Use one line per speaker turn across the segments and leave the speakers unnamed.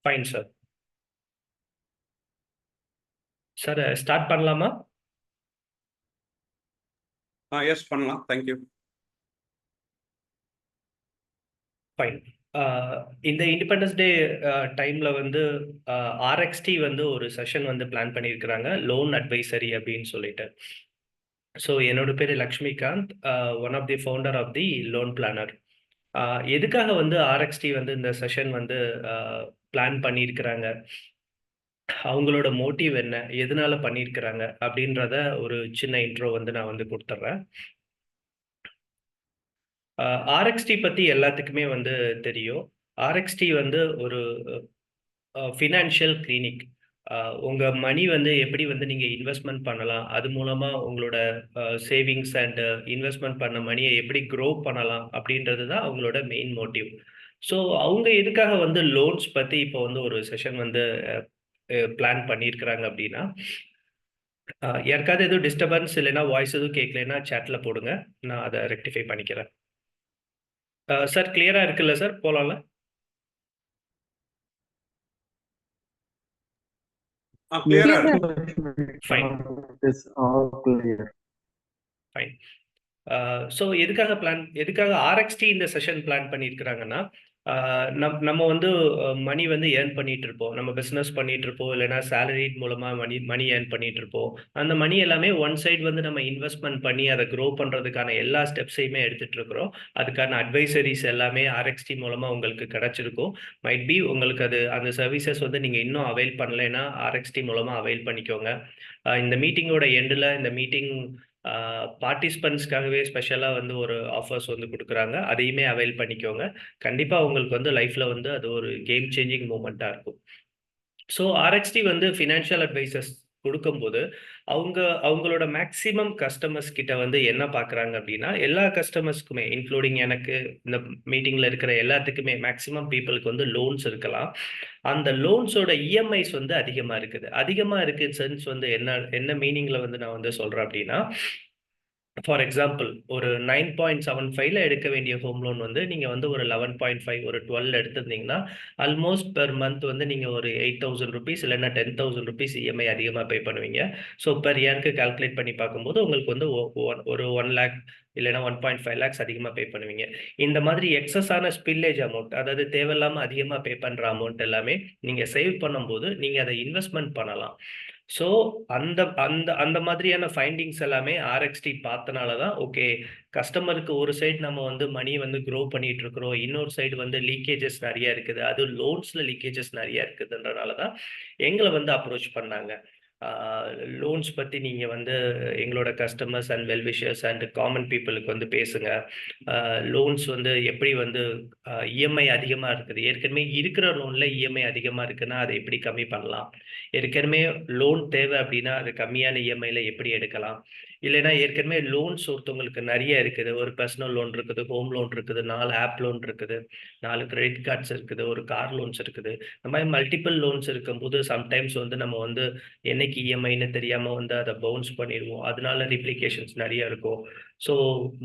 Fine sir. Sir start பண்ணலாமா?
S பண்ணலாம். Thank you.
Fine. இந்த இண்டிபெண்டன்ஸ் டே டைம்ல வந்து ஆர்எக்ஸ்டி வந்து ஒரு செஷன் வந்து பிளான் பண்ணியிருக்கிறாங்க, லோன் அட்வைசரி அப்படின்னு சொல்லிட்டு. ஸோ என்னோட பேர் Lakshmikanth, one of the founder of the loan planner. எதுக்காக வந்து ஆர்எக்ஸ்டி வந்து இந்த செஷன் வந்து பிளான் பண்ணியிருக்கிறாங்க, அவங்களோட மோட்டிவ் என்ன, எதனால பண்ணியிருக்கிறாங்க அப்படின்றத ஒரு சின்ன இன்ட்ரோ வந்து நான் வந்து கொடுத்துட்றேன். ஆர்எக்ஸ்டி பற்றி எல்லாத்துக்குமே வந்து தெரியும். ஆர்எக்ஸ்டி வந்து ஒரு ஃபினான்ஷியல் கிளினிக். உங்கள் மணி வந்து எப்படி வந்து நீங்கள் இன்வெஸ்ட்மெண்ட் பண்ணலாம், அது மூலமாக உங்களோட சேவிங்ஸ் அண்ட் இன்வெஸ்ட்மெண்ட் பண்ண மணியை எப்படி க்ரோ பண்ணலாம் அப்படின்றது தான் அவங்களோட மெயின் மோட்டிவ். ஸோ அவங்க எதுக்காக வந்து லோன்ஸ் பற்றி இப்போ வந்து ஒரு செஷன் வந்து பிளான் பண்ணியிருக்கிறாங்க அப்படின்னா, யாருக்காவது எதுவும் டிஸ்டர்பன்ஸ் இல்லைன்னா வாய்ஸ் எதுவும் கேட்கலன்னா சேட்ல போடுங்க, நான் அதை ரெக்டிஃபை பண்ணிக்கிறேன். சார் கிளியரா இருக்குல்ல சார், போலாம்ல?
கிளியரா
ஃபைன். ஃபைன். ஸோ எதுக்காக ஆர்எக்ஸ்டி இந்த செஷன் பிளான் பண்ணியிருக்கிறாங்கன்னா, நம்ம வந்து மணி வந்து ஏர்ன் பண்ணிட்டு இருப்போம், நம்ம பிஸ்னஸ் பண்ணிட்டு இருப்போம், இல்லைன்னா சேலரி மூலமாக மணி ஏர்ன் பண்ணிட்டு இருப்போம். அந்த மணி எல்லாமே ஒன் சைடு வந்து நம்ம இன்வெஸ்ட்மெண்ட் பண்ணி அதை க்ரோ பண்ணுறதுக்கான எல்லா ஸ்டெப்ஸையுமே எடுத்துட்டு இருக்கிறோம். அதுக்கான அட்வைசரிஸ் எல்லாமே ஆர்எக்ஸ்டி மூலமாக உங்களுக்கு கிடைச்சிருக்கும். மைட் பி உங்களுக்கு அந்த சர்வீசஸ் வந்து நீங்கள் இன்னும் அவைல் பண்ணலைன்னா ஆர்எக்ஸ்டி மூலமாக அவைல் பண்ணிக்கோங்க. இந்த மீட்டிங்கோட எண்டில் இந்த மீட்டிங் பார்ட்டிசிபென்ட்ஸ்க்காகவே ஸ்பெஷலாக வந்து ஒரு ஆஃபர்ஸ் வந்து கொடுக்குறாங்க, அதையுமே அவைல் பண்ணிக்கோங்க. கண்டிப்பாக உங்களுக்கு வந்து லைஃப்பில் வந்து அது ஒரு கேம் சேஞ்சிங் மூமெண்ட்டாக இருக்கும். ஸோ ஆர்எக்ஸ்டி வந்து ஃபினான்ஷியல் அட்வைசஸ் கொடுக்கும்போது அவங்களோட மேக்ஸிமம் கஸ்டமர்ஸ் கிட்ட வந்து என்ன பார்க்குறாங்க அப்படின்னா, எல்லா கஸ்டமர்ஸ்க்குமே இன்க்ளூடிங் எனக்கு, இந்த மீட்டிங்கில் இருக்கிற எல்லாத்துக்குமே மேக்ஸிமம் பீப்புளுக்கு வந்து லோன்ஸ் இருக்கலாம். அந்த லோன்ஸோட இஎம்ஐஸ் வந்து அதிகமாக இருக்குது. அதிகமாக இருக்குது சென்ஸ் வந்து என்ன மீனிங்கில் வந்து நான் வந்து சொல்கிறேன் அப்படின்னா, ஃபார் எக்ஸாம்பிள் ஒரு 9.75ல எடுக்க வேண்டிய ஹோம் லோன் வந்து நீங்கள் வந்து ஒரு 11.5 ஒரு 12 எடுத்திருந்தீங்கன்னா, ஆல்மோஸ்ட் பெர் மந்த் வந்து நீங்கள் ஒரு 8,000 ருபீஸ் இல்லைன்னா 10,000 ருபீஸ் இஎம்ஐ அதிகமாக பே பண்ணுவீங்க. ஸோ பெர் இயருக்கு கால்குலேட் பண்ணி பார்க்கும்போது உங்களுக்கு வந்து ஒரு 1 லேக் இல்லைன்னா 1.5 லேக்ஸ் அதிகமாக பே பண்ணுவீங்க. இந்த மாதிரி எக்ஸஸான ஸ்பில்லேஜ் அமௌண்ட், அதாவது தேவையில்லாமல் அதிகமாக பே பண்ணுற அமௌண்ட் எல்லாமே நீங்கள் சேவ் பண்ணும்போது நீங்கள் அதை இன்வெஸ்ட்மெண்ட் பண்ணலாம். ஸோ அந்த அந்த அந்த மாதிரியான ஃபைண்டிங்ஸ் எல்லாமே ஆர்எக்ஸ்டி பார்த்தனால தான், ஓகே, கஸ்டமருக்கு ஒரு சைடு நம்ம வந்து மணி வந்து க்ரோ பண்ணிட்டு இருக்கிறோம், இன்னொரு சைடு வந்து லீக்கேஜஸ் நிறைய இருக்குது, அது லோன்ஸில் லீக்கேஜஸ் நிறைய இருக்குதுன்றனால தான் எங்களை வந்து அப்ரோச் பண்ணாங்க. லோன்ஸ் பற்றி நீங்கள் வந்து எங்களோட customers and well-wishers and common பீப்புளுக்கு வந்து பேசுங்க. லோன்ஸ் வந்து எப்படி வந்து இஎம்ஐ அதிகமாக இருக்குது, ஏற்கனவே இருக்கிற லோனில் இஎம்ஐ அதிகமாக இருக்குன்னா அதை எப்படி கம்மி பண்ணலாம், ஏற்கனவே லோன் தேவை அப்படின்னா அது கம்மியான இஎம்ஐயில் எப்படி எடுக்கலாம், இல்லைன்னா ஏற்கனவே லோன்ஸ் ஒருத்தவங்களுக்கு நிறைய இருக்குது, ஒரு பர்சனல் லோன் இருக்குது, ஹோம் லோன் இருக்குது, 4 ஆப் லோன் இருக்குது, 4 கிரெடிட் கார்ட்ஸ் இருக்குது, ஒரு கார் லோன்ஸ் இருக்குது. இந்த மாதிரி மல்டிபிள் லோன்ஸ் இருக்கும்போது சம்டைம்ஸ் வந்து நம்ம வந்து என்னைக்கு இஎம்ஐன்னு தெரியாமல் வந்து அதை பவுன்ஸ் பண்ணிடுவோம், அதனால ரிப்ளிகேஷன்ஸ் நிறைய இருக்கும். ஸோ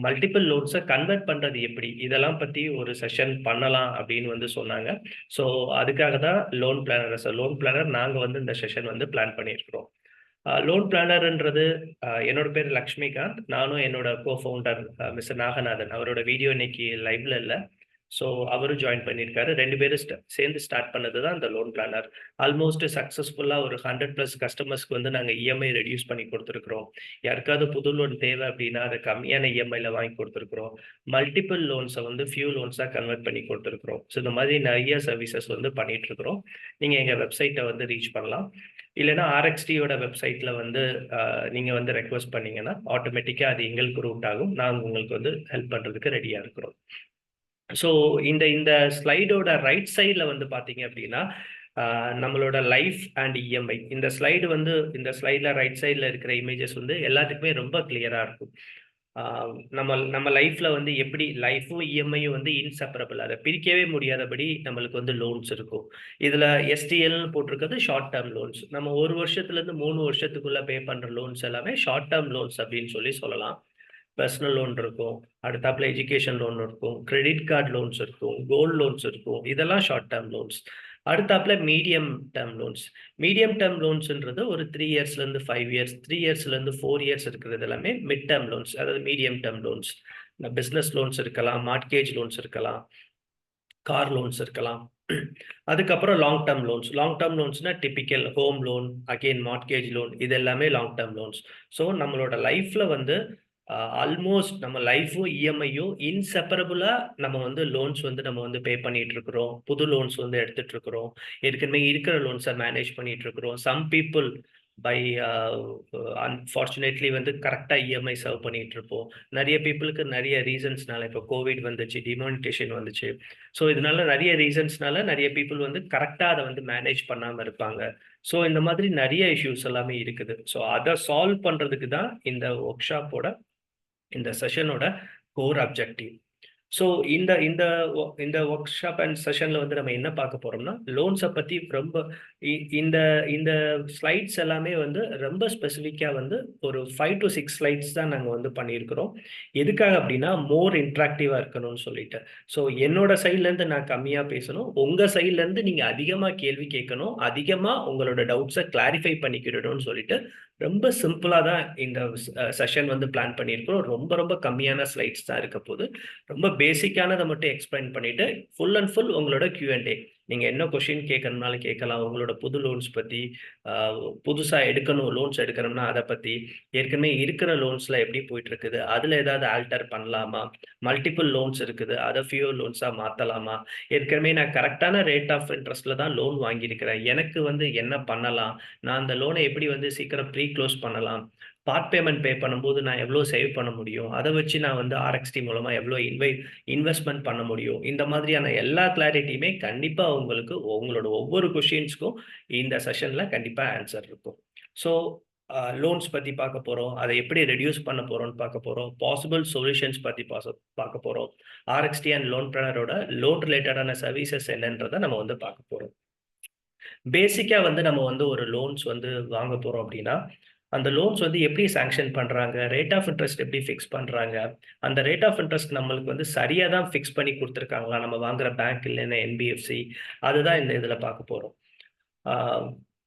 மல்டிபிள் லோன்ஸை கன்வெர்ட் பண்ணுறது எப்படி, இதெல்லாம் பற்றி ஒரு செஷன் பண்ணலாம் அப்படின்னு வந்து சொன்னாங்க. ஸோ அதுக்காக தான் லோன் பிளானர் நாங்கள் வந்து இந்த செஷன் வந்து பிளான் பண்ணியிருக்கிறோம். லோன் பிளானர்ன்றது என்னோட பேர் லக்ஷ்மிகாந்த், நானும் என்னோட கோஃபவுண்டர் மிஸ்டர் நாகநாதன், அவரோட வீடியோ இன்னைக்கு லைவ்ல இல்லை, ஸோ அவரும் ஜாயின் பண்ணியிருக்காரு. 2 பேரும் சேர்ந்து ஸ்டார்ட் பண்ணது தான் இந்த லோன் பிளானர். ஆல்மோஸ்ட் சக்ஸஸ்ஃபுல்லாக ஒரு 100+ கஸ்டமர்ஸ்க்கு வந்து நாங்கள் இஎம்ஐ ரெடியூஸ் பண்ணி கொடுத்துருக்குறோம். யாருக்காவது புது லோன் தேவை அப்படின்னா அதை கம்மியான இஎம்ஐயில் வாங்கி கொடுத்துருக்குறோம். மல்டிபிள் லோன்ஸை வந்து ஃபியூ லோன்ஸாக கன்வெர்ட் பண்ணி கொடுத்துருக்குறோம். ஸோ இந்த மாதிரி நிறைய சர்வீசஸ் வந்து பண்ணிட்டு இருக்கிறோம். நீங்கள் எங்கள் வெப்சைட்டை வந்து ரீச் பண்ணலாம், இல்லைன்னா ஆர்எக்ஸ்டியோட வெப்சைட்டில் வந்து நீங்கள் வந்து ரெக்வஸ்ட் பண்ணீங்கன்னா ஆட்டோமேட்டிக்காக அது எங்களுக்கு ரூட் ஆகும், நாங்கள் உங்களுக்கு வந்து ஹெல்ப் பண்ணுறதுக்கு ரெடியாக இருக்கிறோம். ஸோ இந்த ஸ்லைடோட ரைட் சைடில் வந்து பார்த்தீங்க அப்படின்னா, நம்மளோட லைஃப் அண்ட் இஎம்ஐ, இந்த ஸ்லைடில் ரைட் சைடில் இருக்கிற இமேஜஸ் வந்து எல்லாத்துக்குமே ரொம்ப கிளியராக இருக்கும். நம்ம லைஃப்பில் வந்து எப்படி லைஃப்பும் இஎம்ஐயும் வந்து இன்செப்பரபிள், அதை பிரிக்கவே முடியாதபடி நம்மளுக்கு வந்து லோன்ஸ் இருக்கும். இதில் எஸ்டிஎல் போட்டிருக்கிறது ஷார்ட் டேர்ம் லோன்ஸ். நம்ம 1 வருஷத்துலேருந்து 3 வருஷத்துக்குள்ளே பே பண்ணுற லோன்ஸ் எல்லாமே ஷார்ட் டேர்ம் லோன்ஸ் அப்படின்னு சொல்லலாம். பர்சனல் லோன் இருக்கும், அடுத்தாப்புல எஜுகேஷன் லோன் இருக்கும், கிரெடிட் கார்டு லோன்ஸ் இருக்கும், கோல்டு லோன்ஸ் இருக்கும், இதெல்லாம் ஷார்ட் டேர்ம் லோன்ஸ். அடுத்தாப்புல medium term loans. Medium term லோன்ஸ்ன்றது ஒரு 3 இயர்ஸ்லேருந்து 5 இயர்ஸ், 3 இயர்ஸ்லேருந்து 4 இயர்ஸ் இருக்கிறது எல்லாமே மிட் டேர்ம் லோன்ஸ், அதாவது medium term loans. Business loans இருக்கலாம், மார்ட்கேஜ் லோன்ஸ் இருக்கலாம், கார் லோன்ஸ் இருக்கலாம். அதுக்கப்புறம் long term loans. Long term லோன்ஸ்னா typical home loan, again mortgage loan, இது எல்லாமே லாங் டேர்ம் லோன்ஸ். ஸோ நம்மளோட லைஃப்ல வந்து ஆல்மோஸ்ட் நம்ம லைஃபும் இஎம்ஐயும் இன்செப்பரபிளா நம்ம வந்து லோன்ஸ் வந்து நம்ம வந்து பே பண்ணிட்டு இருக்கிறோம். புது லோன்ஸ் வந்து எடுத்துட்டு இருக்கிறோம். ஏற்கனவே இருக்கிற லோன்ஸை மேனேஜ் பண்ணிட்டு இருக்கிறோம். சம் பீப்புள் பை அன்ஃபார்ச்சுனேட்லி வந்து கரெக்டாக இஎம்ஐ சர்வ் பண்ணிட்டு இருப்போம். நிறைய பீப்புளுக்கு நிறைய ரீசன்ஸ்னால, இப்போ கோவிட் வந்துச்சு, டிமானிட்டேஷன் வந்துச்சு. ஸோ இதனால நிறைய ரீசன்ஸ்னால நிறைய பீப்புள் வந்து கரெக்டாக அதை வந்து மேனேஜ் பண்ணாமல் இருப்பாங்க. ஸோ இந்த மாதிரி நிறைய இஷ்யூஸ் எல்லாமே இருக்குது. ஸோ அதை சால்வ் பண்ணுறதுக்கு தான் இந்த ஒர்க் ஷாப்போட, இந்த செஷனோட கோர் அப்ஜெக்டிவ். ஸோ இந்த இந்த இந்த ஒர்க் ஷாப் அண்ட் செஷன்ல வந்து நம்ம என்ன பார்க்க போறோம்னா, லோன்ஸை பத்தி ரொம்ப இந்த இந்த ஸ்லைட்ஸ் எல்லாமே வந்து ரொம்ப ஸ்பெசிஃபிக்காக வந்து ஒரு 5 to 6 ஸ்லைட்ஸ் தான் நாங்கள் வந்து பண்ணியிருக்கிறோம். எதுக்காக அப்படின்னா மோர் இன்ட்ராக்டிவாக இருக்கணும்னு சொல்லிட்டு. ஸோ என்னோட சைட்லேருந்து நான் கம்மியாக பேசணும், உங்கள் சைட்லேருந்து நீங்கள் அதிகமாக கேள்வி கேட்கணும், அதிகமாக உங்களோட டவுட்ஸை கிளாரிஃபை பண்ணிக்கிடணும்னு சொல்லிட்டு ரொம்ப சிம்பிளாக தான் இந்த செஷன் வந்து பிளான் பண்ணியிருக்கிறோம். ரொம்ப ரொம்ப கம்மியான ஸ்லைட்ஸ் தான் இருக்க போது. ரொம்ப பேசிக்கானதை மட்டும் எக்ஸ்பிளைன் பண்ணிட்டு ஃபுல் அண்ட் ஃபுல் உங்களோட Q&A. நீங்கள் என்ன கொஷின் கேட்கறதுனாலும் கேட்கலாம். உங்களோட புது லோன்ஸ் பற்றி, புதுசாக எடுக்கணும் லோன்ஸ் எடுக்கணும்னா அதை பற்றி, ஏற்கனவே இருக்கிற லோன்ஸில் எப்படி போயிட்டு இருக்குது, அதில் ஏதாவது ஆல்டர் பண்ணலாமா, மல்டிபிள் லோன்ஸ் இருக்குது அதை ஃபியூர் லோன்ஸாக மாற்றலாமா, ஏற்கனவே நான் கரெக்டான ரேட் ஆஃப் இன்ட்ரெஸ்ட்டில் தான் லோன் வாங்கியிருக்கிறேன், எனக்கு வந்து என்ன பண்ணலாம், நான் அந்த லோனை எப்படி வந்து சீக்கிரம் ப்ரீ க்ளோஸ் பண்ணலாம், பார்ட் பேமெண்ட் பே பண்ணும்போது நான் எவ்வளோ சேவ் பண்ண முடியும், அதை வச்சு நான் வந்து RXT மூலமாக எவ்வளோ இன்வெஸ்ட்மெண்ட் பண்ண முடியும், இந்த மாதிரியான எல்லா கிளாரிட்டியுமே கண்டிப்பாக உங்களுக்கு உங்களோட ஒவ்வொரு கொஷின்ஸ்க்கும் இந்த செஷனில் கண்டிப்பாக ஆன்சர் இருக்கும். ஸோ லோன்ஸ் பற்றி பார்க்க போகிறோம், அதை எப்படி ரெடியூஸ் பண்ண போகிறோம்னு பார்க்க போகிறோம், பாசிபிள் சொல்யூஷன்ஸ் பற்றி பார்க்க போகிறோம், RXT அண்ட் லோன் பிளானரோட லோன் ரிலேட்டடான சர்வீசஸ் என்னன்றதை நம்ம வந்து பார்க்க போகிறோம். பேசிக்காக வந்து நம்ம வந்து ஒரு லோன்ஸ் வந்து வாங்க போகிறோம் அப்படின்னா, அந்த லோன்ஸ் வந்து எப்படி சாங்ஷன் பண்ணுறாங்க, ரேட் ஆஃப் இன்ட்ரெஸ்ட் எப்படி ஃபிக்ஸ் பண்ணுறாங்க, அந்த ரேட் ஆஃப் இன்ட்ரெஸ்ட் நம்மளுக்கு வந்து சரியாக தான் ஃபிக்ஸ் பண்ணி கொடுத்துருக்காங்களா, நம்ம வாங்குற பேங்க் இல்லைன்னா NBFC, அதுதான் இந்த இதில் பார்க்க போகிறோம்.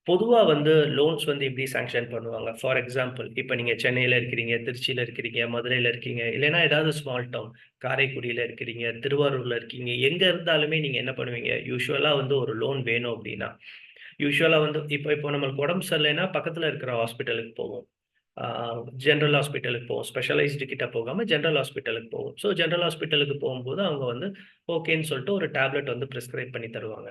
பொதுவாக வந்து லோன்ஸ் வந்து எப்படி சாங்ஷன் பண்ணுவாங்க. ஃபார் எக்ஸாம்பிள், இப்போ நீங்கள் சென்னையில் இருக்கிறீங்க, திருச்சியில் இருக்கிறீங்க, மதுரையில் இருக்கீங்க, இல்லைன்னா ஏதாவது ஸ்மால் டவுன், காரைக்குடியில் இருக்கிறீங்க, திருவாரூரில் இருக்கீங்க, எங்கே இருந்தாலுமே நீங்கள் என்ன பண்ணுவீங்க, யூஸ்வலாக வந்து ஒரு லோன் வேணும் அப்படின்னா, யூஸ்வலாக வந்து இப்போ நம்மளுக்கு உடம்பு சரியில்லைன்னா பக்கத்தில் இருக்கிற ஹாஸ்பிட்டலுக்கு போவோம், ஜென்ரல் ஹாஸ்பிட்டலுக்கு போவோம், ஸ்பெஷலைஸ்டு கிட்ட போகாமல் ஜென்ரல் ஹாஸ்பிட்டலுக்கு போவோம். ஸோ ஜென்ரல் ஹாஸ்பிட்டலுக்கு போகும்போது அவங்க வந்து ஓகேன்னு சொல்லிட்டு ஒரு டேப்லெட் வந்து ப்ரிஸ்கிரைப் பண்ணி தருவாங்க.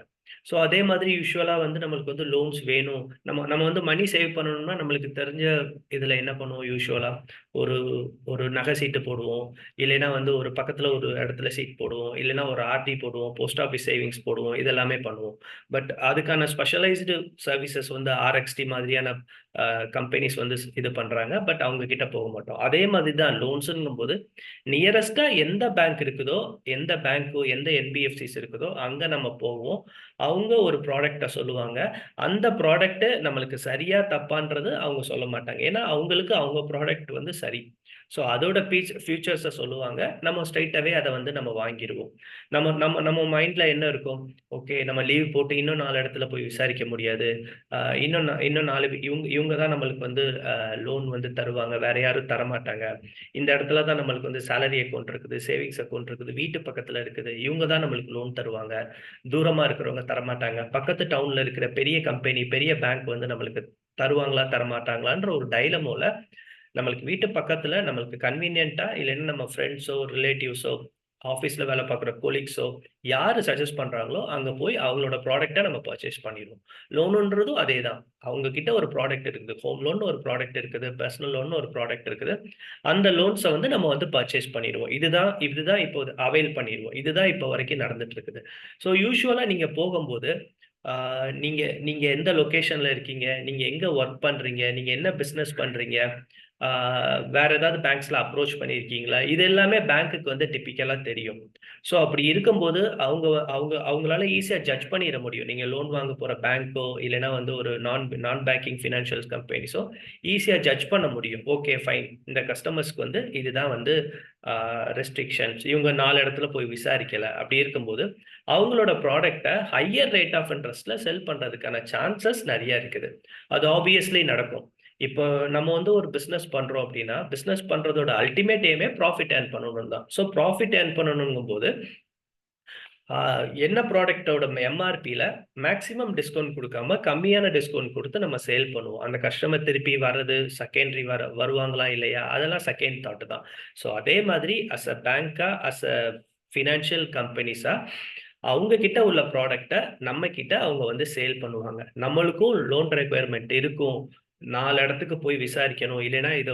ஸோ அதே மாதிரி யூஸ்வலாக வந்து நம்மளுக்கு வந்து லோன்ஸ் வேணும், நம்ம வந்து மணி சேவ் பண்ணணும்னா நம்மளுக்கு தெரிஞ்ச இதில் என்ன பண்ணுவோம், யூஸ்வலாக ஒரு ஒரு நகை சீட்டு போடுவோம், இல்லைன்னா வந்து ஒரு பக்கத்தில் ஒரு இடத்துல சீட் போடுவோம், இல்லைன்னா ஒரு RD போடுவோம், போஸ்ட் ஆஃபீஸ் சேவிங்ஸ் போடுவோம், இதெல்லாமே பண்ணுவோம். பட் அதுக்கான ஸ்பெஷலைஸ்டு சர்வீசஸ் வந்து RXT மாதிரியான கம்பெனிஸ் வந்து இது பண்ணுறாங்க. பட் அவங்க கிட்ட போக மாட்டோம். அதே மாதிரி தான் லோன்ஸுங்கும் போது நியரஸ்டாக எந்த பேங்க் இருக்குதோ, எந்த பேங்க்கோ எந்த NBFCs இருக்குதோ அங்கே நம்ம போவோம். அவங்க ஒரு ப்ராடக்டை சொல்லுவாங்க. அந்த ப்ராடக்ட்டு நம்மளுக்கு சரியா தப்பான்றது அவங்க சொல்ல மாட்டாங்க. ஏன்னா அவங்களுக்கு அவங்க ப்ராடக்ட் வந்து சரி. ஸோ அதோட ஃபியூச்சர்ஸை சொல்லுவாங்க. நம்ம ஸ்ட்ரைட்டாகவே அதை வந்து நம்ம வாங்கிடுவோம். நம்ம நம்ம நம்ம மைண்டில் என்ன இருக்கும், ஓகே நம்ம லீவ் போட்டு இன்னும் 4 இடத்துல போய் விசாரிக்க முடியாது, இன்னும் 4 இவங்க தான் நம்மளுக்கு வந்து லோன் வந்து தருவாங்க, வேற யாரும் தரமாட்டாங்க, இந்த இடத்துல தான் நம்மளுக்கு வந்து சேலரி அக்கௌண்ட் இருக்குது, சேவிங்ஸ் அக்கௌண்ட் இருக்குது, வீட்டு பக்கத்தில் இருக்குது, இவங்க தான் நம்மளுக்கு லோன் தருவாங்க, தூரமாக இருக்கிறவங்க தரமாட்டாங்க, பக்கத்து டவுனில் இருக்கிற பெரிய கம்பெனி பெரிய பேங்க் வந்து நம்மளுக்கு தருவாங்களா தரமாட்டாங்களான்ற ஒரு டைலமோல நம்மளுக்கு வீட்டு பக்கத்தில் நம்மளுக்கு கன்வீனியன்ட்டாக இல்லைன்னா நம்ம ஃப்ரெண்ட்ஸோ ரிலேட்டிவ்ஸோ ஆஃபீஸில் வேலை பார்க்குற கொலீக்ஸோ யார் சஜஸ்ட் பண்ணுறாங்களோ அங்கே போய் அவங்களோட ப்ராடக்டை நம்ம பர்ச்சேஸ் பண்ணிடுவோம். லோனுன்றதும் அதே தான். அவங்க கிட்ட ஒரு ப்ராடக்ட் இருக்குது, ஹோம் லோன் ஒரு ப்ராடக்ட் இருக்குது, பர்சனல் லோன் ஒரு ப்ராடக்ட் இருக்குது, அந்த லோன்ஸை வந்து நம்ம வந்து பர்ச்சேஸ் பண்ணிடுவோம். இதுதான் இப்போ அவைல் பண்ணிடுவோம். இதுதான் இப்போ வரைக்கும் நடந்துட்டு இருக்குது. ஸோ யூஸ்வலாக நீங்கள் போகும்போது நீங்க எந்த லொகேஷன்ல இருக்கீங்க, நீங்க எங்க ஒர்க் பண்றீங்க, நீங்க என்ன பிசினஸ் பண்றீங்க, வேற ஏதாவது பேங்க்ஸ்ல அப்ரோச் பண்ணியிருக்கீங்களா? இது எல்லாமே பேங்க்குக்கு வந்து டிப்பிக்கலா தெரியும். ஸோ அப்படி இருக்கும்போது அவங்களால ஈஸியா ஜட்ஜ் பண்ணிற முடியும். நீங்க லோன் வாங்க போற பேங்க்கோ, இல்லைன்னா வந்து ஒரு நான் பேங்கிங் ஃபினான்ஷியல் கம்பெனிஸோ ஈஸியா ஜட்ஜ் பண்ண முடியும். Okay fine. இந்த கஸ்டமர்ஸ்க்கு வந்து இதுதான் வந்து ரெஸ்ட்ரிக்ஷன்ஸ். இவங்க 4 இடத்துல போய் விசாரிக்கல. அப்படி இருக்கும்போது அவங்களோட ப்ராடக்ட்ட ஹையர் ரேட் ஆஃப் இன்ட்ரெஸ்ட்ல செல் பண்றதுக்கான சான்சஸ் நெறைய இருக்குது. அது ஆப்வியஸ்லி நடக்கும். இப்போ நம்ம வந்து ஒரு பிசினஸ் பண்றோம் அப்படின்னா, பிசினஸ் பண்றதோட அல்டிமேட் எய்மே ப்ராஃபிட் ஏர்ன் பண்ணணும் தான். ஸோ ப்ராஃபிட் ஏர்ன் பண்ணணுங்கும்போது, என்ன ப்ராடக்ட்டோட எம்ஆர்பில மேக்ஸிமம் டிஸ்கவுண்ட் குடுக்காம, கம்மியான டிஸ்கவுண்ட் குடுத்து நம்ம சேல் பண்ணுவோம். அந்த கஸ்டமர் திருப்பி வர்றது, செகண்டரி வருவாங்களா இல்லையா? அதெல்லாம் செகண்ட் தாட் தான். ஸோ அதே மாதிரி அஸ் அ பேங்கா, அஸ் அ ஃபினான்ஷியல் கம்பெனிஸா, அவங்க கிட்ட உள்ள ப்ராடக்ட்ட நம்ம கிட்ட அவங்க வந்து சேல் பண்ணுவாங்க. நம்மளுக்கும் லோன் ரெக்வயர்மென்ட் இருக்கும். 4 இடத்துக்கு போய் விசாரிக்கணும். இல்லைன்னா இத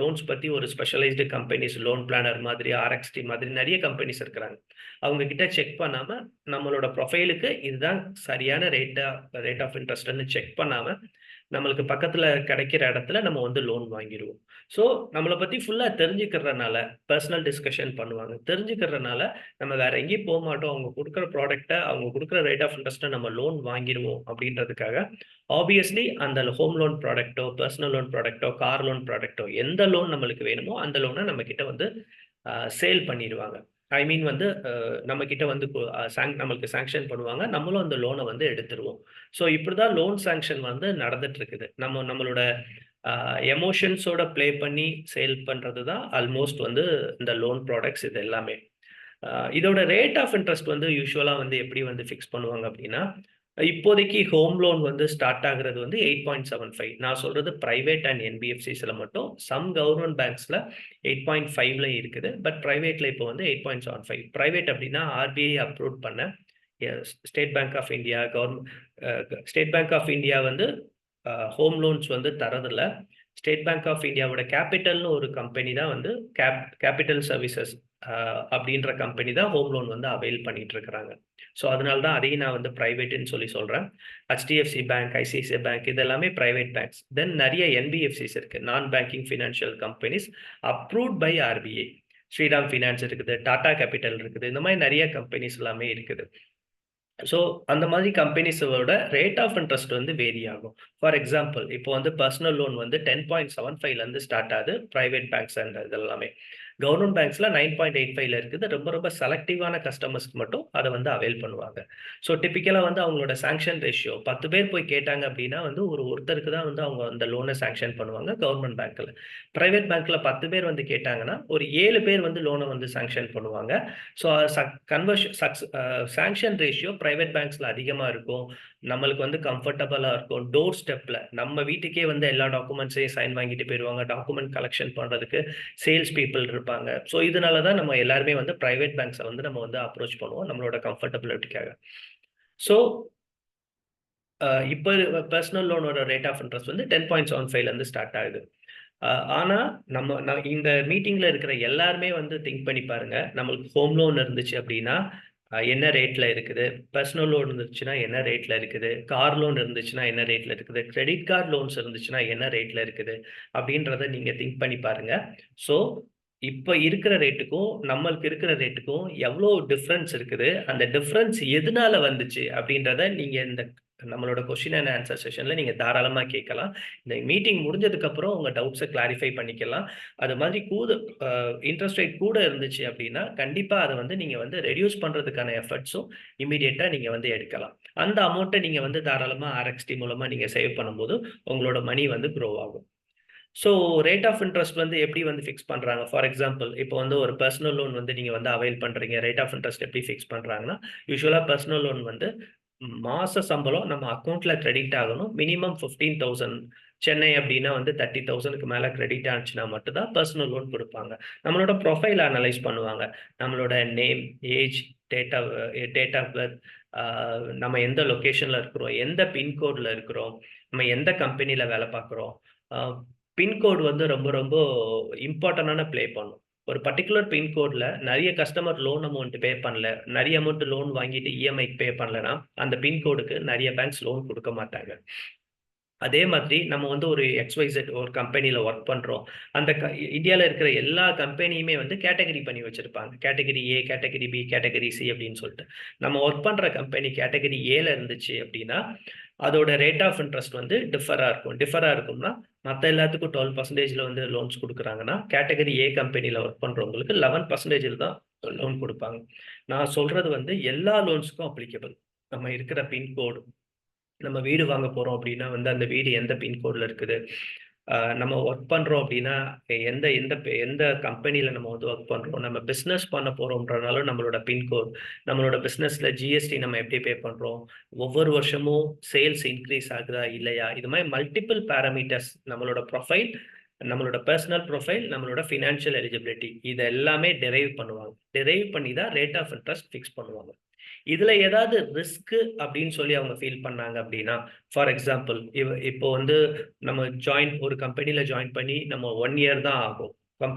லோன்ஸ் பத்தி ஒரு ஸ்பெஷலைஸ்டு கம்பெனிஸ் லோன் பிளானர் மாதிரி, ஆர்எக்ஸ்டி மாதிரி நெறைய கம்பெனிஸ் இருக்கிறாங்க. அவங்க கிட்ட செக் பண்ணாம, நம்மளோட ப்ரொஃபைலுக்கு இதுதான் சரியான ரேட் ஆஃப் இன்ட்ரெஸ்ட்ன்னு செக் பண்ணாம, நம்மளுக்கு பக்கத்துல கிடைக்கிற இடத்துல நம்ம வந்து லோன் வாங்கிருவோம். ஸோ நம்மள பத்தி ஃபுல்லா தெரிஞ்சுக்கிறதுனால, பெர்சனல் டிஸ்கஷன் பண்ணுவாங்க. தெரிஞ்சுக்கிறதுனால நம்ம வேற எங்கேயும் போமாட்டோம். அவங்க குடுக்குற ப்ராடக்ட்ட, அவங்க குடுக்குற ரேட் ஆஃப் இன்ட்ரெஸ்ட்ல நம்ம லோன் வாங்கிருவோம் அப்படின்றதுக்காக, ஆப்வியஸ்லி அந்த ஹோம் லோன் ப்ராடக்ட்டோ, பெர்சனல் லோன் ப்ராடக்ட்டோ, கார் லோன் ப்ராடக்ட்டோ எந்த லோன் நம்மளுக்கு வேணுமோ, அந்த லோன நம்ம கிட்ட வந்து சேல் பண்ணிருவாங்க. ஐ மீன் வந்து நம்ம கிட்ட வந்து நம்மளுக்கு சாங்ஷன் பண்ணுவாங்க. நம்மளும் அந்த லோன வந்து எடுத்துருவோம். ஸோ இப்படிதான் லோன் சாங்ஷன் வந்து நடந்துட்டு இருக்குது. நம்மளோட எமோஷன்ஸோட ப்ளே பண்ணி சேல் பண்றது தான் ஆல்மோஸ்ட் வந்து இந்த லோன் ப்ராடக்ட்ஸ் இது எல்லாமே. இதோட ரேட் ஆஃப் இன்ட்ரெஸ்ட் வந்து யூசுவலா வந்து எப்படி வந்து ஃபிக்ஸ் பண்ணுவாங்க அப்படின்னா, இப்போதைக்கு ஹோம் லோன் வந்து ஸ்டார்ட் ஆகுறது வந்து 8.75. நான் சொல்றது பிரைவேட் அண்ட் என்பிஎஃப்சிஸ்ல மட்டும். சம் கவர்ன்மென்ட் பேங்க்ஸ்ல 8.5ல இருக்குது. பட் பிரைவேட்ல இப்போ வந்து 8.75. பிரைவேட் அப்படின்னா ஆர்பிஐ அப்ரூவ் பண்ண State Bank of India, State Bank of India வந்து ஹோம் லோன்ஸ் வந்து தரதில்ல. ஸ்டேட் பேங்க் ஆஃப் இந்தியாவோட கேபிட்டல்னு ஒரு கம்பெனி தான் வந்து கேபிட்டல் சர்வீசஸ் அப்படின்ற கம்பெனி தான் ஹோம் லோன் வந்து அவைல் பண்ணிட்டு இருக்கிறாங்க. ஸோ அதனால தான் அதையும் நான் வந்து பிரைவேட்னு சொல்றேன். HDFC பேங்க், ஐசிஐசிஐ பேங்க் இது எல்லாமே பிரைவேட் பேங்க்ஸ். தென் நிறைய என்பிஎஃப்சிஸ் இருக்கு. Non banking financial companies approved by RBI. Shriram finance இருக்குது, டாடா கேபிட்டல் இருக்குது. இந்த மாதிரி நிறைய கம்பெனிஸ் எல்லாமே இருக்குது. ஸோ அந்த மாதிரி கம்பெனிஸோட ரேட் ஆஃப் இன்ட்ரெஸ்ட் வந்து வேரி ஆகும். ஃபார் எக்ஸாம்பிள் இப்போ வந்து பர்சனல் லோன் வந்து 10.75லேருந்து ஸ்டார்ட் ஆகுது. பிரைவேட் பேங்க்ஸ் அண்ட் இதெல்லாமே. கவர்மெண்ட் பேங்க்ஸ்ல 9.85ல இருக்குது. ரொம்ப ரொம்ப செலக்டிவான கஸ்டமர்ஸ்க்கு மட்டும் அதை வந்து அவைல் பண்ணுவாங்க. ஸோ டிப்பிக்கலா வந்து அவங்களோட சாங்ஷன் ரேஷியோ 10 பேர் போய் கேட்டாங்க அப்படின்னா வந்து ஒருத்தருக்கு தான் வந்து அவங்க அந்த லோனை சாங்ஷன் பண்ணுவாங்க கவர்மெண்ட் பேங்க்ல. பிரைவேட் பேங்க்ல 10 பேர் வந்து கேட்டாங்கன்னா ஒரு 7 பேர் வந்து லோனை வந்து சாங்ஷன் பண்ணுவாங்க. ஸோ சாங்ஷன் ரேஷியோ பிரைவேட் பேங்க்ஸ்ல அதிகமா இருக்கும். நம்மளுக்கு வந்து கம்ஃபர்டபுளா இருக்கும். டோர் ஸ்டெப்ல நம்ம வீட்டுக்கே வந்து எல்லா டாக்குமெண்ட்ஸையும் சைன் வாங்கிட்டு போயிருவாங்க. டாக்குமெண்ட் கலெக்ஷன் பண்றதுக்கு சேல்ஸ் பீப்புள் இருப்பாங்க. ஸோ இதனால தான் நம்ம எல்லாருமே வந்து பிரைவேட் பேங்க்ஸை வந்து நம்ம வந்து அப்ரோச் பண்ணுவோம் நம்மளோட கம்ஃபர்டபிலிட்டிக்காக. ஸோ இப்போ பர்சனல் லோனோட ரேட் ஆஃப் இன்ட்ரெஸ்ட் வந்து 10.75லேருந்து ஸ்டார்ட் ஆகுது. ஆனா இந்த மீட்டிங்ல இருக்கிற எல்லாருமே வந்து திங்க் பண்ணி பாருங்க. நம்மளுக்கு ஹோம் லோன் இருந்துச்சு அப்படின்னா என்ன ரேட்ல இருக்குது, பர்சனல் லோன் இருந்துச்சுன்னா என்ன ரேட்ல இருக்குது, கார் லோன் இருந்துச்சுன்னா என்ன ரேட்ல இருக்குது, கிரெடிட் கார்டு லோன்ஸ் இருந்துச்சுன்னா என்ன ரேட்ல இருக்குது அப்படின்றத நீங்க திங்க் பண்ணி பாருங்க. ஸோ இப்ப இருக்கிற ரேட்டுக்கும் நம்மளுக்கு இருக்கிற ரேட்டுக்கும் எவ்வளோ டிஃப்ரென்ஸ் இருக்குது, அந்த டிஃப்ரென்ஸ் எதனால வந்துச்சு அப்படின்றத நீங்க இந்த நம்மளோட கொஸ்டின் அண்ட் ஆன்சர் செஷன்ல நீங்க தாராளமா கேட்கலாம். இந்த மீட்டிங் முடிஞ்சதுக்கு அப்புறம் உங்க டவுட்ஸை கிளாரிஃபை பண்ணிக்கலாம். அது மாதிரி இன்ட்ரெஸ்ட் ரேட் கூட இருந்துச்சு அப்படின்னா கண்டிப்பா அதை வந்து நீங்க வந்து ரெடியூஸ் பண்றதுக்கான எஃபர்ட்ஸும் இமீடியட்டா நீங்க வந்து எடுக்கலாம். அந்த அமௌண்ட்டை நீங்க வந்து தாராளமா ஆர்எக்ஸ்டி மூலமா நீங்க சேவ் பண்ணும்போது உங்களோட மணி வந்து க்ரோ ஆகும். ஸோ ரேட் ஆஃப் இன்ட்ரெஸ்ட் வந்து எப்படி வந்து ஃபிக்ஸ் பண்றாங்க? ஃபார் எக்ஸாம்பிள் இப்போ வந்து ஒரு பர்சனல் லோன் வந்து நீங்க வந்து அவைல் பண்றீங்க. ரேட் ஆஃப் இன்ட்ரெஸ்ட் எப்படி ஃபிக்ஸ் பண்றாங்கன்னா, யூசுவலா பர்சனல் லோன் வந்து மாச சம்பளம் நம்ம அக்கவுண்ட்ல கிரெடிட் ஆகணும். மினிமம் 15,000. சென்னை அப்படின்னா வந்து 30,000க்கு மேல கிரெடிட் ஆச்சுன்னா மட்டும் தான் பர்சனல் லோன் கொடுப்பாங்க. நம்மளோட ப்ரொஃபைல் அனலைஸ் பண்ணுவாங்க. நம்மளோட name, age, date of birth, நம்ம எந்த லொகேஷன்ல இருக்கிறோம், எந்த பின்கோட்ல இருக்கிறோம், நம்ம எந்த கம்பெனில வேலை பார்க்குறோம். பின்கோடு வந்து ரொம்ப ரொம்ப இம்பார்ட்டன்டான ப்ளே பண்ணும். ஒரு பர்டிகுலர் பின்கோட்ல நிறைய கஸ்டமர் லோன் அமௌண்ட் பே பண்ணல, நிறைய அமௌண்ட் லோன் வாங்கிட்டு இஎம்ஐ பே பண்ணலன்னா அந்த பின்கோடுக்கு நிறைய பேங்க்ஸ் லோன் கொடுக்க மாட்டாங்க. அதே மாதிரி நம்ம வந்து ஒரு XYZ ஒரு கம்பெனியில் ஒர்க் பண்ணுறோம். அந்த இந்தியாவில் இருக்கிற எல்லா கம்பெனியுமே வந்து கேட்டகரி பண்ணி வச்சுருப்பாங்க. Category A, category B, category C அப்படின்னு சொல்லிட்டு. நம்ம ஒர்க் பண்ணுற கம்பெனி கேட்டகரி ஏல இருந்துச்சு அப்படின்னா அதோட ரேட் ஆஃப் இன்ட்ரெஸ்ட் வந்து டிஃபராக இருக்கும்னா மற்ற எல்லாத்துக்கும் 12% வந்து லோன்ஸ் கொடுக்குறாங்கன்னா கேட்டகரி ஏ கம்பெனியில் ஒர்க் பண்ணுறவங்களுக்கு 11% தான் லோன் கொடுப்பாங்க. நான் சொல்கிறது வந்து எல்லா லோன்ஸுக்கும் அப்ளிகபிள். நம்ம இருக்கிற பின்கோடு, நம்ம வீடு வாங்க போறோம் அப்படின்னா வந்து அந்த வீடு எந்த பின்கோட்ல இருக்குது, நம்ம ஒர்க் பண்றோம் அப்படின்னா எந்த எந்த எந்த கம்பெனில நம்ம வந்து ஒர்க் பண்றோம், நம்ம பிசினஸ் பண்ண போறோம்ன்றனால நம்மளோட பின்கோட், நம்மளோட பிசினஸ்ல ஜிஎஸ்டி நம்ம எப்படி பே பண்றோம், ஒவ்வொரு வருஷமும் சேல்ஸ் இன்க்ரீஸ் ஆகுதா இல்லையா, இது மாதிரி மல்டிபிள் பேராமீட்டர்ஸ், நம்மளோட ப்ரொஃபைல், நம்மளோட பர்சனல் ப்ரொஃபைல், நம்மளோட ஃபினான்ஷியல் எலிஜிபிலிட்டி, இது எல்லாமே டெரைவ் பண்ணுவாங்க. டெரைவ் பண்ணி தான் ரேட் ஆஃப் இன்ட்ரெஸ்ட் ஃபிக்ஸ் பண்ணுவாங்க. இதுல ஏதாவது ரிஸ்க் அப்படின்னு சொல்லி அவங்க ஃபீல் பண்ணாங்க அப்படின்னா, ஃபார் எக்ஸாம்பிள் இப்போ வந்து நம்ம ஒரு கம்பெனில ஜாயின் பண்ணி நம்ம 1 இயர் தான் ஆகும்.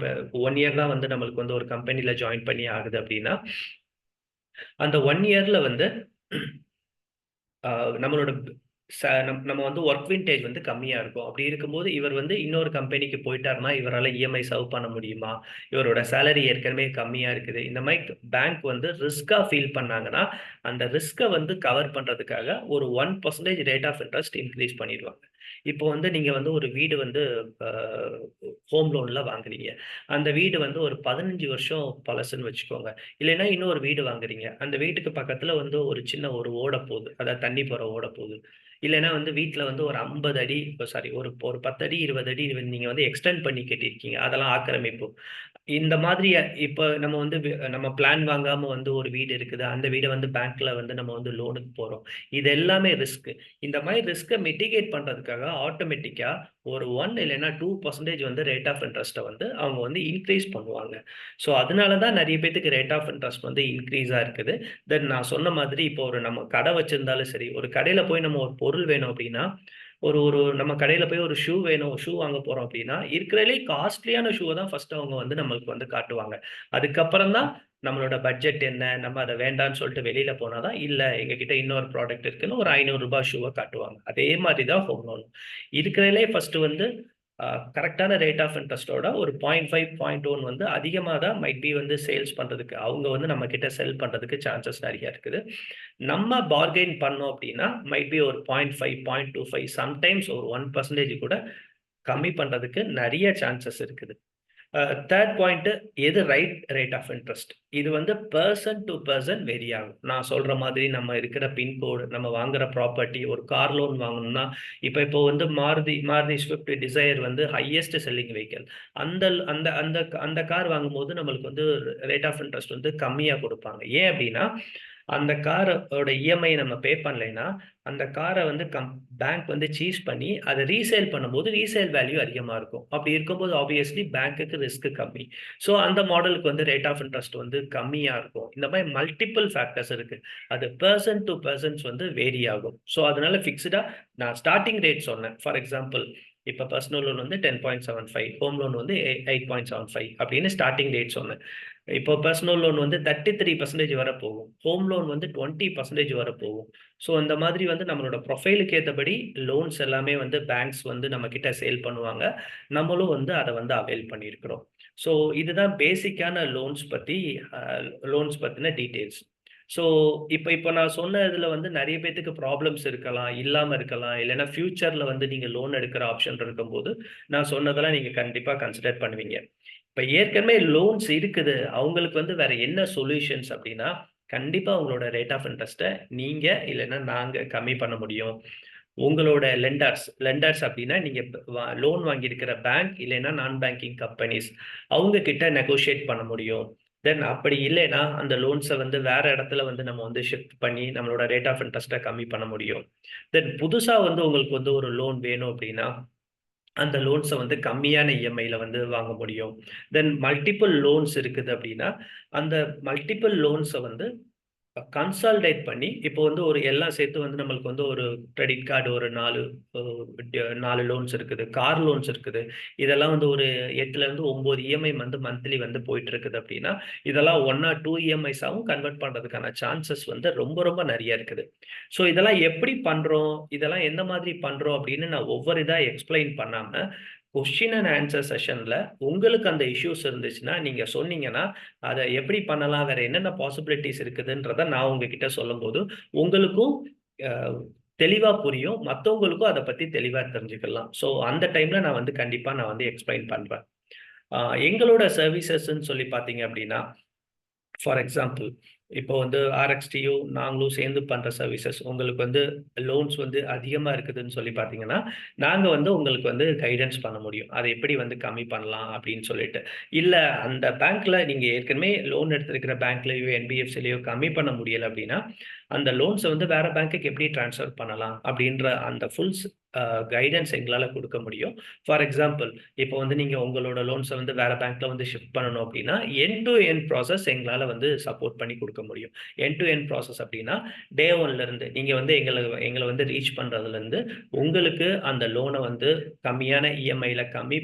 1 இயர் தான் வந்து நம்மளுக்கு வந்து ஒரு கம்பெனில ஜாயின் பண்ணி ஆகுது அப்படின்னா, அந்த 1 இயர்ல வந்து நம்மளோட நம்ம வந்து ஒர்க் விண்டேஜ் வந்து கம்மியா இருக்கும். அப்படி இருக்கும்போது இவர் வந்து இன்னொரு கம்பெனிக்கு போயிட்டாருன்னா இவரால இஎம்ஐ சர்வ் பண்ண முடியுமா? இவரோட சேலரி ஏற்கனவே கம்மியா இருக்குது. இந்த மாதிரி பேங்க் வந்து ரிஸ்கா ஃபீல் பண்ணாங்கன்னா, அந்த ரிஸ்க வந்து கவர் பண்றதுக்காக ஒரு 1% ரேட் ஆஃப் இன்ட்ரெஸ்ட் இன்க்ரீஸ் பண்ணிடுவாங்க. இப்போ வந்து நீங்க வந்து ஒரு வீடு வந்து ஹோம் லோன்ல வாங்குறீங்க. அந்த வீடு வந்து ஒரு 15 வருஷம் பழசுன்னு வச்சுக்கோங்க. இல்லைன்னா இன்னொரு வீடு வாங்குறீங்க. அந்த வீட்டுக்கு பக்கத்துல வந்து ஒரு சின்ன ஒரு ஓடை போகுது. அதாவது தண்ணி போற ஓடை போகுது. இல்லைன்னா வந்து வீட்ல வந்து ஒரு 50 அடி சாரி ஒரு ஒரு 10 அடி, 20 அடி நீங்க வந்து எக்ஸ்டெண்ட் பண்ணி கட்டியிருக்கீங்க. அதெல்லாம் ஆக்கிரமிப்பு. இந்த மாதிரி இப்ப நம்ம வந்து நம்ம பிளான் வாங்காம வந்து ஒரு வீடு இருக்குது. அந்த வீட வந்து பேங்க்ல வந்து நம்ம வந்து லோனுக்கு போறோம். இது எல்லாமே ரிஸ்க். இந்த மாதிரி ரிஸ்க்க மிட்டிகேட் பண்றதுக்காக ஆட்டோமேட்டிக்கா ஒரு 1 இல்லைன்னா 2% வந்து ரேட் ஆஃப் இன்ட்ரெஸ்ட்ட வந்து அவங்க வந்து இன்கிரீஸ் பண்ணுவாங்க. ஸோ அதனால தான் நெறைய பேத்துக்கு ரேட் ஆஃப் இன்ட்ரெஸ்ட் வந்து இன்கிரீஸா இருக்குது. தென் நான் சொன்ன மாதிரி இப்போ ஒரு நம்ம கடை வச்சிருந்தாலும் சரி, ஒரு கடையில போய் நம்ம ஒரு பொருள் வேணும் அப்படின்னா, ஒரு ஒரு நம்ம கடையில போய் ஒரு ஷூ வேணும், ஷூ வாங்க போறோம் அப்படின்னா, இருக்கிறதுலே காஸ்ட்லியான ஷூவ தான் ஃபர்ஸ்ட் அவங்க வந்து நம்மளுக்கு வந்து காட்டுவாங்க. அதுக்கப்புறம் தான் நம்மளோட பட்ஜெட் என்ன, நம்ம அத வேண்டான்னு சொல்லிட்டு வெளியில போனா தான், இல்ல எங்ககிட்ட இன்னொரு ப்ராடக்ட் இருக்குன்னு ஒரு ரூ. 500 ஷூவ காட்டுவாங்க. அதே மாதிரி தான் ஹோம் லோன். இருக்கிறதுலே ஃபர்ஸ்ட் வந்து கரெக்ட்டான ரேட் ஆஃப் இன்ட்ரெஸ்ட்டோட ஒரு 0.5, 0.1 வந்து அதிகமா தான் மைட் பி வந்து சேல்ஸ் பண்றதுக்கு, அவங்க வந்து நம்ம கிட்ட செல் பண்றதுக்கு சான்சஸ் நெறைய இருக்குது. நம்ம பார்கெயின் பண்ணோம் அப்படின்னா, மைட் பி ஒரு 0.5, 0.25 சம்டைம்ஸ் ஒரு 1% கூட கம்மி பண்றதுக்கு நெறைய சான்சஸ் இருக்குது. 3 பாயிண்ட் எது ரேட் ஆஃப் இன்ட்ரெஸ்ட். இது வந்து பெர்சன் டூ பெர்சன் வேரி ஆகும். நான் சொல்ற மாதிரி நம்ம இருக்கிற பின்கோடு, நம்ம வாங்குற ப்ராப்பர்ட்டி, ஒரு கார் லோன் வாங்கணும்னா, இப்போ வந்து மாருதி ஸ்விஃப்ட் டிசைர் வந்து ஹையஸ்ட் செல்லிங் வெஹிக்கிள். அந்த அந்த அந்த அந்த கார் வாங்கும்போது நம்மளுக்கு வந்து ரேட் ஆஃப் இன்ட்ரெஸ்ட் வந்து கம்மியா குடுப்பாங்க. ஏன் அப்டின்னா, அந்த காரோட இஎம்ஐ நம்ம பே பண்ணலைன்னா, அந்த கார வந்து பேங்க் வந்து சீஸ் பண்ணி அத ரீசேல் பண்ணும்போது ரீசேல் வேல்யூ அதிகமா இருக்கும். அப்படி இருக்கும்போது ஆப்வியஸ்லி பேங்க்குக்கு ரிஸ்க் கம்மி. ஸோ அந்த மாடலுக்கு வந்து ரேட் ஆஃப் இன்ட்ரெஸ்ட் வந்து கம்மியா இருக்கும். இந்த மாரி மல்டிபிள் ஃபேக்டர்ஸ் இருக்கு. அது பெர்சன் டூ பெர்சன்ஸ் வந்து வேரி ஆகும். ஸோ அதனால ஃபிக்ஸ்டா நான் ஸ்டார்ட்டிங் ரேட் சொன்னேன். ஃபார் எக்ஸாம்பிள் இப்ப பர்சனல் லோன் வந்து 10.75, ஹோம் லோன் வந்து 8.75 அப்படின்னு ஸ்டார்ட்டிங் ரேட் சொன்னேன். இப்போ பர்சனல் லோன் வந்து 33% வர போகும். ஹோம் லோன் வந்து 20% வர போகும். ஸோ இந்த மாதிரி வந்து நம்மளோட ப்ரொஃபைலுக்கு ஏத்தபடி லோன்ஸ் எல்லாமே வந்து பேங்க்ஸ் வந்து நம்ம கிட்ட சேல் பண்ணுவாங்க. நம்மளும் வந்து அத வந்து அவைல் பண்ணியிருக்கிறோம். ஸோ இதுதான் பேசிக்கான லோன்ஸ் பத்தின டீட்டெயில்ஸ். ஸோ இப்ப நான் சொன்ன இதுல வந்து நெறைய பேத்துக்கு ப்ராப்ளம்ஸ் இருக்கலாம், இல்லாம இருக்கலாம். இல்லன்னா ஃபியூச்சர்ல வந்து நீங்க லோன் எடுக்கிற ஆப்ஷன் இருக்கும்போது, நான் சொன்னதெல்லாம் நீங்க கண்டிப்பா கன்சிடர் பண்ணுவீங்க. இப்ப ஏற்கனவே லோன்ஸ் இருக்குது. அவங்களுக்கு வந்து வேற என்ன சொல்யூஷன்ஸ் அப்டின்னா, கண்டிப்பா உங்களோட ரேட் ஆஃப் இன்ட்ரெஸ்ட்ட நீங்க இல்லன்னா நாங்க கம்மி பண்ண முடியும். உங்களோட லெண்டர்ஸ் அப்டின்னா நீங்க லோன் வாங்கியிருக்கிற பேங்க் இல்லன்னா நான் பேங்கிங் கம்பெனிஸ் அவங்க கிட்ட நெகோஷியேட் பண்ண முடியும். தென் அப்படி இல்லைன்னா, அந்த லோன்ஸ வந்து வேற இடத்துல வந்து நம்ம வந்து ஷிஃப்ட் பண்ணி நம்மளோட ரேட் ஆஃப் இன்ட்ரெஸ்ட்ட கம்மி பண்ண முடியும். தென் புதுசா வந்து உங்களுக்கு வந்து ஒரு லோன் வேணும் அப்டின்னா அந்த லோன்ஸ வந்து கம்மியான இஎம்ஐல வந்து வாங்க முடியும். தென் மல்டிபிள் லோன்ஸ் இருக்குது அப்டின்னா, அந்த மல்டிபிள் லோன்ஸ வந்து கன்சாலிடேட் பண்ணி இப்போ வந்து ஒரு எல்லாம் சேர்த்து வந்து நம்மளுக்கு வந்து ஒரு கிரெடிட் கார்டு ஒரு 4 லோன்ஸ் இருக்குது, கார் லோன்ஸ் இருக்குது. இதெல்லாம் வந்து ஒரு 8லேருந்து 9 இஎம்ஐ வந்து மந்த்லி வந்து போயிட்டு இருக்குது அப்படின்னா, இதெல்லாம் 1 ஆர் 2 இஎம்ஐஸாவும் கன்வெர்ட் பண்றதுக்கான சான்சஸ் வந்து ரொம்ப ரொம்ப நெறைய இருக்குது. ஸோ இதெல்லாம் எப்படி பண்றோம்? இதெல்லாம் எந்த மாதிரி பண்றோம் அப்படின்னு நான் ஒவ்வொரு இதா எக்ஸ்பிளைன் பண்ணாம, கொஸ்டின் அண்ட் ஆன்சர் செஷன்ல உங்களுக்கு அந்த இஷ்யூஸ் இருந்துச்சுன்னா, நீங்க சொன்னீங்கன்னா, அத எப்படி பண்ணலாம்? வேற என்னென்ன பாசிபிலிட்டீஸ் இருக்குதுன்றத நான் உங்ககிட்ட சொல்லும்போது, உங்களுக்கும் அ தெளிவா புரியும். மத்தவங்களுக்கும் அத பத்தி தெளிவா தெரிஞ்சுக்கலாம். ஸோ அந்த டைம்ல நான் வந்து கண்டிப்பா நான் வந்து எக்ஸ்பிளைன் பண்றேன். அ எங்களோட சர்வீசஸ்ன்னு சொல்லி பார்த்தீங்க அப்படின்னா, ஃபார் எக்ஸாம்பிள், இப்போ வந்து ஆர்எக்ஸ்டியும் நாங்களும் சேர்ந்து பண்ற சர்வீசஸ் உங்களுக்கு வந்து லோன்ஸ் வந்து அதிகமா இருக்குதுன்னு சொல்லி பார்த்தீங்கன்னா, நாங்க வந்து உங்களுக்கு வந்து கைடன்ஸ் பண்ண முடியும். அத எப்படி வந்து கம்மி பண்ணலாம் அப்படின்னு சொல்லிட்டு. இல்ல அந்த பேங்க்ல நீங்க ஏற்கனவே லோன் எடுத்திருக்கிற பேங்க்லயோ, என்பிஎஃப்சிலயோ கம்மி பண்ண முடியல அப்படின்னா, அந்த லோன்ஸ வந்து வேற பேங்க்குக்கு எப்படி ட்ரான்ஸ்ஃபர் பண்ணலாம் அப்படின்ற அந்த ஃபுல் கைடன்ஸ் எங்களால குடுக்க முடியும். ஃபார் எக்ஸாம்பிள், இப்போ வந்து நீங்க உங்களோட லோன்ஸ வந்து வேற பேங்க்ல வந்து ஷிஃப்ட் பண்ணணும் அப்படின்னா, எண்ட் டூ எண்ட் ப்ராசஸ் எங்களால வந்து சப்போர்ட் பண்ணி குடுக்க முடியும். எண்ட் டூ எண்ட் ப்ராசஸ் அப்படின்னா, டே 1ல இருந்து நீங்க வந்து எங்கள வந்து ரீச் பண்றதுலருந்து, உங்களுக்கு அந்த லோன வந்து கம்மியான இஎம்ஐல கம்மி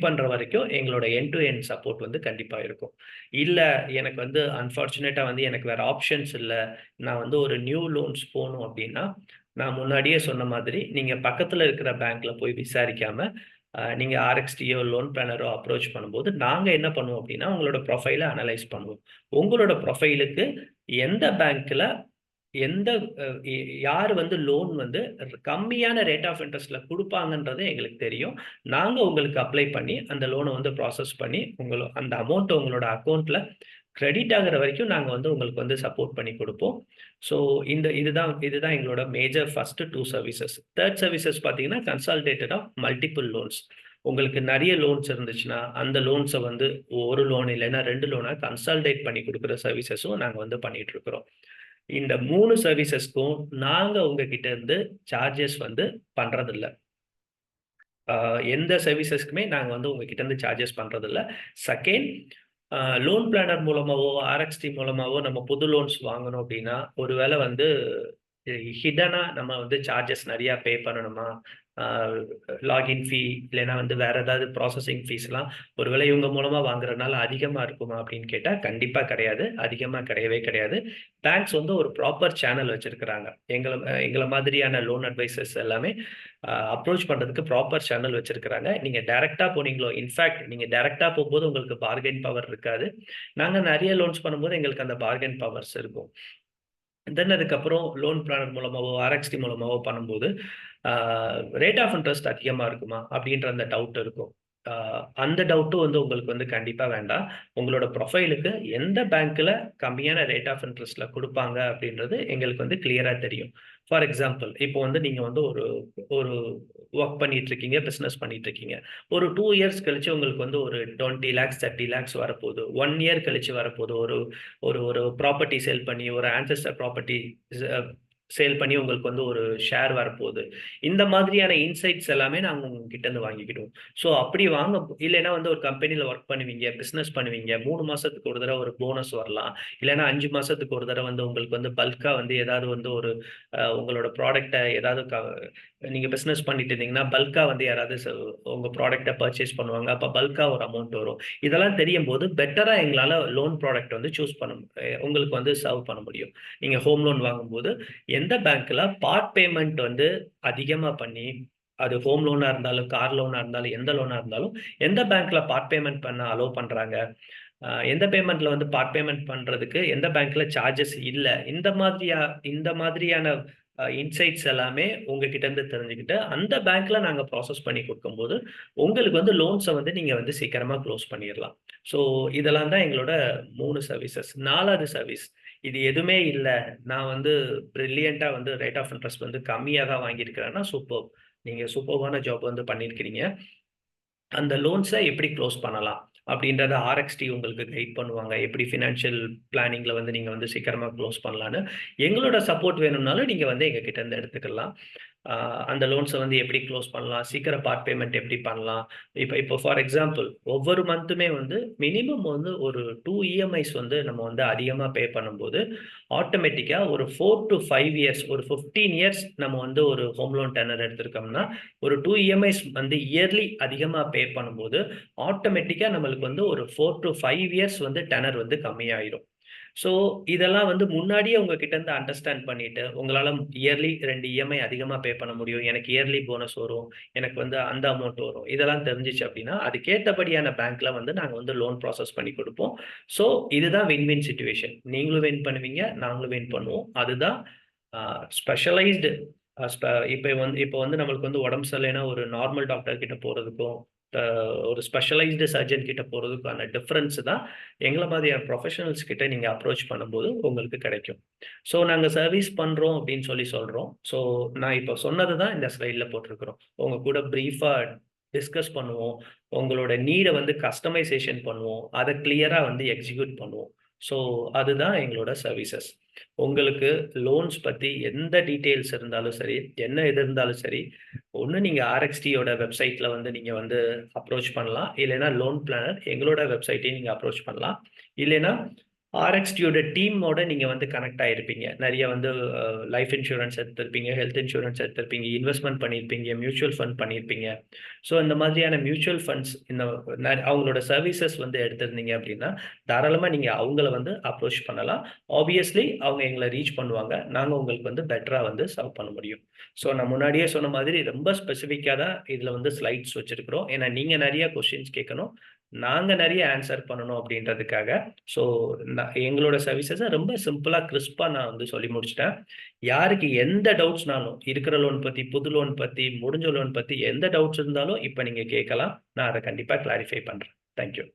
பண்ற வரைக்கும் எங்களோட எண்ட் டூ எண்ட் சப்போர்ட் வந்து கண்டிப்பா இருக்கும். இல்ல எனக்கு வந்து அன்பார்ச்சுனேட்டா வந்து எனக்கு வேற ஆப்ஷன்ஸ் இல்ல. நான் வந்து ஒரு நியூ லோன்ஸ் போணும் அப்படின்னா, நான் முன்னாடியே சொன்ன மாதிரி, நீங்க பக்கத்துல இருக்கிற பேங்க்ல போய் விசாரிக்காம, நீங்க ஆர்எக்ஸ்டியோ, லோன் பிளானரோ அப்ரோச் பண்ணும்போது, நாங்க என்ன பண்ணுவோம் அப்டின்னா, உங்களோட ப்ரொஃபைல அனலைஸ் பண்ணுவோம். உங்களோட ப்ரொஃபைலுக்கு எந்த பேங்க்ல எந்த அ எ யாரு வந்து லோன் வந்து கம்மியான ரேட் ஆஃப் இன்ட்ரெஸ்ட்ல குடுப்பாங்கன்றது எங்களுக்கு தெரியும். நாங்க உங்களுக்கு அப்ளை பண்ணி, அந்த லோன வந்து ப்ராசஸ் பண்ணி, அந்த அமௌண்ட் உங்களோட அக்கவுண்ட்ல கிரெடிட் ஆகுற வரைக்கும் நாங்க வந்து உங்களுக்கு வந்து சப்போர்ட் பண்ணி குடுப்போம். ஸோ இதுதான் எங்களோட மேஜர் ஃபர்ஸ்ட் 2 சர்வீசஸ். 3 சர்வீசஸ் பார்த்தீங்கன்னா, கன்சாலிடேட்டட் ஆஃப் மல்டிபிள் லோன்ஸ். உங்களுக்கு நெறைய லோன்ஸ் இருந்துச்சுன்னா, அந்த லோன்ஸ வந்து 1 லோன் இல்லைன்னா 2 லோனா கன்சாலிடேட் பண்ணி குடுக்குற சர்வீசஸும் நாங்க வந்து பண்ணிட்டு இருக்கிறோம். இந்த 3 சர்வீசஸ்க்கும் நாங்க உங்ககிட்ட இருந்து சார்ஜஸ் வந்து பண்றதில்ல. அ எந்த சர்வீசஸ்க்குமே நாங்க வந்து உங்ககிட்ட இருந்து சார்ஜஸ் பண்றதில்ல. செகண்ட், லோன் பிளானர் மூலமாவோ, ஆர்எக்ஸ்டி மூலமாவோ நம்ம புது லோன்ஸ் வாங்கணும் அப்டின்னா, ஒரு வேள வந்து ஹிடனா நம்ம வந்து சார்ஜஸ் நெறையா பே பண்ணணுமா? ஆ லாகின் ஃபீ இல்லைன்னா வந்து வேற ஏதாவது ப்ராசஸிங் ஃபீஸ்லாம் ஒருவேளை இவங்க மூலமா வாங்குறதுனால அதிகமா இருக்குமா? அப்படின்னு கேட்டா, கண்டிப்பா கிடையாது. அதிகமா கிடையவே கிடையாது. பேங்க்ஸ் வந்து ஒரு ப்ராப்பர் சேனல் வச்சிருக்கிறாங்க. எங்கள மாதிரியான லோன் அட்வைசர்ஸ் எல்லாமே அப்ரோச் பண்றதுக்கு ப்ராப்பர் சேனல் வச்சிருக்கிறாங்க. நீங்க டைரக்ட்டா போனீங்களோ இன்ஃபாக்ட் நீங்க டைரக்ட்டா போம்போது உங்களுக்கு பார்கெயின் பவர் இருக்காது. நாங்க நெறைய லோன்ஸ் பண்ணும்போது எங்களுக்கு அந்த பார்கெயின் பவர்ஸ் இருக்கும். தென் அதுக்கப்புறம் லோன் பிளானர் மூலமாவோ, ஆர்எக்ஸ்டி மூலமாவோ பண்ணும்போது, ஆ ரேட் ஆஃப் இன்ட்ரெஸ்ட் அதிகமா இருக்குமா? அப்படின்ற அந்த டவுட் இருக்கும். ஆ அந்த டவுட்டும் வந்து உங்களுக்கு வந்து கண்டிப்பா வேண்டாம். உங்களோட ப்ரொஃபைலுக்கு எந்த பேங்க்ல கம்மியான ரேட் ஆஃப் இன்ட்ரெஸ்ட்ல குடுப்பாங்க அப்படின்றது எங்களுக்கு வந்து கிளியரா தெரியும். ஃபார் எக்ஸாம்பிள், இப்போ வந்து நீங்க வந்து ஒரு ஒரு வொர்க் பண்ணிட்டு இருக்கீங்க, பிசினஸ் பண்ணிட்டு இருக்கீங்க. ஒரு 2 இயர்ஸ் கழிச்சு உங்களுக்கு வந்து ஒரு 20 லேக்ஸ், 30 லேக்ஸ் வரப்போது. 1 இயர் கழிச்சு வரப்போது. ஒரு ஒரு ஒரு ப்ராப்பர்ட்டி சேல் பண்ணி, ஒரு ஆன்செஸ்டர் ப்ராப்பர்ட்டி அ சேல் பண்ணி உங்களுக்கு வந்து ஒரு ஷேர் வரப்போது. இந்த மாதிரியான இன்சைட்ஸ் எல்லாமே நாங்க உங்ககிட்ட இருந்து வாங்கிக்கிடுவோம். ஸோ அப்படி இல்லைன்னா வந்து ஒரு கம்பெனில ஒர்க் பண்ணுவீங்க, பிசினஸ் பண்ணுவீங்க. 3 மாசத்துக்கு ஒரு தடவ ஒரு போனஸ் வரலாம். இல்லன்னா 5 மாசத்துக்கு ஒரு தடவ வந்து உங்களுக்கு வந்து பல்க்கா வந்து ஏதாவது வந்து ஒரு உங்களோட ப்ராடக்ட்ட ஏதாவது நீங்க பிசினஸ் பண்ணிட்டு இருந்தீங்கன்னா, பல்க்கா வந்து யாராவது உங்க ப்ராடக்ட்ட பர்ச்சேஸ் பண்ணுவாங்க. அப்ப பல்க்கா ஒரு அமௌண்ட் வரும். இதெல்லாம் தெரியும்போது பெட்டரா எங்களால லோன் ப்ராடக்ட் வந்து சூஸ் பண்ண உங்களுக்கு வந்து சர்வ் பண்ண முடியும். நீங்க ஹோம் லோன் வாங்கும்போது எந்த பேங்க்ல பார்ட் பேமெண்ட் வந்து அதிகமா பண்ணி, அது ஹோம் லோனா இருந்தாலும், கார் லோனா இருந்தாலும், எந்த லோனா இருந்தாலும், எந்த பேங்க்ல பார்ட் பேமெண்ட் பண்ண அலோவ் பண்றாங்க? எந்த பேமெண்ட்ல வந்து பார்ட் பேமெண்ட் பண்றதுக்கு எந்த பேங்க்ல சார்ஜஸ் இல்ல. இந்த மாதிரியான இன்சைட்ஸ் எல்லாமே உங்ககிட்ட இருந்து தெரிஞ்சுக்கிட்டு, அந்த பேங்க்ல நாங்க ப்ராசஸ் பண்ணி குடுக்கும்போது, உங்களுக்கு வந்து லோன்ஸ வந்து நீங்க வந்து சீக்கிரமா குளோஸ் பண்ணிறலாம். ஸோ இதெல்லாம் தான் எங்களோட 3 சர்வீசஸ். 4வது சர்வீஸ். இது எதுவுமே இல்ல. நான் வந்து பிரில்லியன்ட்டா வந்து ரேட் ஆஃப் இன்ட்ரெஸ்ட் வந்து கம்மியா தான் வாங்கியிருக்கிறேன்னா, சூப்பர்ப். நீங்க சூப்பர்வான ஜாப் வந்து பண்ணியிருக்கிறீங்க. அந்த லோன்ஸ எப்படி குளோஸ் பண்ணலாம்? அப்படின்றத ஆர்எக்ஸ்டி உங்களுக்கு கைட் பண்ணுவாங்க. எப்படி ஃபினான்ஷியல் பிளானிங்ல வந்து நீங்க வந்து சீக்கிரமா குளோஸ் பண்ணலான்னு. எங்களோட சப்போர்ட் வேணும்னாலும் நீங்க வந்து எங்ககிட்ட இருந்து எடுத்துக்கலாம். அந்த லோன்ஸை வந்து எப்படி க்ளோஸ் பண்ணலாம், சீக்கிரம் பார்ட் பேமெண்ட் எப்படி பண்ணலாம். இப்போ ஃபார் எக்ஸாம்பிள் ஒவ்வொரு மந்த்துமே வந்து மினிமம் வந்து ஒரு 2 இஎம்ஐஸ் வந்து நம்ம வந்து அதிகமாக பே பண்ணும்போது ஆட்டோமேட்டிக்காக ஒரு 4 to 5 இயர்ஸ், ஒரு 15 இயர்ஸ் நம்ம வந்து ஒரு ஹோம் லோன் டெனர் எடுத்திருக்கோம்னா ஒரு 2 இஎம்ஐஸ் வந்து இயர்லி அதிகமாக பே பண்ணும்போது ஆட்டோமேட்டிக்காக நம்மளுக்கு வந்து ஒரு 4 to 5 இயர்ஸ் வந்து டெனர் வந்து கம்மியாயிரும். ஸோ இதெல்லாம் வந்து முன்னாடியே உங்ககிட்ட இருந்து அண்டர்ஸ்டாண்ட் பண்ணிட்டு உங்களால இயர்லி 2 இஎம்ஐ அதிகமாக பே பண்ண முடியும், எனக்கு இயர்லி போனஸ் வரும், எனக்கு வந்து அந்த அமௌண்ட் வரும், இதெல்லாம் தெரிஞ்சிச்சு அப்படின்னா அதுக்கேற்றபடியான பேங்க்ல வந்து நாங்கள் வந்து லோன் ப்ராசஸ் பண்ணி கொடுப்போம். ஸோ இதுதான் வின் வின் சுச்சுவேஷன். நீங்களும் வின் பண்ணுவீங்க, நாங்களும் வின் பண்ணுவோம். அதுதான் ஸ்பெஷலைஸ்டு. இப்போ வந்து நம்மளுக்கு வந்து உடம்பு சரியில்லைன்னா ஒரு நார்மல் டாக்டர் கிட்ட போறதுக்கும் ஒரு ஸ்பெஷலைஸ்டு சர்ஜன் கிட்ட போறதுக்கான டிஃபரன்ஸ் தான் எங்களை மாதிரியான ப்ரொஃபஷனல்ஸ் கிட்ட நீங்க அப்ரோச் பண்ணும்போது உங்களுக்கு கிடைக்கும். ஸோ நாங்க சர்வீஸ் பண்றோம் அப்படின்னு சொல்றோம். ஸோ நான் இப்போ சொன்னது தான் இந்த ஸ்லைட்ல போட்டிருக்கிறோம். உங்க கூட பிரீஃபா டிஸ்கஸ் பண்ணுவோம், உங்களோட நீடை வந்து கஸ்டமைசேஷன் பண்ணுவோம், அதை கிளியரா வந்து எக்ஸிக்யூட் பண்ணுவோம். ஸோ அதுதான் எங்களோட சர்வீசஸ். உங்களுக்கு லோன்ஸ் பத்தி எந்த டீட்டெயில்ஸ் இருந்தாலும் சரி, என்ன இது இருந்தாலும் சரி, ஒன்று நீங்கள் ஆர்எக்ஸ்டியோட வெப்சைட்ல வந்து நீங்கள் வந்து அப்ரோச் பண்ணலாம், இல்லைன்னா லோன் பிளானர் எங்களோட வெப்சைட்டையும் நீங்கள் அப்ரோச் பண்ணலாம், இல்லைன்னா ஆர்எக்ஸ்டியோட டீமோட நீங்கள் வந்து கனெக்ட் ஆகிருப்பீங்க. நிறைய வந்து லைஃப் இன்சூரன்ஸ் எடுத்திருப்பீங்க, ஹெல்த் இன்சூரன்ஸ் எடுத்திருப்பீங்க, இன்வெஸ்ட்மெண்ட் பண்ணியிருப்பீங்க, மியூச்சுவல் ஃபண்ட் பண்ணியிருப்பீங்க. ஸோ இந்த மாதிரியான மியூச்சுவல் ஃபண்ட்ஸ் அவங்களோட சர்வீசஸ் வந்து எடுத்திருந்தீங்க அப்படின்னா தாராளமாக நீங்கள் அவங்கள வந்து அப்ரோச் பண்ணலாம். ஆப்வியஸ்லி அவங்க எங்களை ரீச் பண்ணுவாங்க, நாங்கள் உங்களுக்கு வந்து பெட்டராக வந்து சர்வ் பண்ண முடியும். ஸோ நான் முன்னாடியே சொன்ன மாதிரி ரொம்ப ஸ்பெசிஃபிக்காக தான் இதில் வந்து ஸ்லைட்ஸ் வச்சுருக்கிறோம். ஏன்னா நீங்கள் நிறைய கொஸ்டின்ஸ் கேட்கணும், நாங்கள் நிறைய ஆன்சர் பண்ணணும் அப்படின்றதுக்காக. ஸோ எங்களோட சர்வீசஸை ரொம்ப சிம்பிளாக கிறிஸ்பாக நான் வந்து சொல்லி முடிச்சிட்டேன். யாருக்கு எந்த டவுட்ஸ்னாலும் இருக்கிற லோன் பற்றி, புது லோன் பற்றி, முடிஞ்ச லோன் பற்றி எந்த டவுட்ஸ் இருந்தாலும் இப்போ நீங்கள் கேட்கலாம். நான் அதை கண்டிப்பாக கிளாரிஃபை பண்ணுறேன். தேங்க்யூ.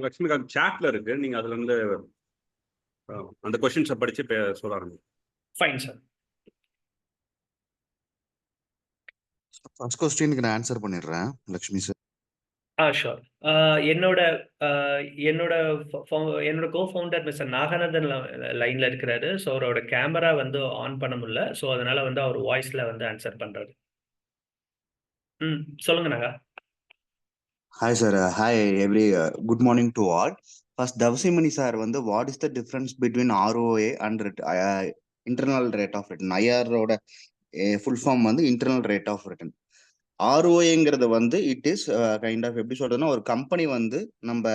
லட்சுமிகாந்த் சாட்ல இருக்கு, நீங்க அதுல இருந்து அந்த கொஸ்டின்ஸை படிச்சு சொல்ல ஆரம்பிங்க.
Fine sir.
ஃபர்ஸ்ட் கொஸ்டினுக்கு நான் ஆன்சர் பண்ணிடுறேன் லக்ஷ்மி சார்.
ஷோர். என்னோட என்னோட என்னோட கோஃபவுண்டர் மிஸ்டர் நாகநந்தன் லைன்ல இருக்கிறாரு. ஸோ அவரோட கேமரா வந்து ஆன் பண்ண முடியல. ஸோ அதனால வந்து அவர் வாய்ஸ்ல வந்து ஆன்சர் பண்றாரு. சொல்லுங்க Naga.
Hi sir. Hi every good morning to all. First Thavasimani sir வந்து what is the difference between ROA and internal rate of return? ஐஆரோட ஃபுல் ஃபார்ம் வந்து இன்டர்னல் ரேட் ஆஃப் ரிட்டர்ன். ஆர்ஓஏங்கிறது வந்து இட் இஸ் கைண்ட் ஆஃப் எப்படி சொல்றதுன்னா, ஒரு company வந்து நம்ம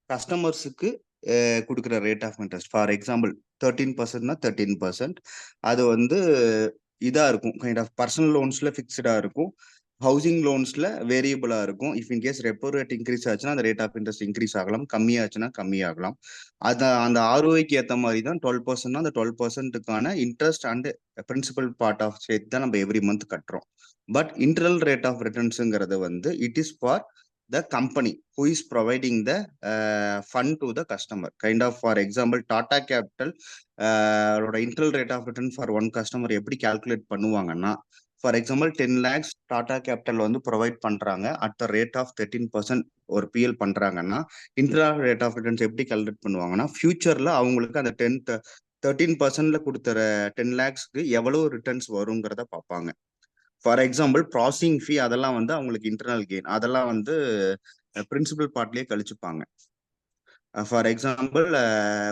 கஸ்டமர்ஸுக்கு கொடுக்குற rate of interest. For example 13%னா 13%. அது வந்து இதாக இருக்கும், கைண்ட் ஆஃப் பர்சனல் லோன்ஸில் ஃபிக்ஸ்டாக இருக்கும், ஹவுசிங் லோன்ஸில் வேரியபிளாக இருக்கும். If in case repo rate increase ஆச்சுன்னா அந்த ரேட் ஆஃப் இன்ட்ரெஸ்ட் இன்க்ரீஸ் ஆகலாம், கம்மியாச்சுன்னா கம்மியாகலாம். அந்த ஆர்ஓஐக்கு ஏற்ற மாதிரி தான் 12%னா அந்த 12%க்கான interest and principal part of சேர்த்து தான் நம்ம எவ்ரி மந்த் கட்டுறோம். பட் இன்டர்னல் ரேட் ஆஃப் ரிட்டர்ன்ஸுங்கிறது வந்து it is for the company who is providing the fund to the customer. Kind of, for example, Tata Capital internal rate of return for one customer எப்படி calculate பண்ணுவாங்கன்னா, for example 10 lakhs Tata Capital வந்து provide பண்றாங்க at the rate of 13% ஒரு PL பண்றாங்கன்னா, internal rate of returns எப்படி calculate பண்ணுவாங்கன்னா, ஃபியூச்சர்ல அவங்களுக்கு அந்த 13%ல கொடுத்துற 10 lakhsக்கு எவ்வளவு ரிட்டர்ன்ஸ் வருங்கிறத பார்ப்பாங்க. ஃபார் எக்ஸாம்பிள் ப்ராசஸிங் ஃபீ அதெல்லாம் வந்து அவங்களுக்கு இன்டர்னல் கெயின், அதெல்லாம் வந்து பிரின்சிபல் பார்ட்லேயே கழிச்சுப்பாங்க. ஃபார் எக்ஸாம்பிள்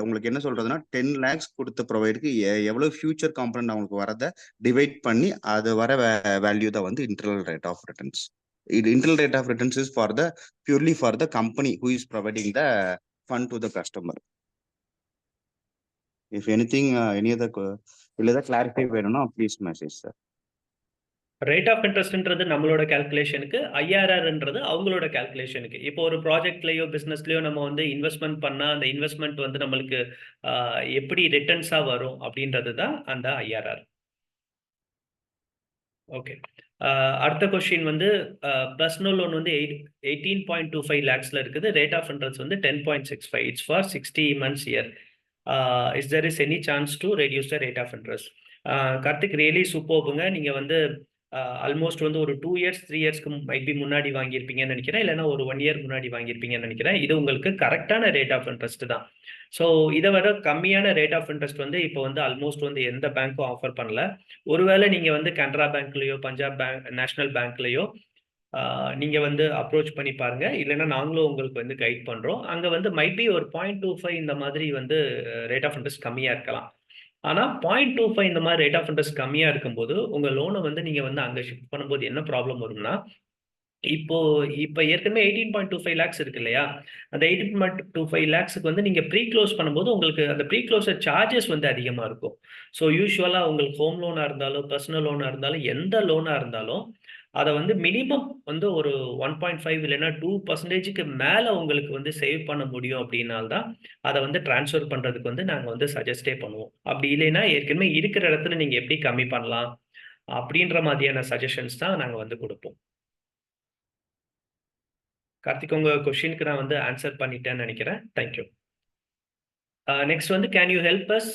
உங்களுக்கு என்ன சொல்றதுன்னா, 10 lakhs கொடுத்த ப்ரொவைடுக்கு எவ்வளவு ஃபியூச்சர் காம்பனன்ட் அவங்களுக்கு வரதை டிவைட் பண்ணி அது வர வேல்யூ தான் வந்து internal rate of returns. Internal rate of returns is for the purely for the company who is providing the fund to the customer. If anything, any other clarify வேணும்னா please message sir.
Rate of இன்ட்ரெஸ்ட்ன்றது நம்மளோட கால்குலேஷனுக்கு, ஐஆர்ஆர்ன்றது அவங்களோட கால்குலேஷனுக்கு. இப்போ ஒரு ப்ராஜெக்ட்லயோ பிஸ்னஸ்லயோ நம்ம வந்து investment பண்ணால் அந்த இன்வெஸ்ட்மெண்ட் வந்து நம்மளுக்கு எப்படி ரிட்டர்ன்ஸாக வரும் அப்படின்றது தான் அந்த ஐஆர்ஆர். ஓகே. அடுத்த கொஸ்டின் வந்து பர்சனல் லோன் வந்து 18.25 lakhsல இருக்குது. ரேட் ஆஃப் இன்ட்ரெஸ்ட் வந்து 10.65. It's for 60 months year. Is there is any chance to reduce the rate of interest? Karthik, really சூப்பர்புங்க. நீங்கள் வந்து ஆல்மோஸ்ட் வந்து ஒரு 2 இயர்ஸ் 3 இயர்ஸ்க்கு மைபி முன்னாடி வாங்கியிருப்பீங்கன்னு நினைக்கிறேன், இல்லைன்னா ஒரு 1 இயர் முன்னாடி வாங்கியிருப்பீங்கன்னு நினைக்கிறேன். இது உங்களுக்கு கரெக்டான ரேட் ஆஃப் இன்ட்ரெஸ்ட் தான். ஸோ இதை விட கம்மியான ரேட் ஆஃப் இன்ட்ரெஸ்ட் வந்து இப்போ வந்து ஆல்மோஸ்ட் வந்து எந்த பேங்க்கும் ஆஃபர் பண்ணல. ஒருவேளை நீங்க வந்து கனரா பேங்க்லயோ பஞ்சாப் பேங்க் நேஷனல் பேங்க்லயோ நீங்க வந்து அப்ரோச் பண்ணி பாருங்க, இல்லைன்னா நாங்களும் உங்களுக்கு வந்து கைட் பண்றோம். அங்க வந்து மைபி ஒரு 0.25 இந்த மாதிரி வந்து ரேட் ஆஃப் இன்ட்ரெஸ்ட் கம்மியா இருக்கலாம். ஆனா 0.25 இந்த மாதிரி ரேட் ஆஃப் இன்ட்ரெஸ்ட் கம்மியா இருக்கும்போது உங்க லோனை வந்து நீங்க வந்து அங்க ஷிஃப்ட் பண்ணும்போது என்ன ப்ராப்ளம் வரும்னா, இப்போ இப்ப ஏற்கனவே 18.25 லேக்ஸ் இருக்கு இல்லையா? அந்த 18.25 லேக்ஸ்க்கு வந்து நீங்க ப்ரீ க்ளோஸ் பண்ணும்போது உங்களுக்கு அந்த ப்ரீ க்ளோஸர் சார்ஜஸ் வந்து அதிகமா இருக்கும். ஸோ யூசுவலா உங்களுக்கு ஹோம் லோனா இருந்தாலும், பர்சனல் லோனா இருந்தாலும், எந்த லோனா இருந்தாலும் அத வந்து மினிமம் வந்து ஒரு 1.5 இல்லைன்னா 2%க்கு மேல உங்களுக்கு வந்து சேவ் பண்ண முடியும் அப்படின்னால தான் அத வந்து ட்ரான்ஸ்ஃபர் பண்றதுக்கு வந்து நாங்க வந்து சஜெஸ்டே பண்ணுவோம். அப்படி இல்லைன்னா ஏற்கனவே இருக்கிற இடத்துல நீங்க எப்படி கம்மி பண்ணலாம்? அப்படின்ற மாதிரியான சஜஷன்ஸ் தான் நாங்க வந்து குடுப்போம். கார்த்திக், உங்க கொஸ்டினுக்கு நான் வந்து ஆன்சர் பண்ணிட்டேன்னு நினைக்கிறேன். Thank you. நெக்ஸ்ட் வந்து can you help us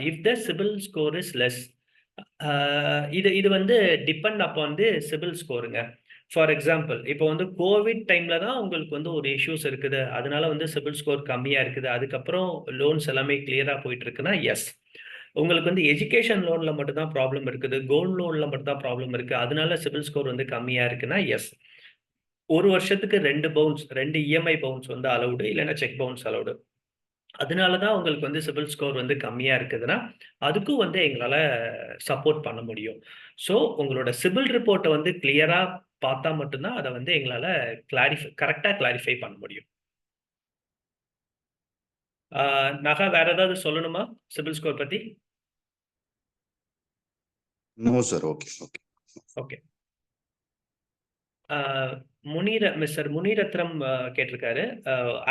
if the CIBIL score is less? இது இது வந்து டிபெண்ட் அப்பான் தி சிபில் ஸ்கோருங்க. ஃபார் எக்ஸாம்பிள் இப்போ வந்து கோவிட் டைம்ல தான் உங்களுக்கு வந்து ஒரு இஷ்யூஸ் இருக்குது, அதனால வந்து சிபில் ஸ்கோர் கம்மியா இருக்குது, அதுக்கப்புறம் லோன்ஸ் எல்லாமே கிளியரா போயிட்டு இருக்குன்னா எஸ். உங்களுக்கு வந்து எஜுகேஷன் லோன்ல மட்டும் தான் ப்ராப்ளம் இருக்குது, கோல்ட் லோன்ல மட்டும் தான் ப்ராப்ளம் இருக்கு, அதனால சிபில் ஸ்கோர் வந்து கம்மியா இருக்குன்னா எஸ். ஒரு வருஷத்துக்கு 2 இஎம்ஐ பவுன்ஸ் வந்து அலவுடு, இல்லைன்னா செக் பவுன்ஸ் அலவுடு. அதனால தான் உங்களுக்கு வந்து சிபில் ஸ்கோர் வந்து கம்மியா இருக்குதுன்னா, அதுக்கும் வந்து எங்களால சப்போர்ட் பண்ண முடியும். ஸோ உங்களோட சிபில் ரிப்போர்ட்ட வந்து கிளியரா பார்த்தா மட்டும் தான் அத வந்து எங்களால கரெக்ட்டா கிளாரிஃபை பண்ண முடியும். நகா, வேற ஏதாவது சொல்லணுமா சிபில் ஸ்கோர் பத்தி?
No sir. Okay, okay.
Okay. Mister Muniratnam கேட்டிருக்காரு.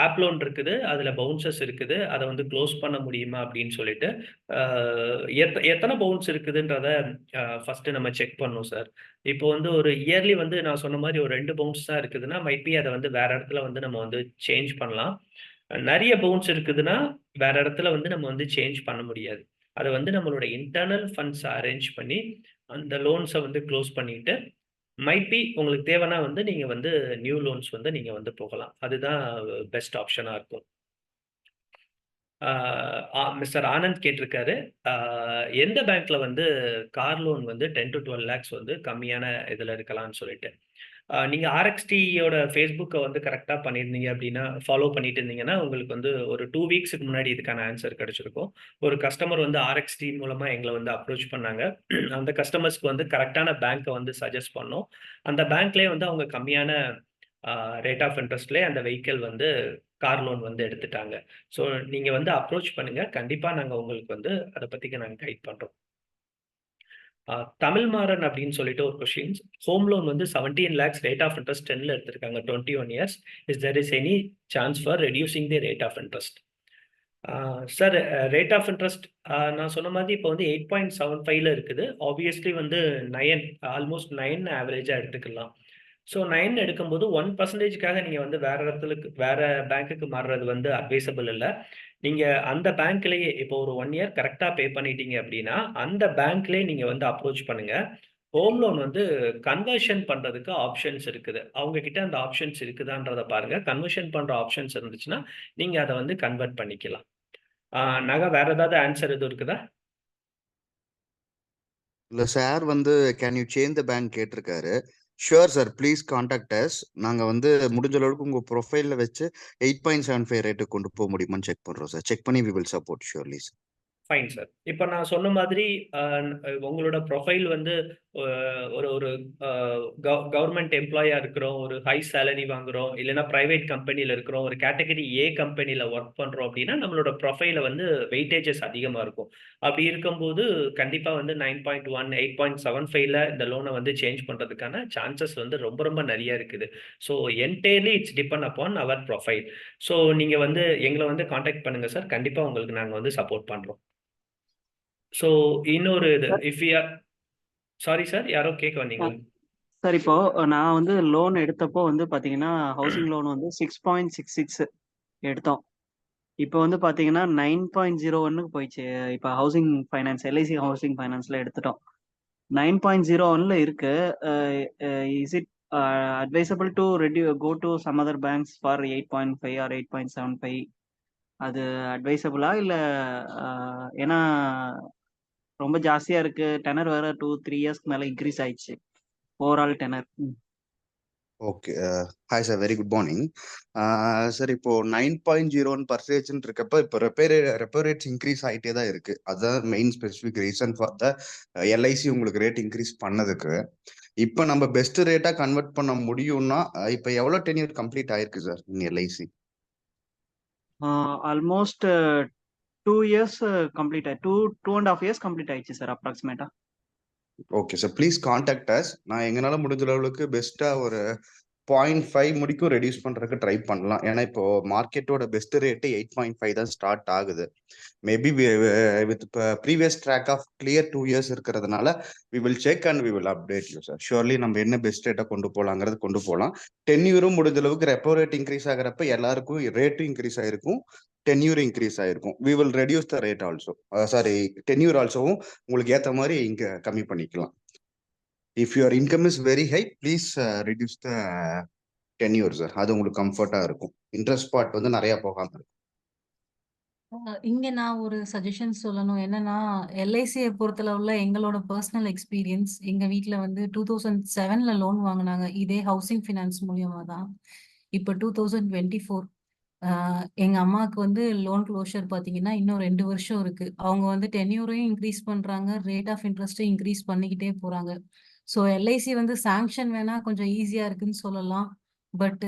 ஆப் லோன் இருக்குது, அதுல பவுன்சஸ் இருக்குது, அத வந்து க்ளோஸ் பண்ண முடியுமா அப்படின்னு சொல்லிட்டு. எத்தனை பவுன்ஸ் இருக்குதுன்றத ஃபர்ஸ்ட் நம்ம செக் பண்ணணும் சார். இப்போ வந்து ஒரு இயர்லி வந்து நான் சொன்ன மாதிரி ஒரு 2 பவுன்ஸ் தான் இருக்குதுன்னா, மைபி அத வந்து வேற இடத்துல வந்து நம்ம வந்து சேஞ்ச் பண்ணலாம். நெறைய பவுன்ஸ் இருக்குதுன்னா, வேற இடத்துல வந்து நம்ம வந்து சேஞ்ச் பண்ண முடியாது. அத வந்து நம்மளோட இன்டர்னல் ஃபண்ட்ஸ் அரேஞ்ச் பண்ணி, அந்த லோன்ஸ வந்து க்ளோஸ் பண்ணிட்டு, மைட்பி உங்களுக்கு தேவைன்னா வந்து நீங்க வந்து நியூ லோன்ஸ் வந்து நீங்க வந்து போகலாம். அதுதான் பெஸ்ட் ஆப்ஷனா இருக்கும். மிஸ்டர் ஆனந்த் கேட்டிருக்காரு, எந்த பேங்க்ல வந்து கார் லோன் வந்து 10 to 12 லேக்ஸ் வந்து கம்மியான இதுல இருக்கலாம்னு சொல்லிட்டு. நீங்க ஆர்எக்ஸ்டியோட ஃபேஸ்புக்க வந்து கரெக்ட்டா பண்ணியிருந்தீங்க அப்படின்னா, ஃபாலோ பண்ணிட்டு இருந்தீங்கன்னா, உங்களுக்கு வந்து ஒரு 2 வீக்ஸ்க்கு முன்னாடி இதுக்கான ஆன்சர் கிடைச்சிருக்கும். ஒரு கஸ்டமர் வந்து ஆர்எக்ஸ்டி மூலமா எங்கள வந்து அப்ரோச் பண்ணாங்க. அந்த கஸ்டமர்ஸ்க்கு வந்து கரெக்ட்டான பேங்க்க வந்து சஜெஸ்ட் பண்ணோம். அந்த பேங்க்லயே வந்து அவங்க கம்மியான ரேட் ஆஃப் இன்ட்ரெஸ்ட்லயே அந்த வெஹிக்கிள் வந்து கார் லோன் வந்து எடுத்துட்டாங்க. ஸோ நீங்க வந்து அப்ரோச் பண்ணுங்க. கண்டிப்பா நாங்க உங்களுக்கு வந்து அத பத்திக்கு நாங்க கைட் பண்றோம். தமிழ் மாறன் அப்படின்னு சொல்லிட்டு ஒரு கொஸ்டின்ஸ். ஹோம் லோன் வந்து 17 லேக்ஸ் ரேட் ஆஃப் இன்ட்ரெஸ்ட் 10ல எடுத்திருக்காங்க, 21 years. Is there is any chance for reducing the rate of interest? Sir, rate of interest நான் சொன்ன மாதிரி இப்போ வந்து 8.75ல இருக்குது. ஆப்வியஸ்லி வந்து 9, ஆல்மோஸ்ட் 9 ஆவரேஜா எடுத்துக்கலாம். ஸோ 9 எடுக்கும்போது 1%க்காக நீங்க வந்து வேற பேங்க்குக்கு மாறுறது வந்து அட்வைசபிள் இல்ல. நீங்க அந்த பேங்க்லயே இப்போ ஒரு 1 இயர் கரெக்ட்டா பே பண்ணிட்டீங்க அப்படின்னா, அந்த பேங்க்லயே நீங்க வந்து அப்ரோச் பண்ணுங்க. ஹோம் லோன் வந்து கன்வர்ஷன் பண்றதுக்கு ஆப்ஷன்ஸ் இருக்குது. அவங்க கிட்ட அந்த ஆப்ஷன்ஸ் இருக்குதான்றத பாருங்க. கன்வர்ஷன் பண்ற ஆப்ஷன்ஸ் இருந்துச்சுன்னா, நீங்க அத வந்து கன்வெர்ட் பண்ணிக்கலாம். நகா, வேற ஏதாவது ஆன்சர் எதுவும் இருக்குதா?
இல்ல சார் வந்து can you change the bank கேட்டிருக்காரு. Sure sir, please contact us. நாங்க வந்து முடிஞ்ச அளவுக்கு உங்க ப்ரொஃபைல்ல வச்சு 8.75 ரேட்டுக்கு கொண்டு போக முடியுமான்னு செக் பண்றோம் சார். செக் பண்ணி we will support surely sir.
Fine sir. இப்ப நான் சொன்ன மாதிரி உங்களோட ப்ரொஃபைல் வந்து ஒரு ஒரு கவர்ன்மெண்ட் எம்ப்ளாயா இருக்கிறோம், ஒரு ஹை சேலரி வாங்குறோம், இல்லைன்னா பிரைவேட் கம்பெனில இருக்கிறோம், ஒரு கேட்டகரி ஏ கம்பெனில ஒர்க் பண்றோம் அப்படின்னா, நம்மளோட ப்ரொஃபைல வந்து வெயிட்டேஜஸ் அதிகமா இருக்கும். அப்படி இருக்கும்போது கண்டிப்பா வந்து 9.1, 8.75ல இந்த லோனை வந்து சேஞ்ச் பண்றதுக்கான சான்சஸ் வந்து ரொம்ப ரொம்ப நிறைய இருக்குது. So entirely it's depend upon our profile. So நீங்க வந்து எங்களை வந்து காண்டாக்ட் பண்ணுங்க சார். கண்டிப்பா உங்களுக்கு நாங்க வந்து சப்போர்ட் பண்றோம். ஸோ இன்னொரு இது, if you are sorry sir, யாரோ கேட்க வந்தீங்களா?
சார், இப்போ நான் வந்து லோன் எடுத்தப்போ வந்து பாத்தீங்கன்னா ஹவுசிங் லோன் வந்து 6.66 எடுத்தோம். இப்போ வந்து பாத்தீங்கன்னா 9.01க்கு போயிடுச்சு. இப்போ ஹவுசிங் ஃபைனான்ஸ், எல்ஐசி ஹவுசிங் ஃபைனான்ஸ்ல எடுத்துட்டோம். 9.01ல இருக்கு. Is it advisable to go to some other banks for 8.5 or 8.75? அது அட்வைசபிளா இல்ல? ஏன்னா ரொம்ப ஜாஸ்தியா இருக்கு. டெனர் வேற 2-3 இயர்ஸ்க்கு மேல இன்க்ரீஸ் ஆயிடுச்சு overall tenure.
Okay. Hi sir, very good morning. Sir, இப்போ 9.01% இருக்கப்ப இப்போ ரெப்போ ரேட்ஸ் இன்க்ரீஸ் ஆகிட்டே தான் இருக்கு. அதுதான் main specific reason for the LIC உங்களுக்கு ரேட் இன்க்ரீஸ் பண்ணதுக்கு. இப்போ நம்ம பெஸ்ட் ரேட்டா கன்வெர்ட் பண்ண முடியும்னா இப்போ எவ்வளோ டென்யூர் கம்ப்ளீட் ஆயிருக்கு sir in LIC?
Almost 2 years complete ஆயி 2.5 இயர்ஸ் கம்ப்ளீட் ஆயிடுச்சு சார் அப்ராக்சிமேட்டா.
Okay sir, please contact us. நான் எங்களால் முடிஞ்ச அளவுக்கு பெஸ்ட்டாக ஒரு 0.5 முடிக்கும் ரெடியூஸ் பண்ணுறதுக்கு ட்ரை பண்ணலாம். ஏன்னா இப்போ மார்க்கெட்டோட பெஸ்ட் ரேட்டு 8.5 தான் ஸ்டார்ட் ஆகுது. Maybe with previous track of clear 2 years இருக்கிறதுனால we will check and we will update you sir. Surely நம்ம என்ன பெஸ்ட் ரேட்டை கொண்டு போகலாங்கிறது கொண்டு போகலாம். 10 இயரும் முடிஞ்ச அளவுக்கு ரெப்போ ரேட் இன்க்ரீஸ் ஆகிறப்ப எல்லாருக்கும் ரேட்டும் இன்க்ரீஸ் ஆயிருக்கும், 10 இயர் இன்க்ரீஸ் ஆயிருக்கும். We will reduce the rate also. Sorry, 10 year ஆல்சோவும் உங்களுக்கு ஏற்ற மாதிரி இங்கே கம்மி பண்ணிக்கலாம். If your income is very high, please reduce the 10 year sir. அது உங்களுக்கு கம்ஃபர்ட்டா இருக்கும். இன்ட்ரெஸ்ட் பார்ட் வந்து நிறைய போகாம இருக்கும்.
இங்க நான் ஒரு சஜஷன் சொல்லணும். என்னன்னா, எல்ஐசியை பொறுத்தளவுல எங்களோட பர்சனல் எக்ஸ்பீரியன்ஸ், எங்க வீட்ல வந்து 2007ல லோன் வாங்குனாங்க. இதே ஹவுசிங் ஃபினான்ஸ் மூலியமா தான். இப்போ 2024 எங்க அம்மாவுக்கு வந்து லோன் க்ளோஷர் பார்த்தீங்கன்னா, இன்னும் 2 வருஷம் இருக்கு. அவங்க வந்து டென்யூரையும் இன்க்ரீஸ் பண்றாங்க, ரேட் ஆஃப் இன்ட்ரெஸ்ட்டும் இன்க்ரீஸ் பண்ணிக்கிட்டே போறாங்க. ஸோ எல்ஐசி வந்து சாங்ஷன் வேணா கொஞ்சம் ஈஸியா இருக்குன்னு சொல்லலாம். பட்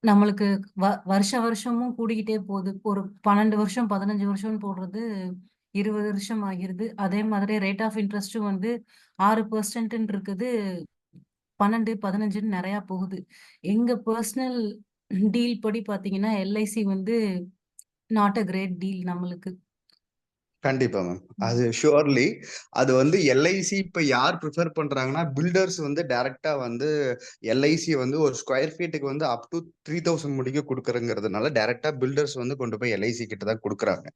நம்மளுக்கு வருஷமும் கூடிக்கிட்டே போகுது. ஒரு 12 வருஷம் 15 வருஷம்னு போடுறது 20 வருஷம் ஆகிருது. அதே மாதிரி ரேட் ஆஃப் இன்ட்ரெஸ்ட்டும் வந்து 6% இருக்குது, 12, 15ன்னு நிறையா போகுது. எங்க பர்சனல் டீல் படி பார்த்தீங்கன்னா, எல்ஐசி வந்து நாட் அ கிரேட் டீல் நம்மளுக்கு.
கண்டிப்பா மேம். அது ஷுவர்லி அது வந்து எல்ஐசி இப்ப யார் ப்ரிஃபர் பண்றாங்கன்னா, பில்டர்ஸ் வந்து டைரக்டா வந்து எல்ஐசி வந்து ஒரு ஸ்கொயர் ஃபீட்டுக்கு வந்து அப் டு 3000 முடிக்க கொடுக்குறங்கிறதுனால டைரக்டா பில்டர்ஸ் வந்து கொண்டு போய் எல்ஐசி கிட்ட தான் கொடுக்குறாங்க.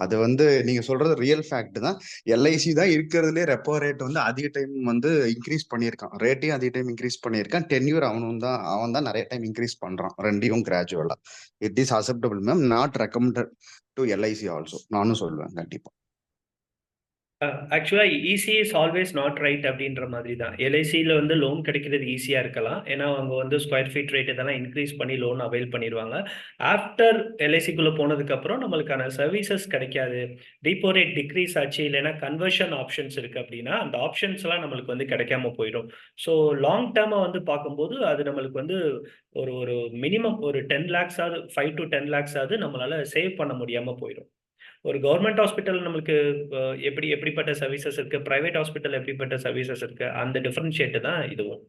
அது வந்து நீங்க சொல்றது ரியல் ஃபேக்ட் தான். எல்ஐசி தான் இருக்கிறதுலே ரெப்போ ரேட் வந்து அதிக டைம் வந்து இன்க்ரீஸ் பண்ணியிருக்கான். ரேட்டையும் அதிக டைம் இன்க்ரீஸ் பண்ணியிருக்கான். டென்யூர் அவன் தான் நிறைய டைம் இன்க்ரீஸ் பண்றான், ரெண்டையும் கிராஜுவலா. It is acceptable ma'am, not recommended to LIC also. நானும் சொல்லுவேன் கண்டிப்பா.
ஆக்சுவலா easy is always not right அப்படின்ற மாதிரி தான். எல்ஐசியில் வந்து லோன் கிடைக்கிறது ஈஸியாக இருக்கலாம். ஏன்னா அவங்க வந்து ஸ்கொயர் ஃபீட் ரேட் இதெல்லாம் இன்க்ரீஸ் பண்ணி லோன் அவைல் பண்ணிடுவாங்க. ஆஃப்டர் எல்ஐசிக்குள்ளே போனதுக்கப்புறம் நம்மளுக்கான சர்வீசஸ் கிடைக்காது. டீப்போ ரேட் டிக்ரீஸ் ஆச்சு, இல்லைன்னா கன்வர்ஷன் ஆப்ஷன்ஸ் இருக்குது அப்படின்னா அந்த ஆப்ஷன்ஸ்லாம் நம்மளுக்கு வந்து கிடைக்காம போயிடும். ஸோ லாங் டேர்மாக வந்து பார்க்கும்போது அது நம்மளுக்கு வந்து ஒரு ஒரு மினிமம் ஒரு 10 lakhs ஆகுது, 5 to 10 lakhs ஆகுது நம்மளால சேவ் பண்ண முடியாமல் போயிடும். ஒரு கவர்மெண்ட் ஹாஸ்பிட்டல் நம்மளுக்கு எப்படிப்பட்ட சர்வீசஸ் இருக்கு, பிரைவேட் ஹாஸ்பிட்டல் எப்படிப்பட்ட சர்வீசஸ் இருக்கு, அந்த டிஃபரன்ஷியேட் தான் இதுவும்.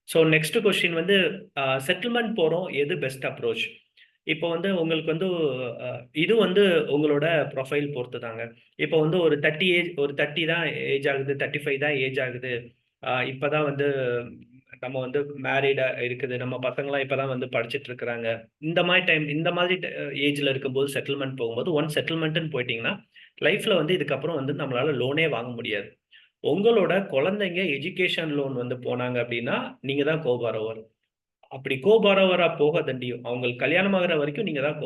ஸோ நெக்ஸ்ட் கொஸ்டின் வந்து செட்டில்மெண்ட் போகிறோம், எது பெஸ்ட் அப்ரோச்? இப்போ வந்து உங்களுக்கு வந்து இது வந்து உங்களோட ப்ரொஃபைல் பொறுத்து தாங்க. இப்போ வந்து ஒரு 30 தான் ஏஜ் ஆகுது, 35 தான் ஏஜ் ஆகுது, இப்போதான் வந்து நம்ம வந்து மேரிடா இருக்குது, நம்ம பசங்களாம் இப்பதான் வந்து படிச்சுட்டு இருக்கிறாங்க, இந்த மாதிரி ஏஜ்ல இருக்கும்போது செட்டில்மெண்ட் போகும்போது ஒன் செட்டில்மெண்ட்னு போயிட்டீங்கன்னா லைஃப்ல வந்து இதுக்கப்புறம் வந்து நம்மளால லோனே வாங்க முடியாது. உங்களோட குழந்தைங்க எஜுகேஷன் லோன் வந்து போனாங்க அப்படின்னா நீங்க தான் கோபாரோவர். அப்படி கோபாரோவரா போக தண்டியும் அவங்களுக்கு கல்யாணம் ஆகிற வரைக்கும் நீங்க தான்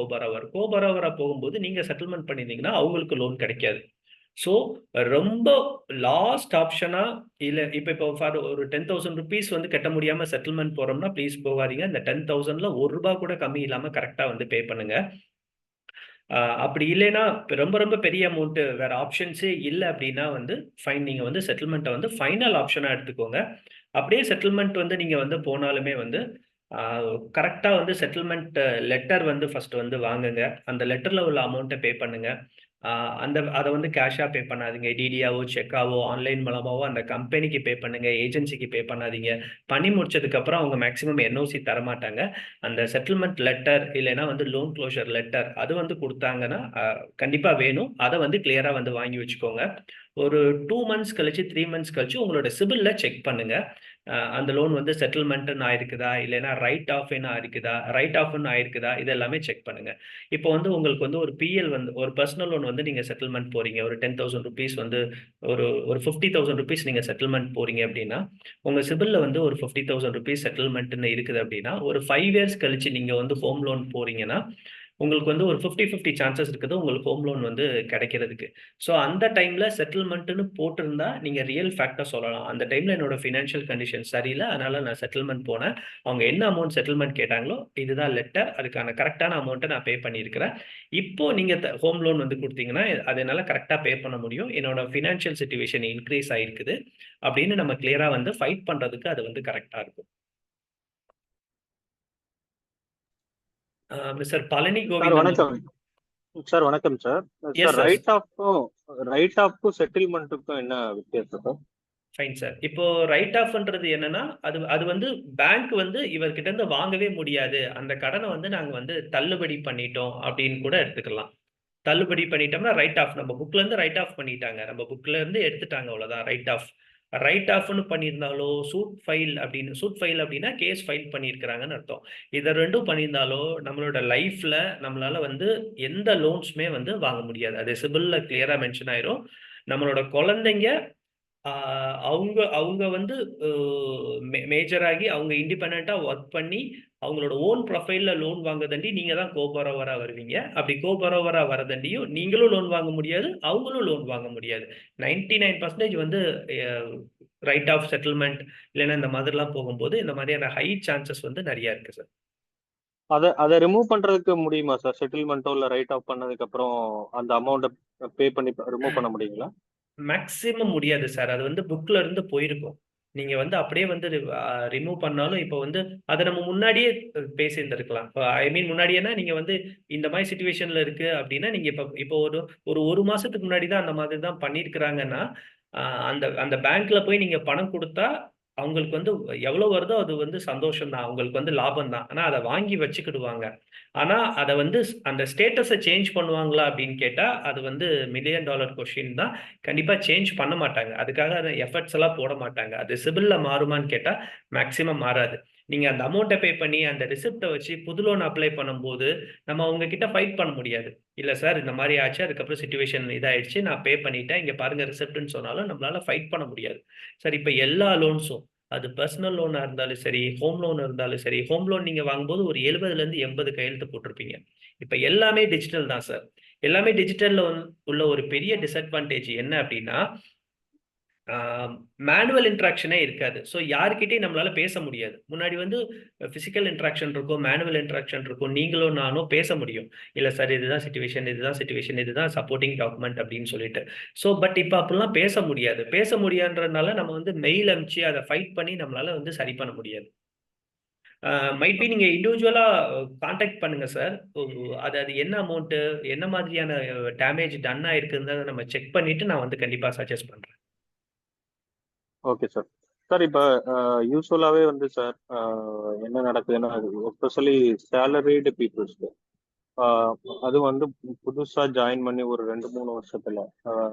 கோபாரோவரா போகும்போது நீங்க செட்டில்மெண்ட் பண்ணியிருந்தீங்கன்னா அவங்களுக்கு லோன் கிடைக்காது. ஸோ ரொம்ப லாஸ்ட் ஆப்ஷனா இல்லை இப்போ ஃபார் ஒரு 10,000 rupees வந்து கட்ட முடியாம செட்டில்மெண்ட் போறோம்னா ப்ளீஸ் போகாதீங்க. இந்த 10,000ல ₹1 கூட கம்மி இல்லாம கரெக்டா வந்து பே பண்ணுங்க. அப்படி இல்லைன்னா ரொம்ப ரொம்ப பெரிய அமௌண்ட் வேற ஆப்ஷன்ஸே இல்லை அப்படின்னா வந்து ஃபைன், நீங்க வந்து செட்டில்மெண்ட்டை வந்து ஃபைனல் ஆப்ஷனா எடுத்துக்கோங்க. அப்படியே செட்டில்மெண்ட் வந்து நீங்க வந்து போனாலுமே வந்து கரெக்டா வந்து செட்டில்மெண்ட் லெட்டர் வந்து ஃபர்ஸ்ட் வந்து வாங்குங்க. அந்த லெட்டர்ல உள்ள அமௌண்ட்டை பே பண்ணுங்க. அதை வந்து கேஷா பே பண்ணாதீங்க. டிடியாவோ செக்காவோ ஆன்லைன் மூலமாவோ அந்த கம்பெனிக்கு பே பண்ணுங்க, ஏஜென்சிக்கு பே பண்ணாதீங்க. பண்ணி முடிச்சதுக்கு அப்புறம் அவங்க மேக்ஸிமம் என்ஓசி தரமாட்டாங்க. அந்த செட்டில்மெண்ட் லெட்டர் இல்லைன்னா வந்து லோன் க்ளோஷர் லெட்டர் அது வந்து கொடுத்தாங்கன்னா கண்டிப்பா வேணும். அதை வந்து கிளியரா வந்து வாங்கி வச்சுக்கோங்க. ஒரு 2 months கழிச்சு 3 months கழிச்சு உங்களோட சிபில்ல செக் பண்ணுங்க. அந்த லோன் வந்து செட்டில்மெண்ட்னு ஆயிருக்குதா, இல்லைன்னா ரைட் ஆஃப்னு ஆயிருக்குதா, இது எல்லாமே செக் பண்ணுங்க. இப்போ வந்து உங்களுக்கு வந்து ஒரு பிஎல் வந்து ஒரு பர்சனல் லோன் வந்து நீங்க செட்டில்மெண்ட் போறீங்க. ஒரு 10,000 ருபீஸ் வந்து ஒரு ஒரு 50,000 ருபீஸ் நீங்க செட்டில்மெண்ட் போறீங்க அப்படின்னா, உங்க சிபில்ல வந்து ஒரு 50,000 ருபீஸ் செட்டில்மெண்ட்னு இருக்குது அப்படின்னா, ஒரு 5 இயர்ஸ் கழிச்சு நீங்க வந்து ஹோம் லோன் போறீங்கன்னா, உங்களுக்கு வந்து ஒரு 50-50 சான்சஸ் இருக்குது உங்களுக்கு ஹோம் லோன் வந்து கிடைக்கிறதுக்கு. ஸோ அந்த டைம்ல செட்டில்மெண்ட்னு போட்டிருந்தா நீங்க ரியல் ஃபேக்ட்டா சொல்லலாம். அந்த டைம்ல என்னோட ஃபினான்ஷியல் கண்டிஷன் சரியில்ல. அதனால நான் செட்டில்மெண்ட் போனேன். அவங்க என்ன அமௌண்ட் செட்டில்மெண்ட் கேட்டாங்களோ, இதுதான் லெட்டர். அதுக்கான கரெக்ட்டான அமௌண்ட்ட நான் பே பண்ணியிருக்கிறேன். இப்போ நீங்க ஹோம் லோன் வந்து குடுத்தீங்கன்னா, அத என்னால கரெக்ட்டா பே பண்ண முடியும். என்னோட ஃபினான்ஷியல் சிட்யூவேஷன் இன்கிரீஸ் ஆயிருக்குது. அப்படின்னு நம்ம கிளியரா வந்து ஃபைட் பண்றதுக்கு அது வந்து கரெக்ட்டா இருக்கும். Mister Palani
sir
Govindan.
வணக்கம். சார் வணக்கம் sir.
Yes,
sir
sir.
Write ஆஃப்க்கும் செட்டில்மெண்ட்டுக்கும் என்ன வித்தியாசம் சார்?
Fine sir. இப்போ ரைட் ஆஃப்ன்றது என்னன்னா, அது அது வந்து பேங்க் வந்து இவர்கிட்ட இருந்து வாங்கவே முடியாது. அந்த கடன வந்து நாங்க வந்து தள்ளுபடி பண்ணிட்டோம் அப்படின்னு கூட எடுத்துக்கலாம். தள்ளுபடி பண்ணிட்டோம்னா ரைட் ஆஃப் நம்ம புக்ல இருந்து ரைட் ஆஃப் பண்ணிட்டாங்க. நம்ம புக்ல இருந்து எடுத்துட்டாங்க அவ்வளவுதான் ரைட் ஆஃப். ரைட் ஆஃப்னு பண்ணியிருந்தாலோ சூட் ஃபைல் அப்படின்னா கேஸ் ஃபைல் பண்ணியிருக்கிறாங்கன்னு அர்த்தம். இதை ரெண்டும் பண்ணியிருந்தாலோ நம்மளோட லைஃப்ல நம்மளால வந்து எந்த லோன்ஸுமே வந்து வாங்க முடியாது. அது சிபில்ல கிளியரா மென்ஷன் ஆயிரும். நம்மளோட குழந்தைங்க அவங்க அவங்க வந்து மேஜர் ஆகி அவங்க இண்டிபெண்டா ஒர்க் பண்ணி அவங்களோட ஓன் ப்ரொஃபைல்ல லோன் வாங்குறதாண்டி நீங்க தான் கோபரோவரா வருவீங்க. அப்படி கோபரோவரா வரதாண்டியும் நீங்களும் லோன் வாங்க முடியாது, அவங்களும் லோன் வாங்க முடியாது. 99% வந்து ரைட் ஆஃப் செட்டில்மெண்ட் இல்லைன்னா இந்த மாதிரிலாம் போகும்போது இந்த மாதிரியான ஹை சான்சஸ் வந்து நிறைய இருக்கு சார்.
அதை ரிமூவ் பண்றதுக்கு முடியுமா சார்? செட்டில்மெண்ட்டோ இல்ல ரைட் ஆஃப் பண்ணதுக்கு அப்புறம் அந்த அமௌண்ட்டை பே பண்ணி ரிமூவ் பண்ண முடியுங்களா?
மேக்ஸிமம் முடியாது சார். அது வந்து புக்ல இருந்து போயிருக்கும். நீங்க வந்து அப்படியே வந்து ரிமூவ் பண்ணாலும் இப்போ வந்து அதை நம்ம முன்னாடியே பேசியிருந்திருக்கலாம். ஐ மீன் முன்னாடியேனா நீங்க வந்து இந்த மாதிரி சிச்சுவேஷன்ல இருக்கு அப்படின்னா நீங்க இப்போ ஒரு ஒரு மாசத்துக்கு முன்னாடி தான் அந்த மாதிரி தான் பண்ணியிருக்கிறாங்கன்னா அந்த அந்த பேங்க்ல போய் நீங்க பணம் கொடுத்தா அவங்களுக்கு வந்து எவ்வளவு வருதோ அது வந்து சந்தோஷம் தான், அவங்களுக்கு வந்து லாபம் தான். ஆனா அதை வாங்கி வச்சுக்கிடுவாங்க. ஆனா அதை வந்து அந்த ஸ்டேட்டஸை சேஞ்ச் பண்ணுவாங்களா அப்படின்னு கேட்டா அது வந்து $1,000,000 கொஸ்டின் தான். கண்டிப்பா சேஞ்ச் பண்ண மாட்டாங்க. அதுக்காக எஃபர்ட்ஸ் எல்லாம் போட மாட்டாங்க. அது சிபில்ல மாறுமான்னு கேட்டா மேக்சிமம் மாறாது. நீங்க அந்த அமௌண்ட்டை பே பண்ணி அந்த ரிசிப்டை வச்சு புது லோன் அப்ளை பண்ணும்போது நம்ம அவங்க கிட்ட ஃபைட் பண்ண முடியாது. இல்ல சார் இந்த மாதிரி ஆச்சு, அதுக்கப்புறம் சிச்சுவேஷன் இதாயிடுச்சு, நான் பே பண்ணிட்டேன், இங்க பாருங்க ரிசிப்ட்னு சொன்னாலும் நம்மளால ஃபைட் பண்ண முடியாது. சார் இப்ப எல்லா லோன்ஸும் அது பர்சனல் லோனா இருந்தாலும் சரி, ஹோம் லோன் இருந்தாலும் சரி, ஹோம் லோன் நீங்க வாங்கும்போது ஒரு 70ல இருந்து 80 கையெழுத்து போட்டிருப்பீங்க. இப்ப எல்லாமே டிஜிட்டல் தான் சார். எல்லாமே டிஜிட்டல்ல உள்ள ஒரு பெரிய டிஸ்அட்வான்டேஜ் என்ன அப்படின்னா மேனுவல் இன்ட்ராக்ஷனே இருக்காது. ஸோ யார்கிட்டயும் நம்மளால பேச முடியாது. முன்னாடி வந்து பிசிக்கல் இன்ட்ராக்ஷன் இருக்கும், மேனுவல் இன்ட்ராக்ஷன் இருக்கும். நீங்களும் நானும் பேச முடியும். இல்ல சார் இதுதான் சிச்சுவேஷன், இதுதான் சப்போர்ட்டிங் டாக்குமெண்ட் அப்படின்னு சொல்லிட்டு. ஸோ பட் இப்ப அப்படிலாம் பேச முடியாது. பேச முடியாதுன்றதுனால நம்ம வந்து மெயில் அனுப்பிச்சு அதை ஃபைட் பண்ணி நம்மளால வந்து சரி பண்ண முடியாது. மைட் பி நீங்க இண்டிவிஜுவலா கான்டாக்ட் பண்ணுங்க சார். அது என்ன அமௌண்ட், என்ன மாதிரியான டேமேஜ் டன் ஆயிருக்குன்றத நம்ம செக் பண்ணிட்டு நான் வந்து கண்டிப்பா சஜஸ்ட் பண்றேன்.
Okay sir. சார் இப்போ யூஸ்வலாகவே வந்து சார் என்ன நடக்குதுன்னா எஸ்பெஷலி சேலரிடு பீப்புள்ஸ்க்கு அது வந்து புதுசாக ஜாயின் பண்ணி ஒரு 2-3 வருஷத்துல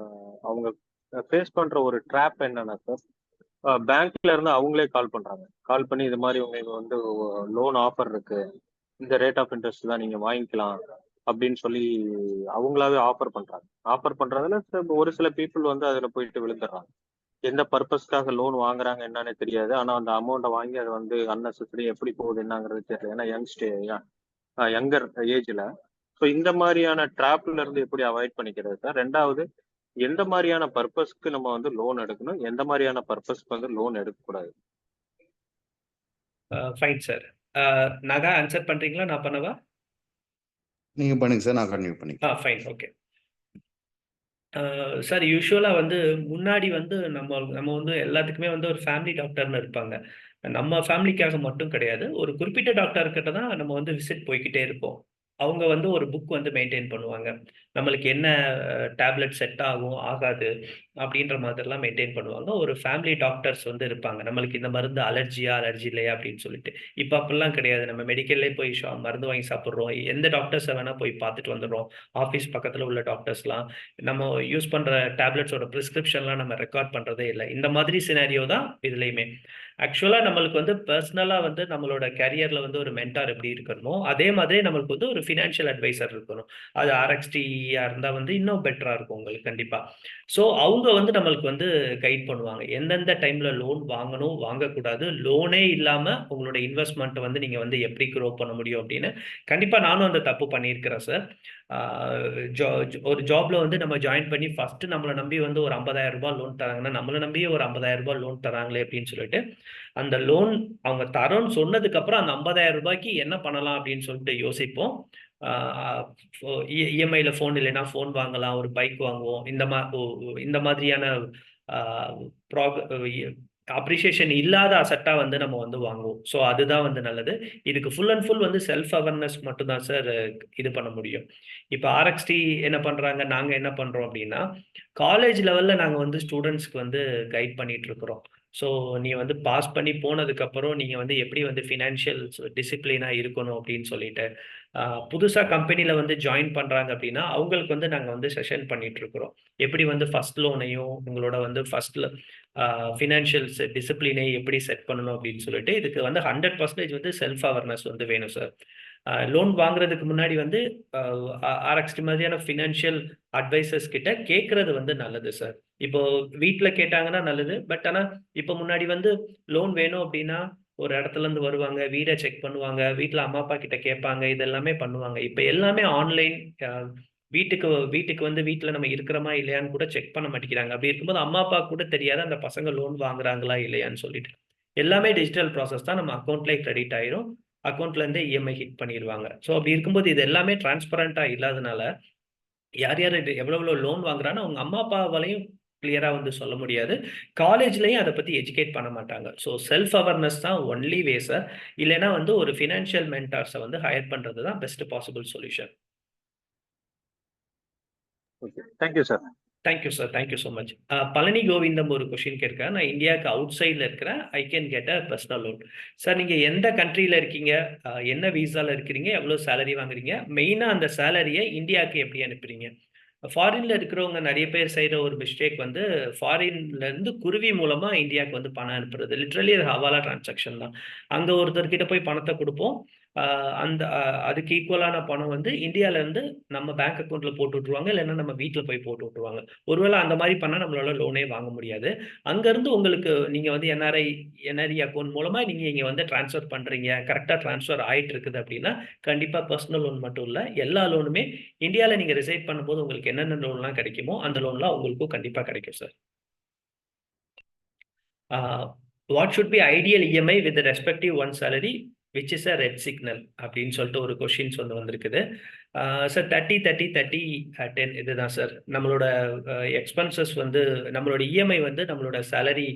அவங்க ஃபேஸ் பண்ற ஒரு ட்ராப் என்னன்னா சார், பேங்க்ல இருந்து அவங்களே கால் பண்ணி இது மாதிரி உங்களுக்கு வந்து லோன் ஆஃபர் இருக்கு, இந்த ரேட் ஆஃப் இன்ட்ரெஸ்ட் தான் நீங்க வாங்கிக்கலாம் அப்படின்னு சொல்லி அவங்களாவே ஆஃபர் பண்றதுல ஒரு சில பீப்புள் வந்து அதுல போயிட்டு விழுந்துடுறாங்க. எந்த பர்பஸ்க்காக லோன் வாங்குறாங்க என்னன்னு தெரியாது. ஆனா அந்த அமௌண்ட்டை வாங்கி அது வந்து அன்னெசரி எப்படி போகுது என்னங்கிறது தெரியல. ஏன்னா யங்கர் ஏஜ்ல. ஸோ இந்த மாதிரியான ட்ராப்ல இருந்து எப்படி அவாய்ட் பண்ணிக்கிறது சார்? ரெண்டாவது, எந்த மாதிரியான பர்பஸ்க்கு நம்ம வந்து லோன் எடுக்கணும், எந்த மாதிரியான பர்பஸ்க்கு வந்து லோன் எடுக்கக்கூடாது?
Fine sir. நகா ஆன்சர் பண்றீங்களா, நான் பண்ணவா?
நீங்க பண்ணுங்க சார், நான் கன்டினியூ பண்ணிக்கிறேன்.
Fine, okay. சார் யூஸ்வலா வந்து முன்னாடி வந்து நம்ம வந்து எல்லாத்துக்குமே வந்து ஒரு ஃபேமிலி டாக்டர்னு இருப்பாங்க. நம்ம ஃபேமிலிக்காக மட்டும் கிடையாது. ஒரு குறிப்பிட்ட டாக்டர் கிட்ட தான் நம்ம வந்து விசிட் போய்க்கிட்டே இருப்போம். அவங்க வந்து ஒரு புக் வந்து மெயின்டைன் பண்ணுவாங்க. நம்மளுக்கு என்ன டேப்லெட் செட் ஆகும் ஆகாது அப்படின்ற மாதிரிலாம் மெயின்டைன் பண்ணுவாங்க. ஒரு ஃபேமிலி டாக்டர்ஸ் வந்து இருப்பாங்க. நம்மளுக்கு இந்த மருந்து அலர்ஜியா, அலர்ஜி இல்லையா அப்படின்னு சொல்லிட்டு. இப்ப அப்படிலாம் கிடையாது. நம்ம மெடிக்கல்லே போய் மருந்து வாங்கி சாப்பிடுறோம். எந்த டாக்டர்ஸ வேணா போய் பார்த்துட்டு வந்துடுறோம். ஆஃபீஸ் பக்கத்துல உள்ள டாக்டர்ஸ்லாம் நம்ம யூஸ் பண்ற டேப்லெட்ஸோட பிரிஸ்கிரிப்ஷன்லாம் நம்ம ரெக்கார்ட் பண்றதே இல்ல. இந்த மாதிரி சினாரியோ தான் இதுலயுமே. ஆக்சுவலா நம்மளுக்கு வந்து பெர்சனலா வந்து நம்மளோட கரியர்ல வந்து ஒரு மென்டார் எப்படி இருக்கணுமோ, அதே மாதிரி நம்மளுக்கு வந்து ஒரு ஃபினான்ஷியல் அட்வைசர் இருக்கணும். அது RXTயா இருந்தா வந்து இன்னும் பெட்டரா இருக்கும் உங்களுக்கு கண்டிப்பா. ஸோ அவங்க வந்து நம்மளுக்கு வந்து கைட் பண்ணுவாங்க. எந்தெந்த டைம்ல லோன் வாங்கணும், வாங்கக்கூடாது. லோனே இல்லாம உங்களோட இன்வெஸ்ட்மென்ட்ட வந்து நீங்க வந்து எப்படி க்ரோ பண்ண முடியும் அப்படின்னு. கண்டிப்பா நானும் அந்த தப்பு பண்ணியிருக்கிறேன் சார். ஆ ஒரு ஜாப்ல வந்து நம்ம ஜாயின் பண்ணி ஃபர்ஸ்ட் நம்மள நம்பி வந்து ஒரு ரூ. 50,000 லோன் தராங்கன்னா, நம்மள நம்பியே ஒரு ரூ. 50,000 லோன் தராங்களே அப்படின்னு சொல்லிட்டு, அந்த லோன் அவங்க தரோன்னு சொன்னதுக்கு அப்புறம் அந்த ரூ. 50,000க்கு என்ன பண்ணலாம் அப்படின்னு சொல்லிட்டு யோசிப்போம். இஎம்ஐல ஃபோன் இல்லைன்னா ஃபோன் வாங்கலாம், ஒரு பைக் வாங்குவோம். இந்த மாதிரியான அப்ரிசியேஷன் இல்லாத அசட்டா வந்து நம்ம வந்து வாங்குவோம். ஸோ அதுதான் வந்து நல்லது. இதுக்கு ஃபுல் அண்ட் ஃபுல் வந்து செல்ஃப் அவேர்னஸ் மட்டும் தான் சார் இது பண்ண முடியும். இப்போ RXT என்ன பண்றாங்க, நாங்க என்ன பண்றோம் அப்படின்னா, காலேஜ் லெவல்ல நாங்க வந்து ஸ்டூடெண்ட்ஸ்க்கு வந்து கைட் பண்ணிட்டு இருக்கிறோம். ஸோ நீ வந்து பாஸ் பண்ணி போனதுக்கப்புறம் நீங்க வந்து எப்படி வந்து ஃபினான்ஷியல் டிசிப்ளினா இருக்கணும் அப்படின்னு சொல்லிட்டு, புதுசா கம்பெனில வந்து ஜாயின் பண்றாங்க அப்படின்னா, அவங்களுக்கு வந்து நாங்க வந்து செஷன் பண்ணிட்டு இருக்கிறோம். எப்படி வந்து ஃபர்ஸ்ட் லோனையும் உங்களோட வந்து ஃபர்ஸ்ட்ல ஃபினான்ஷியல் டிசிப்ளினை எப்படி செட் பண்ணணும் அப்படின்னு சொல்லிட்டு, இதுக்கு வந்து 100% வந்து செல்ஃப் அவேர்னஸ் வந்து வேணும் சார். லோன் வாங்குறதுக்கு முன்னாடி வந்து RXT மாதிரியான ஃபினான்ஷியல் அட்வைசர்ஸ் கிட்ட கேட்கறது வந்து நல்லது சார். இப்போ வீட்ல கேட்டாங்கன்னா நல்லது. பட் ஆனா இப்போ முன்னாடி வந்து லோன் வேணும் அப்படின்னா, ஒரு இடத்துல இருந்து வருவாங்க, வீட செக் பண்ணுவாங்க, வீட்ல அம்மா, அப்பா கிட்ட கேட்பாங்க. இது எல்லாமே பண்ணுவாங்க. இப்ப எல்லாமே ஆன்லைன். வீட்டுக்கு வீட்டுக்கு வந்து வீட்ல நம்ம இருக்கிறோமா இல்லையான்னு கூட செக் பண்ண மாட்டேங்கிறாங்க. அப்படி இருக்கும்போது அம்மா, அப்பா கூட தெரியாது அந்த பசங்க லோன் வாங்குறாங்களா இல்லையான்னு சொல்லிட்டு. எல்லாமே டிஜிட்டல் ப்ராசஸ் தான். நம்ம அக்கவுண்ட்லயே கிரெடிட் ஆயிரும். அக்கவுண்ட்ல இருந்தே இஎம்ஐ ஹிட் பண்ணிருவாங்க. ஸோ அப்படி இருக்கும்போது இது எல்லாமே டிரான்ஸ்பரண்டா இல்லாதனால, யார் யார் எவ்வளவு லோன் வாங்குறான்னு அவங்க அம்மா, அப்பாவாலையும் கிளியரா வந்து சொல்ல முடியாது. காலேஜ்லயும் அத பத்தி எஜுகேட் பண்ண மாட்டாங்க. ஸோ செல்ஃப் அவேர்னஸ் தான் ஒன்லி வே சார். இல்லைன்னா வந்து ஒரு ஃபினான்ஷியல் மென்டார்ஸ வந்து ஹையர் பண்றது தான் best possible solution.
Okay. Thank you sir.
Thank you sir. Thank you so much. Palani Govindam ஒரு கொஸ்டின் கேட்கிறேன். நான் இந்தியாவுக்கு அவுட் சைட்ல இருக்கிறேன். I can get a personal loan. Sir நீங்க எந்த கண்ட்ரில இருக்கீங்க? என்ன விசால இருக்கிறீங்க? எவ்வளவு சேலரி வாங்குறீங்க? மெயினா அந்த சேலரிய இந்தியாவுக்கு எப்படி அனுப்புறீங்க? ஃபாரின்ல இருக்கிறவங்க நிறைய பேர் செய்யற ஒரு மிஸ்டேக் வந்து ஃபாரின்ல இருந்து குருவி மூலமா இந்தியாவுக்கு வந்து பணம் அனுப்புறது. லிட்ரலி அது ஹவாலா டிரான்சாக்ஷன் தான். அங்க ஒருத்தர்கிட்ட போய் பணத்தை கொடுப்போம். அதுக்கு ஈக்குவலான பணம் வந்து இந்தியால இருந்து நம்ம பேங்க் அக்கௌண்ட்ல போட்டு விட்டுருவாங்க. இல்லைன்னா நம்ம வீட்ல போய் போட்டு விட்டுருவாங்க. ஒருவேளை அந்த மாதிரி பண்ணா நம்மளால லோனே வாங்க முடியாது. அங்க இருந்து உங்களுக்கு நீங்க வந்து NRI அக்கௌண்ட் மூலமா நீங்க இங்க வந்து டிரான்ஸ்ஃபர் பண்றீங்க. கரெக்டா டிரான்ஸ்ஃபர் ஆயிட்டு இருக்குது அப்படின்னா, கண்டிப்பா பர்சனல் லோன் மட்டும் இல்ல, எல்லா லோனுமே இந்தியால நீங்க ரிசைட் பண்ணும்போது உங்களுக்கு என்னென்ன லோன்லாம் கிடைக்குமோ, அந்த லோன்லாம் உங்களுக்கும் கண்டிப்பா கிடைக்கும் sir. What should be ideal EMI with respective one salary which is a red signal அப்படின்னு சொல்லிட்டு ஒரு கொஸ்டின்ஸ் வந்து வந்திருக்குது. சார் 30-30-30-10 இதுதான் சார். நம்மளோட எக்ஸ்பென்சஸ் வந்து நம்மளோட இஎம்ஐ வந்து நம்மளோட சேலரி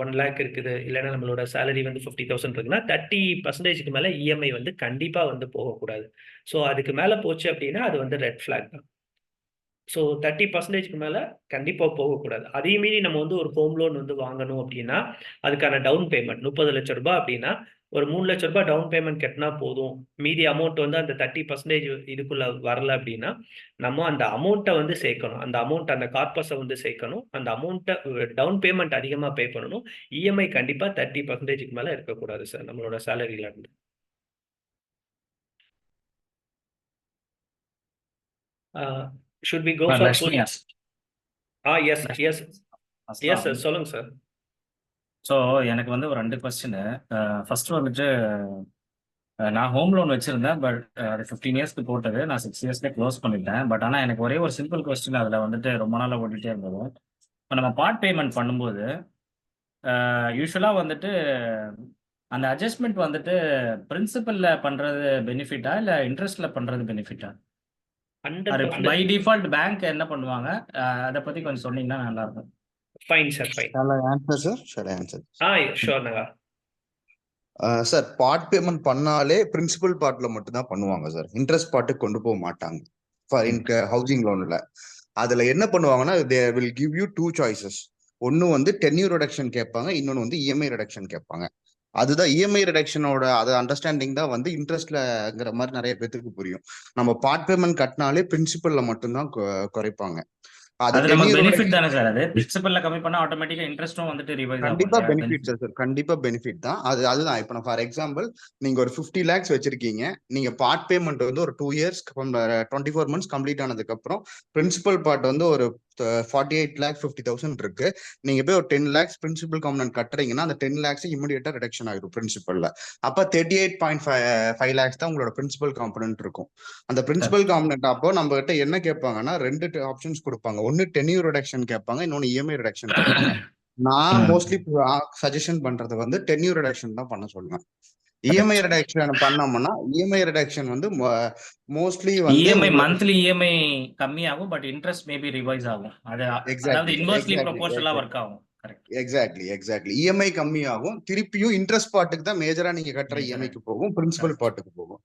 1 லேக் இருக்குது, இல்லைன்னா நம்மளோட சேலரி வந்து 50,000 இருக்குன்னா 30%க்கு மேல இஎம்ஐ வந்து கண்டிப்பா வந்து போகக்கூடாது. ஸோ அதுக்கு மேல போச்சு அப்படின்னா அது வந்து ரெட் ஃபிளாக் தான். ஸோ 30%க்கு மேல கண்டிப்பா போகக்கூடாது. அதையும் மீறி நம்ம வந்து ஒரு ஹோம் லோன் வந்து வாங்கணும் அப்படின்னா, அதுக்கான டவுன் பேமெண்ட் ரூ. 30,00,000 அப்படின்னா, ஒரு ரூ. 3,00,000 டவுன் பேமெண்ட் கட்டினா போதும். மீதி அமௌண்ட் வந்து அந்த 30% இதுக்குள்ள வரல அப்படின்னா, நம்ம அந்த அமௌண்ட்ட வந்து சேர்க்கணும். அந்த அமௌண்ட் அந்த கார்பஸ வந்து சேர்க்கணும். அந்த அமௌண்ட்ட டவுன் பேமெண்ட் அதிகமா பே பண்ணணும். இஎம்ஐ கண்டிப்பா 30%க்கு மேல இருக்கக்கூடாது சார் நம்மளோட சேலரில இருந்து. Should we go for full?
Lakshmi
Yes, yes. Yes sir. சொல்லுங்க சார்.
ஸோ எனக்கு வந்து ஒரு 2 கொஸ்டின். ஃபர்ஸ்ட் வந்துட்டு நான் ஹோம் லோன் வச்சிருந்தேன். பட் அது 15 இயர்ஸ்க்கு போட்டது. நான் 6 இயர்ஸ்ல க்ளோஸ் பண்ணிட்டேன். பட் ஆனால் எனக்கு ஒரே ஒரு சிம்பிள் கொஸ்டின் அதில் வந்துட்டு ரொம்ப நாளாக ஓடிட்டே இருந்தது. இப்போ நம்ம பார்ட் பேமெண்ட் பண்ணும்போது யூஸ்வலாக வந்துட்டு அந்த அட்ஜஸ்ட்மெண்ட் வந்துட்டு பிரின்சிபல்ல பண்றது பெனிஃபிட்டா இல்லை இன்ட்ரெஸ்ட்ல பண்றது பெனிஃபிட்டா?
100%
பை டிஃபால்ட் பேங்க் என்ன பண்ணுவாங்க? அதை பத்தி கொஞ்சம் சொன்னீங்கன்னா நல்லா இருக்கும்.
fine sir, fine.
Shall I answer, sir? Shall I answer?
Sure naga.
Sir part payment பண்ணாலே பிரின்சிபல் பார்ட்ல மட்டும் தான் பண்ணுவாங்க சார். இன்ட்ரெஸ்ட் பார்ட்டுக்கு கொண்டு போக மாட்டாங்க. ஹவுசிங் லோன்ல. அதுல என்ன பண்ணுவாங்கன்னா they will give you 2 choices. ஒன்னு வந்து டென்யூர் ரிடக்ஷன் கேட்பாங்க, இன்னொன்னு வந்து இஎம்ஐ ரிடக்ஷன் கேட்பாங்க. அதுதான் இஎம்ஐ ரிடக்ஷனோட அது அண்டர்ஸ்டாண்டிங் தான் வந்து இன்ட்ரெஸ்ட்லங்கிற மாதிரி நிறைய பேத்துக்கு புரியும். நம்ம பார்ட் பேமெண்ட் கட்டினாலே பிரின்சிபல்ல மட்டும்தான் குறைப்பாங்க. அது
அது நமக்கு
டென்யூர்
பெனிஃபிட் தானே சார்? அது பிரின்சிபல்ல கம்மி பண்ணா ஆட்டோமேட்டிக்கா இன்ட்ரெஸ்ட்டும் வந்துட்டு ரிவைஸ் ஆகும்
கண்டிப்பா
இல்லையா?
பெனிஃபிட் சார், கண்டிப்பா பெனிஃபிட் தான். அதுதான் இப்ப நான் ஃபார் எக்ஸாம்பிள் நீங்க ஒரு 50 lakhs வச்சிருக்கீங்க, நீங்க பார்ட் பேமெண்ட் வந்து ஒரு 2 years 24 months கம்ப்ளீட் ஆனதுக்கு அப்புறம் பிரின்சிபல் பார்ட் வந்து ஒரு 48,50,000 இருக்கு. நீங்க போய் ஒரு 10 lakhs பிரின்சிபல் காம்பனன்ட் கட்டுறீங்கன்னா அந்த 10 lakhs இமிடியேட்டா ரிடக்ஷன் ஆயிடும் பிரின்சிபல்ல. அப்ப 38.5 lakhs தான் உங்களோட பிரின்சிபல் காம்பனன்ட் இருக்கும். அந்த பிரின்சிபல் காம்பனன்ட் அப்போ நம்ம கிட்ட என்ன கேட்பாங்கன்னா 2 ஆப்ஷன்ஸ் கொடுப்பாங்க. ஒன்னு டென்யூர் ரிடக்ஷன் கேட்பாங்க, இன்னொன்னு இஎம்ஐ ரிடக்ஷன் கேட்பாங்க. நான் மோஸ்ட்லி சஜஷன் பண்றது வந்து டென்யூர் ரிடக்ஷன் தான் பண்ண சொல்லுவேன். இஎம்ஐ ரிடக்ஷன் பண்ணோம்னா இஎம்ஐ ரிடக்ஷன் வந்து மோஸ்ட்லி வந்து
இஎம்ஐ மந்த்லி இஎம்ஐ கம்மியாகும், பட் இன்ட்ரெஸ்ட் மேபி ரிவைஸ் ஆகும். அதாவது இன்வெர்ஸ்லி ப்ரொபோர்ஷனலா ஒர்க் ஆகும். கரெக்ட்.
எக்ஸாக்ட்லி இஎம்ஐ கம்மியாகும், திருப்பியும் இன்ட்ரெஸ்ட் பார்ட்டுக்கு தான் மேஜரா நீங்க கட்டுற இஎம்ஐக்கு போகும், பிரின்சிபல் பார்ட்டுக்கு போகும்.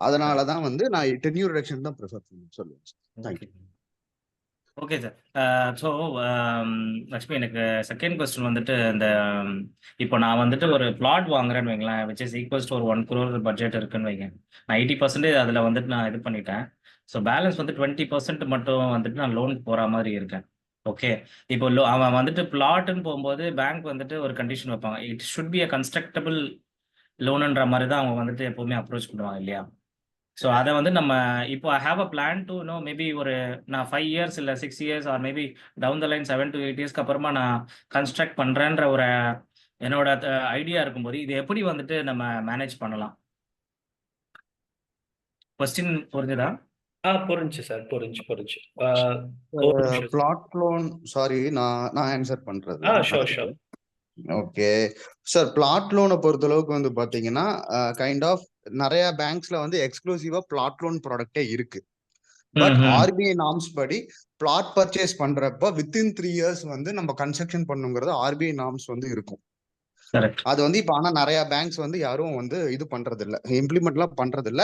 அதனாலதான் வந்து நான் டென்யூர் ரிடக்ஷன் தான் ப்ரிஃபர் சொல்லுவேன். Thank you.
Okay sir. So Lakshmi, எனக்கு செகண்ட் கொஸ்டின் வந்துட்டு இந்த இப்போ நான் வந்துட்டு ஒரு பிளாட் வாங்குறேன்னு வைங்களேன், விச் இஸ் ஈக்குவல்ஸ் டு ஒரு 1 crore பட்ஜெட் இருக்குன்னு வைங்க. நான் 80% அதில் வந்துட்டு நான் இது பண்ணிட்டேன். ஸோ பேலன்ஸ் வந்து 20% மட்டும் வந்துட்டு நான் லோனுக்கு போகிற மாதிரி இருக்கேன். ஓகே. இப்போ அவன் வந்துட்டு பிளாட்னு போகும்போது பேங்க் வந்துட்டு ஒரு கண்டிஷன் வைப்பாங்க, இட் ஷுட் பி அ கன்ஸ்ட்ரக்டபிள் லோனுன்ற மாதிரி தான் அவங்க வந்துட்டு எப்போவுமே அப்ரோச் பண்ணுவாங்க இல்லையா? ஸோ அதை வந்து நம்ம இப்போ I have a plan to maybe ஒரு நான் 5 years இல்லை 6 years or maybe down the line 7 to 8 years அப்புறமா நான் கன்ஸ்ட்ரக்ட் பண்ணுறேன்ற ஒரு என்னோட ஐடியா இருக்கும்போது இது எப்படி வந்துட்டு நம்ம மேனேஜ் பண்ணலாம்? கொஸ்டின் புரிஞ்சுதா?
புரிஞ்சு சார், புரிஞ்சு.
பிளாட் லோன் சாரி நான் ஆன்சர் பண்றது.
ஷோர்.
ஓகே சார், பிளாட் லோனை பொறுத்த அளவுக்கு வந்து பாத்தீங்கன்னா கைண்ட் ஆஃப் நிறைய பேங்க்ஸ்ல வந்து எக்ஸ்க்ளூசிவா பிளாட் லோன் ப்ராடக்டே இருக்கு. பட் ஆர்பிஐ நார்ம்ஸ் படி பிளாட் பர்ச்சேஸ் பண்றப்ப வித்தின் 3 years வந்து நம்ம கன்ஸ்ட்ரக்ஷன் பண்ணுங்கிறது ஆர்பிஐ நார்ம்ஸ் வந்து இருக்கும். அது வந்து இப்ப ஆனா நிறைய பேங்க்ஸ் வந்து யாரும் வந்து இது பண்றது இல்ல, இம்ப்ளிமெண்ட்லாம் பண்றது இல்ல.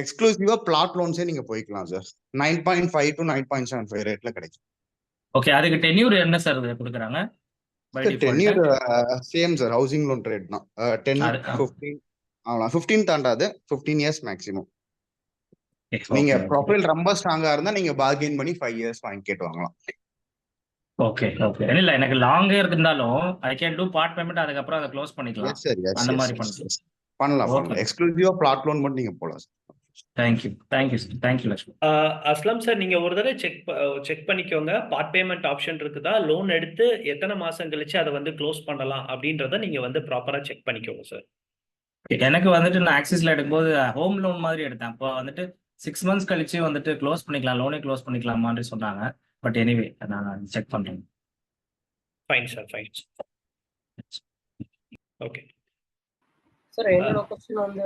எக்ஸ்க்ளூசிவா பிளாட் லோன்ஸே நீங்க போய்க்கலாம் சார். 9.5 to 9.75 ரேட்ல கிடைக்கும்.
ஓகே. அதுக்கு டென்யூர் என்ன சார் கொடுக்குறாங்க?
Tenure same sir, housing loan rate தான். 10 15 அவ்வளோ 15 தாண்டாது, 15 years மேக்ஸிமம். நீங்க ப்ரொஃபைல் ரொம்ப ஸ்ட்ராங்கா இருந்தா நீங்க பார்கெயின் பண்ணி 5 years வாங்கி கேட்டு வாங்கலாம்.
ஓகே. இல்ல எனக்கு லாங்கே இருந்தாலும் I can to part payment, அதுக்கப்புறம் அதை க்ளோஸ் பண்ணிக்கலாம். அந்த மாதிரி
பண்ணலாம். எக்ஸ்க்ளூசிவா பிளாட் லோன் மட்டும் நீங்க போலாம்.
தேங்க்யூ லக்ஷ்மி.
அஸ்லாம் சார், நீங்க ஒரு தடவை செக் பண்ணிக்கோங்க, பார்ட் பேமெண்ட் ஆப்ஷன் இருக்குதா, லோன் எடுத்து எத்தனை மாசம் கழிச்சு அதை வந்து க்ளோஸ் பண்ணலாம் அப்படின்றத நீங்க வந்து ப்ராப்பரா செக் பண்ணிக்கோங்க சார்.
எனக்கு வந்துட்டு நான் ஆக்சிஸ்ல எடுக்கும்போது ஹோம் லோன் மாதிரி எடுத்தேன். அப்போ வந்துட்டு 6 months கழிச்சு வந்துட்டு க்ளோஸ் பண்ணிக்கலாம், லோனே க்ளோஸ் பண்ணிக்கலாம் மாதிரி சொன்னாங்க. பட் எனிவே நான் செக் பண்றேன்.
Fine sir. ஓகே
சார், என்னோட கொஸ்டின் வந்து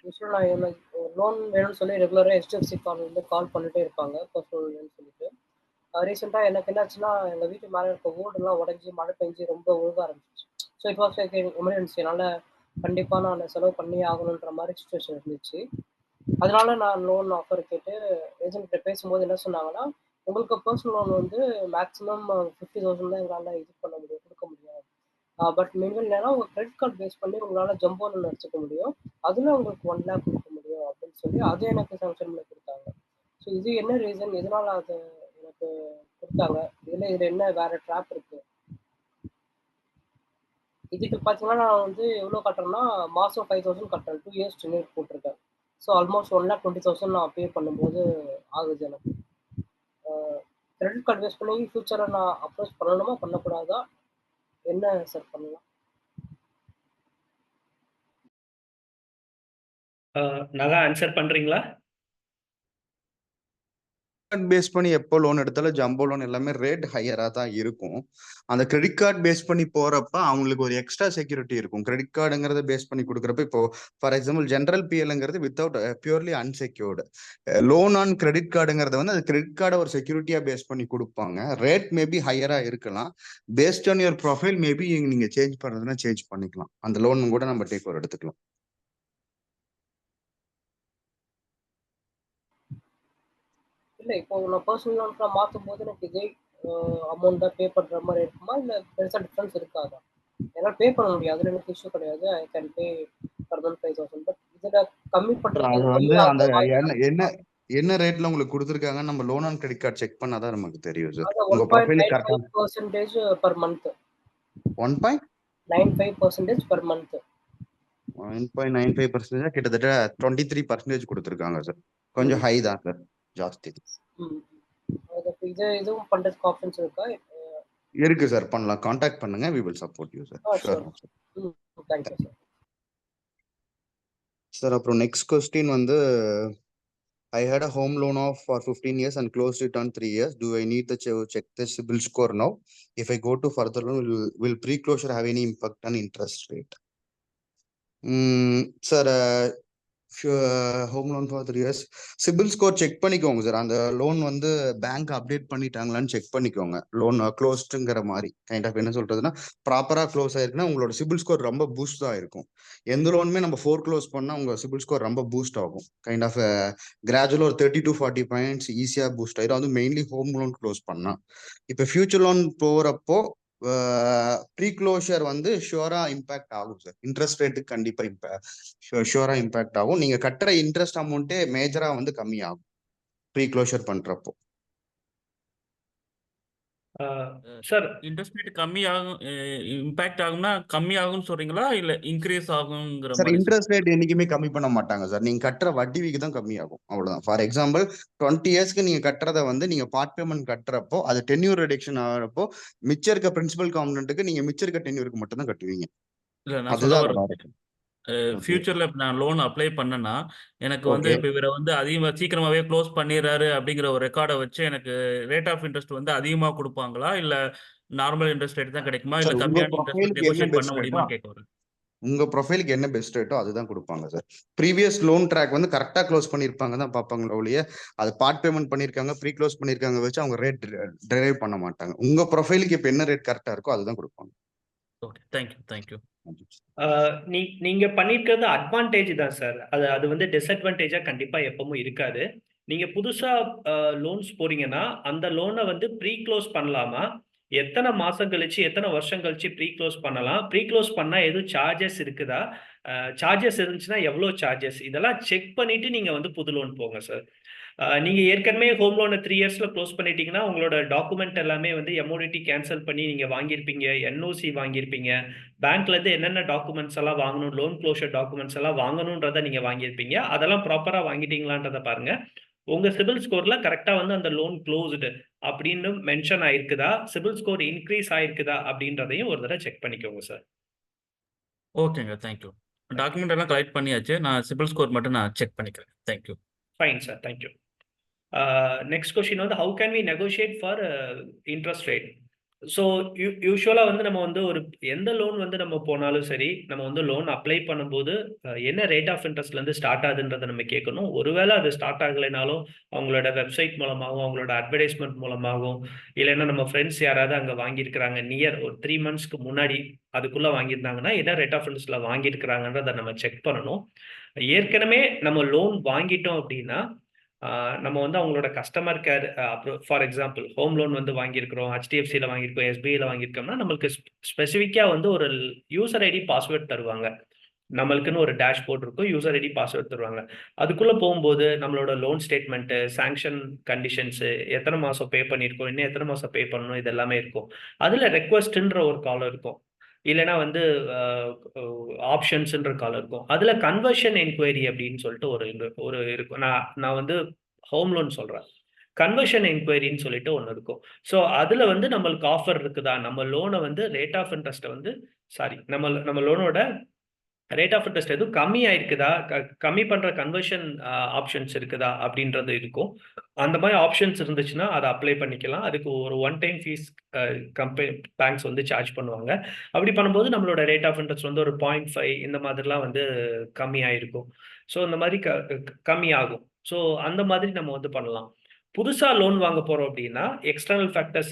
யூஸ்வலாக நான் எனக்கு லோன் வேணும்னு சொல்லி ரெகுலராக HDFC கால் பண்ணிட்டே இருப்பாங்க பர்சனல் லோன் சொல்லிட்டு. ரீசெண்டாக எனக்கு என்னாச்சுன்னா, எங்கள் வீட்டு மேலே இருக்க ஓடுலாம் உடஞ்சி மழை பெஞ்சு ரொம்ப ஒழுக ஆரம்பிச்சிச்சு. So it was like emergency, என்னால் கண்டிப்பாக நான் செலவு பண்ணி ஆகணுன்ற மாதிரி சுச்சுவேஷன் இருந்துச்சு. அதனால நான் லோன் ஆஃபர் கேட்டு ஏஜென்ட்கிட்ட பேசும்போது என்ன சொன்னாங்கன்னா, உங்களுக்கு பர்சனல் லோன் வந்து மேக்ஸிமம் 50,000 தான் எங்களால் இது பண்ண முடியும், கொடுக்க முடியாது. பட் நீங்கள் என்னன்னா உங்கள் கிரெடிட் கார்டு பேஸ் பண்ணி உங்களால் ஜம்போ லோன் எடுத்துக்க முடியும், அதில் உங்களுக்கு 1 lakh கொடுக்க முடியும் அப்படின்னு சொல்லி அது எனக்கு சாங்ஷன் பண்ணி கொடுத்தாங்க. ஸோ இது என்ன ரீசன், எதனால் அது எனக்கு கொடுத்தாங்க, இதில் என்ன வேறு ட்ராப் இருக்குது? இதுக்கு பார்த்தீங்கன்னா நான் வந்து எவ்வளோ கட்டுறேன்னா, மாதம் 5,000 கட்டுறேன், 2 years டென்யூர் போட்டிருக்கேன். ஸோ ஆல்மோஸ்ட் 1,20,000 நான் பே பண்ணும்போது ஆகுது எனக்கு. கிரெடிட் கார்டு பேஸ் பண்ணி ஃபியூச்சரில் நான் அப்ரோச் பண்ணணுமா பண்ணக்கூடாதா, என்ன சார் பண்ணலாம்?
நல்லா ஆன்சர் பண்றீங்களா?
பேஸ் பண்ணி எப்போ லோன் எடுத்தாலும் ஜம்போ லோன் எல்லாமே ரேட் ஹையரா தான் இருக்கும். அந்த கிரெடிட் கார்டு பேஸ் பண்ணி போறப்ப அவங்களுக்கு ஒரு எக்ஸ்ட்ரா செக்யூரிட்டி இருக்கும். கிரெடிட் கார்டுங்கிறத பேஸ் பண்ணி கொடுக்குறப்ப இப்போ ஃபார் எக்ஸாம்பிள் ஜென்ரல் பிஎல்ங்கிறது without purely unsecured. Loan on credit கார்டுங்கிறத வந்து அது கிரெடிட் கார்டை ஒரு செக்யூரிட்டியா பேஸ் பண்ணி கொடுப்பாங்க. ரேட் மேபி ஹையரா இருக்கலாம். Based on your profile maybe நீங்க சேஞ்ச் பண்றதுன்னா சேஞ்ச் பண்ணிக்கலாம். அந்த லோன் கூட நம்ம டேக் ஓவர் எடுத்துக்கலாம்.
இல்லை இப்போ நான் பர்சனல் லோன்ஸ்லாம் மாற்றும் போது எனக்கு இதே அமௌண்ட் தான் பே பண்ணுற மாதிரி இருக்குமா, இல்லை பெருசாக டிஃப்ரென்ஸ் இருக்காதா? என்னால் பே பண்ண முடியும், அதில் எனக்கு இஷ்யூ கிடையாது. I can pay per month 5,000. But இதில் கம்மி
அது
பண்ணுறதுக்கு
வந்து அந்த என்ன
வாய்ப்பு
என்ன என்ன ரேட்ல உங்களுக்கு கொடுத்துருக்காங்க நம்ம loan and credit card check பண்ணாதான் நமக்கு தெரியும் சார்.
அதான்
உங்க ப்ரொஃபைல் கரெக்டா
1.95% பர் மந்த்.
1.95%
per month.
1.95% கிட்டத்தட்ட 23% கொடுத்துருக்காங்க சார். கொஞ்சம் ஹை தான் சார், ஜாஸ்தி
இதுவும் பண்ணுறதுக்கு ஆப்ஷன்ஸ் இருக்கா?
இருக்கு சார், பண்ணலாம். கான்டாக்ட் பண்ணுங்க, we will support you sir. Sure
thank you sir.
Sir அப்புறம் நெக்ஸ்ட் கொஸ்டின் வந்து I had a home loan of for 15 years and closed it on 3 years. Do I need to check the CIBIL score now? If I go to further loan, will pre-closure have any impact on interest rate? Sir, home loan for 3 years CIBIL score check பண்ணிக்கோங்க sir. அந்த loan வந்து bank update பண்ணிட்டாங்களான்னு check பண்ணிக்கோங்க. Loan க்ளோஸ்டுங்கிற மாதிரி kind of என்ன சொல்றதுன்னா, ப்ராப்பரா close ஆயிருக்குன்னா உங்களோட சிபில் ஸ்கோர் ரொம்ப பூஸ்ட் ஆயிருக்கும். எந்த லோனுமே நம்ம க்ளோஸ் பண்ணா உங்க சிபில் ஸ்கோர் ரொம்ப பூஸ்ட் ஆகும். கைண்ட் ஆஃப் கிராஜுவல் ஒரு 30 to 40 பாயிண்ட்ஸ் ஈஸியா பூஸ்ட் ஆயிரும். அது மெயின்லி ஹோம் லோன் க்ளோஸ் பண்ணா. இப்போ ஃபியூச்சர் லோன் போறப்போ ப்ரீ க்ளோஷர் வந்து ஷுவரா இம்பாக்ட் ஆகும் சார். இன்ட்ரெஸ்ட் ரேட்டுக்கு கண்டிப்பா ஷுவரா இம்பாக்ட் ஆகும். நீங்க கட்டுற இன்ட்ரெஸ்ட் அமௌண்ட்டே மேஜரா வந்து கம்மி ஆகும் ப்ரீ க்ளோஷர் பண்றப்போ.
சார்
இன்ட்ரெஸ்ட் ரேட் கம்மி ஆகும், இம்பாக்ட் ஆகும்னா கம்மி ஆகும்னு சொல்றீங்களா இல்ல இன்க்ரீஸ் ஆகுங்கிற
சார்
மாதிரி
இன்ட்ரெஸ்ட் ரேட் என்னைக்குமே கம்மி பண்ண மாட்டாங்க சார். நீங்க கட்டுற வட்டி விகிதம் கம்மி ஆகும், அவ்வளவுதான். ஃபார் எக்ஸாம்பிள் 20 இயர்ஸ்க்கு நீங்க கட்டுறத வந்து நீங்க பார்ட் பேமெண்ட் கட்டுறப்போ அது டென்யூர் ரிடக்ஷன் ஆகிறப்போ மிச்சம் இருக்க பிரின்சிபல் காம்பனண்ட்டுக்கு நீங்க மிச்சம் இருக்க டென்யூருக்கு மட்டும் தான் கட்டுவீங்க.
இல்ல நான் சொல்ல
அதுதான்
வர
அதோட
ஃபியூச்சர்ல நான் லோன் அப்ளை பண்ணேன்னா எனக்கு வந்து
ஓகே.
இப்போ இவரை வந்து அதிகமாக சீக்கிரமாவே க்ளோஸ் பண்ணிடுறாரு அப்படிங்கிற ஒரு ரெக்கார்டை வச்சு எனக்கு ரேட் ஆஃப் இன்ட்ரெஸ்ட் வந்து அதிகமாக கொடுப்பாங்களா இல்ல நார்மல் இன்ட்ரெஸ்ட் ரேட் தான் கிடைக்குமா இல்ல
சார் உங்க
கம்மியான இன்ட்ரெஸ்ட்
ப்ரொஃபைலுக்கு என்ன
நெகோஷியேட் பண்ண
பெஸ்ட் ரேட்டோ
முடியுமான்னு கேட்க வரேன்.
உங்க ப்ரொஃபைலுக்கு என்ன பெஸ்ட் ரேட்டோ அதுதான் கொடுப்பாங்க சார். ப்ரீவியஸ் லோன் ட்ராக் வந்து கரெக்டா க்ளோஸ் பண்ணிருப்பாங்க தான் பார்ப்பாங்களே ஒழிய அது பார்ட் பேமெண்ட் பண்ணிருக்காங்க ப்ரீ க்ளோஸ் பண்ணிருக்காங்க வச்சு அவங்க ரேட் டிரைவ் பண்ண மாட்டாங்க. உங்க ப்ரொஃபைலுக்கு இப்போ என்ன ரேட் கரெக்டா இருக்கோ அதுதான் கொடுப்பாங்க.
Okay, thank you.
நீங்க பண்ணிருக்கிறது அட்வான்டேஜ் தான் சார். அது வந்து டிஸ்அட்வான்டேஜா கண்டிப்பா எப்பவும் இருக்காது. நீங்க புதுசா லோன்ஸ் போறீங்கன்னா அந்த லோனை வந்து ப்ரீ க்ளோஸ் பண்ணலாமா, எத்தனை மாசம் கழிச்சு எத்தனை வருஷம் கழிச்சு ப்ரீ க்ளோஸ் பண்ணலாம், ப்ரீ க்ளோஸ் பண்ணா எதுவும் சார்ஜஸ் இருக்குதா, சார்ஜஸ் இருந்துச்சுன்னா எவ்வளோ சார்ஜஸ், இதெல்லாம் செக் பண்ணிட்டு நீங்க வந்து புது லோன் போங்க சார். நீங்க ஏற்கனவே ஹோம் லோனை 3 இயர்ஸ்ல க்ளோஸ் பண்ணிட்டீங்கன்னா உங்களோட டாக்குமெண்ட் எல்லாமே வந்து எம்ஓடிடி கேன்சல் பண்ணி நீங்க வாங்கியிருப்பீங்க, என்ஓசி வாங்கியிருப்பீங்க, பேங்க்ல இருந்து என்னென்ன டாக்குமெண்ட்ஸ் எல்லாம் வாங்கணும், லோன் க்ளோஷர் டாக்குமெண்ட்ஸ் எல்லாம் வாங்கணுன்றதை நீங்க வாங்கியிருப்பீங்க. அதெல்லாம் ப்ராப்பரா வாங்கிட்டீங்களான்றதை பாருங்க. உங்க சிபில் ஸ்கோர்ல கரெக்டா வந்து அந்த லோன் க்ளோஸ்டு அப்படின்னு மென்ஷன் ஆயிருக்குதா, சிபில் ஸ்கோர் இன்க்ரீஸ் ஆயிருக்குதா அப்படின்றதையும் ஒரு தடவை செக் பண்ணிக்கோங்க சார்.
ஓகேங்க, தேங்க்யூ. டாக்குமெண்ட் எல்லாம் கலெக்ட் பண்ணியாச்சு. நான் சிபில் ஸ்கோர் மட்டும் நான் செக் பண்ணிக்கிறேன். Thank you.
Fine sir, thank you. Next question வந்து how can we negotiate for interest rate. So யூஸ்வலாக வந்து நம்ம வந்து ஒரு எந்த லோன் வந்து நம்ம போனாலும் சரி, நம்ம வந்து லோன் அப்ளை பண்ணும்போது என்ன ரேட் ஆஃப் இன்ட்ரெஸ்ட்லேருந்து ஸ்டார்ட் ஆகுதுன்றதை நம்ம கேட்கணும். ஒருவேளை அது ஸ்டார்ட் ஆகலைனாலும் அவங்களோட வெப்சைட் மூலமாகவும் அவங்களோட அட்வர்டைஸ்மெண்ட் மூலமாகவும் இல்லைன்னா நம்ம ஃப்ரெண்ட்ஸ் யாராவது அங்கே வாங்கியிருக்கிறாங்க நியர் ஒரு 3 monthsக்கு முன்னாடி அதுக்குள்ளே வாங்கியிருந்தாங்கன்னா என்ன ரேட் ஆஃப் இன்ட்ரெஸ்ட்டில் வாங்கியிருக்கிறாங்கன்றதை நம்ம செக் பண்ணணும். ஏற்கனவே நம்ம லோன் வாங்கிட்டோம் அப்படின்னா நம்ம வந்து அவங்களோட கஸ்டமர் கேர் அப்புறம் ஃபார் எக்ஸாம்பிள் ஹோம் லோன் வந்து வாங்கியிருக்கிறோம், HDFCயில் வாங்கியிருக்கோம், SBIயில் வாங்கியிருக்கோம்னா நம்மளுக்கு ஸ்பெசிஃபிக்காக வந்து ஒரு யூசர் ஐடி பாஸ்வேர்ட் தருவாங்க. நம்மளுக்குன்னு ஒரு டேஷ்போர்ட் இருக்கும், யூசர் ஐடி பாஸ்வேர்ட் தருவாங்க. அதுக்குள்ளே போகும்போது நம்மளோட லோன் ஸ்டேட்மெண்ட்டு, சாங்ஷன் கண்டிஷன்ஸு, எத்தனை மாதம் பே பண்ணியிருக்கோம், இன்னும் எத்தனை மாதம் பே பண்ணணும், இது எல்லாமே இருக்கும். அதில் ரெக்வஸ்ட்ன்ற ஒரு காலம் இருக்கும், இல்லைன்னா வந்து ஆப்ஷன்ஸ்ன்ற காலம் இருக்கும். அதில் கன்வர்ஷன் என்கொயரி அப்படின்னு சொல்லிட்டு ஒரு இருக்கும். நான் வந்து ஹோம் லோன் சொல்கிறேன், கன்வர்ஷன் என்கொயரின்னு சொல்லிட்டு ஒன்று இருக்கும். ஸோ அதில் வந்து நம்மளுக்கு ஆஃபர் இருக்குதா, நம்ம லோனை வந்து ரேட் ஆஃப் இன்ட்ரெஸ்ட்டை வந்து நம்ம லோனோட ரேட் ஆஃப் இன்ட்ரெஸ்ட் எதுவும் கம்மி ஆயிருக்குதா, கம்மி பண்ணுற கன்வர்ஷன் ஆப்ஷன்ஸ் இருக்குதா அப்படின்றது இருக்கும். அந்த மாதிரி ஆப்ஷன்ஸ் இருந்துச்சுன்னா அதை அப்ளை பண்ணிக்கலாம். அதுக்கு ஒரு ஒன் டைம் ஃபீஸ் பேங்க்ஸ் வந்து சார்ஜ் பண்ணுவாங்க. அப்படி பண்ணும்போது நம்மளோட ரேட் ஆஃப் இன்ட்ரெஸ்ட் வந்து ஒரு 0.5 இந்த மாதிரிலாம் வந்து கம்மி ஆயிருக்கும். ஸோ இந்த மாதிரி கம்மி ஆகும். ஸோ அந்த மாதிரி நம்ம வந்து பண்ணலாம். புதுசா லோன் வாங்க போறோம் அப்படின்னா எக்ஸ்டர்னல் ஃபேக்டர்ஸ்